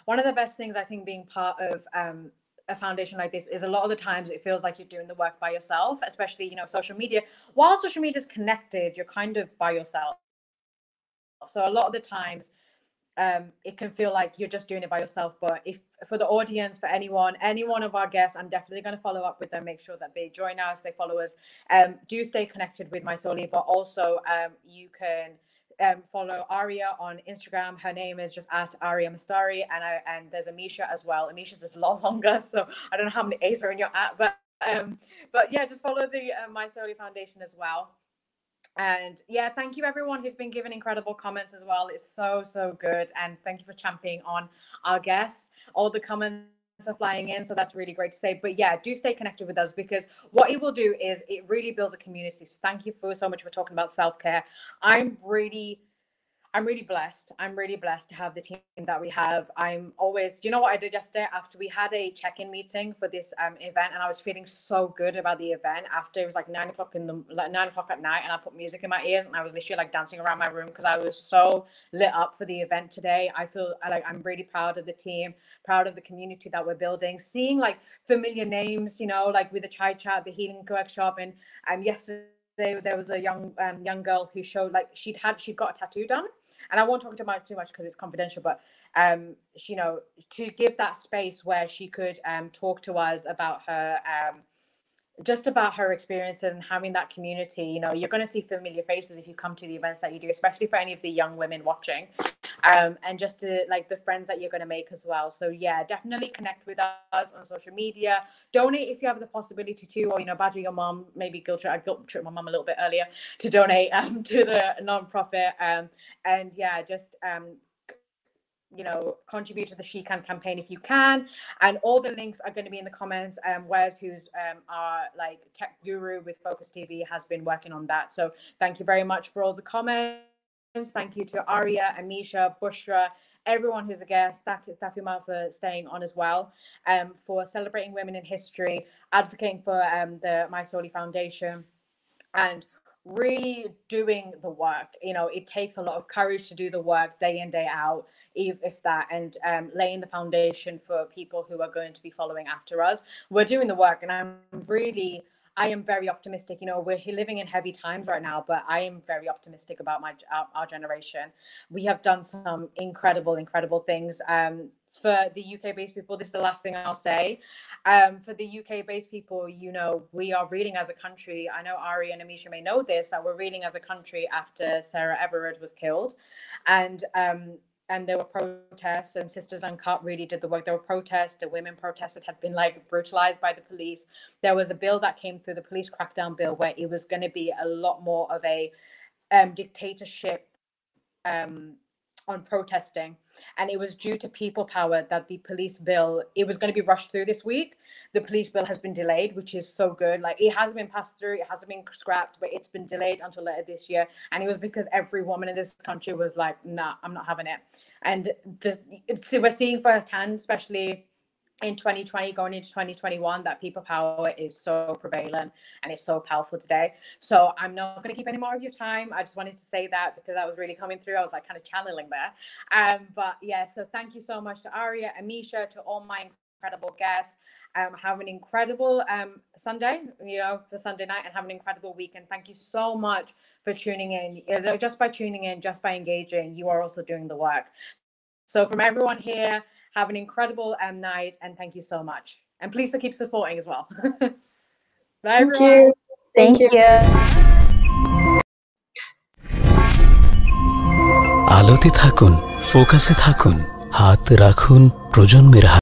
One of the best things I think being part of a foundation like this is a lot of the times it feels like you're doing the work by yourself, especially, you know, social media. While social media is connected, you're kind of by yourself. So a lot of the times it can feel like you're just doing it by yourself. But if for the audience, for any one of our guests, I'm definitely going to follow up with them, make sure that they join us, they follow us. Do stay connected with My Soli, but also you can follow Arya on Instagram. Her name is just at Arya Mastari, and there's Amisha as well. Amisha's is a lot longer, so I don't know how many A's are in your app, but yeah, just follow the My Soli Foundation as well. And yeah, thank you everyone who's been giving incredible comments as well. It's so good, and thank you for championing on our guests. All the comments are flying in, so that's really great to say. But yeah, do stay connected with us, because what it will do is it really builds a community. So thank you so much for talking about self-care. I'm really blessed. I'm really blessed to have the team that we have. I'm always, you know what I did yesterday after we had a check-in meeting for this event, and I was feeling so good about the event after it was like 9 o'clock at night, and I put music in my ears and I was literally like dancing around my room because I was so lit up for the event today. I feel like I'm really proud of the team, proud of the community that we're building, seeing like familiar names, you know, like with the Chai Chat, the healing workshop, and yesterday there was a young girl who showed like she'd got a tattoo done. And I won't talk too much because it's confidential, but you know, to give that space where she could talk to us about her just about her experience and having that community. You know, you're going to see familiar faces if you come to the events that you do, especially for any of the young women watching, and just to like the friends that you're going to make as well. So yeah, definitely connect with us on social media. Donate if you have the possibility to, or, you know, badger your mom, maybe guilt trip my mom a little bit earlier to donate to the nonprofit. And yeah, just you know, contribute to the She Can campaign if you can, and all the links are going to be in the comments. Wes, who's our like tech guru with Focus TV, has been working on that. So thank you very much for all the comments. Thank you to Arya, Amisha, Bushra, everyone who's a guest. Thank you for staying on as well, for celebrating women in history, advocating for the My Soli Foundation, and really doing the work. You know, it takes a lot of courage to do the work day in, day out, if that, and laying the foundation for people who are going to be following after us. We're doing the work, and I am very optimistic. You know, we're living in heavy times right now, but I am very optimistic about our generation. We have done some incredible things. For the UK-based people, this is the last thing I'll say. For the UK-based people, you know, we are reeling as a country. I know Ari and Amisha may know this, that we're reeling as a country after Sarah Everard was killed. And there were protests, and Sisters Uncut really did the work. There were protests. The women protested, had been like brutalized by the police. There was a bill that came through, the police crackdown bill, where it was going to be a lot more of a dictatorship on protesting, and it was due to people power that the police bill, it was going to be rushed through this week. The police bill has been delayed, which is so good. Like, it hasn't been passed through, it hasn't been scrapped, but it's been delayed until later this year. And it was because every woman in this country was like, nah, I'm not having it. And so we're seeing firsthand, especially in 2020 going into 2021, that people power is so prevalent and it's so powerful today. So I'm not going to keep any more of your time. I just wanted to say that because that was really coming through. I was like kind of channeling there. But yeah, so thank you so much to Aria, Amisha, to all my incredible guests. Have an incredible Sunday, you know, the Sunday night, and have an incredible weekend. Thank you so much for tuning in. Just by tuning in, just by engaging, you are also doing the work. So from everyone here, have an incredible night, and thank you so much. And please to keep supporting as well. Bye, everyone. Thank you. আলোতে থাকুন, ফোকাসে থাকুন, হাত রাখুন প্রজন্মের